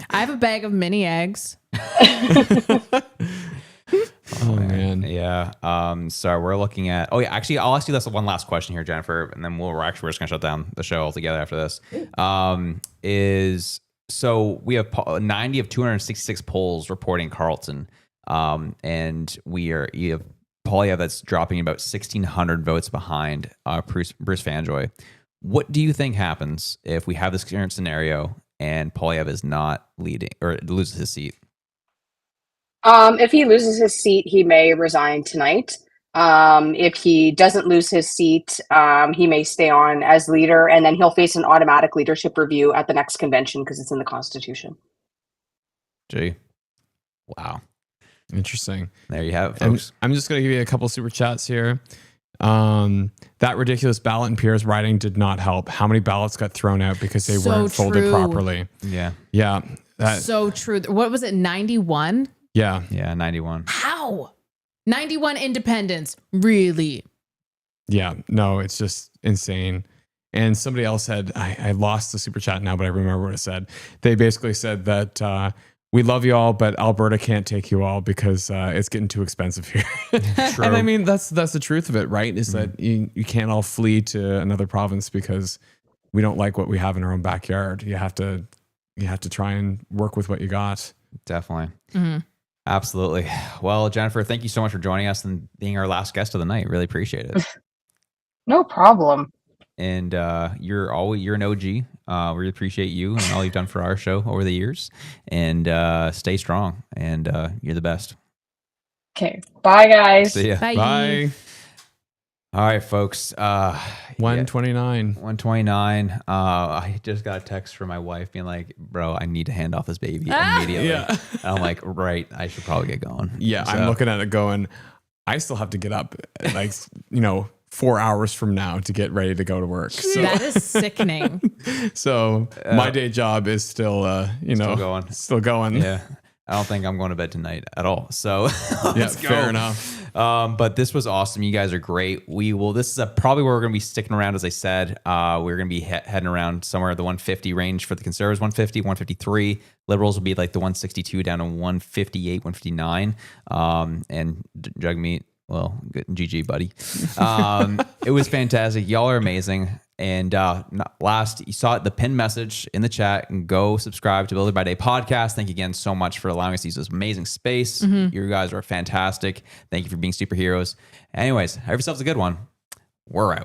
S4: I have a bag of mini eggs.
S2: Oh man.
S1: Yeah. So we're looking at, oh yeah, actually I'll ask you this one last question here, Jennifer, and then we're just gonna shut down the show altogether after this. So we have 90 of 266 polls reporting Carleton. And you have Poilievre that's dropping about 1,600 votes behind Bruce Fanjoy. What do you think happens if we have this current scenario and Poilievre is not leading or loses his seat?
S8: If he loses his seat, he may resign tonight. If he doesn't lose his seat, he may stay on as leader, and then he'll face an automatic leadership review at the next convention because it's in the Constitution.
S1: Gee. Wow.
S2: Interesting.
S1: There you have it, folks.
S2: I'm just going to give you a couple super chats here. That ridiculous ballot in Pierre's riding did not help. How many ballots got thrown out because they weren't folded properly?
S1: Yeah.
S2: Yeah.
S4: So true. What was it, 91?
S2: Yeah.
S1: Yeah, 91.
S4: How? 91 independents, really?
S2: Yeah, no, it's just insane. And somebody else said, I lost the super chat now, but I remember what it said. They basically said that we love you all, but Alberta can't take you all because it's getting too expensive here. And I mean, that's the truth of it, right? Is that you can't all flee to another province because we don't like what we have in our own backyard. You have to you have to try and work with what you got.
S1: Definitely.
S4: Mm-hmm.
S1: Absolutely. Well, Jennifer, thank you so much for joining us and being our last guest of the night. Really appreciate it.
S8: No problem.
S1: And you're an OG. We really appreciate you and all you've done for our show over the years. And stay strong. And you're the best.
S8: Okay. Bye, guys.
S1: See ya.
S2: Bye.
S1: All right, folks.
S2: 129.
S1: 129. I just got a text from my wife being like, "Bro, I need to hand off this baby immediately."
S2: Yeah.
S1: And I'm like, "Right, I should probably get going."
S2: Yeah,
S1: So-
S2: I'm looking at it going, I still have to get up like, 4 hours from now to get ready to go to work. So,
S4: That is sickening.
S2: so my day job is still, still going.
S1: Yeah. I don't think I'm going to bed tonight at all. So
S2: Yeah,
S1: let's go.
S2: fair enough.
S1: But this was awesome. You guys are great. This is probably where we're going to be sticking around. As I said, we're going to be heading around somewhere at the 150 range for the Conservatives, 150, 153. Liberals will be like the 162 down to 158, 159. And Jugmeat, well, good, GG, buddy. It was fantastic. Y'all are amazing. And last, you saw the pinned message in the chat, and go subscribe to Builder by Day podcast. Thank you again so much for allowing us to use this amazing space. You guys are fantastic. Thank you for being superheroes. Anyways, have yourselves a good one. We're out.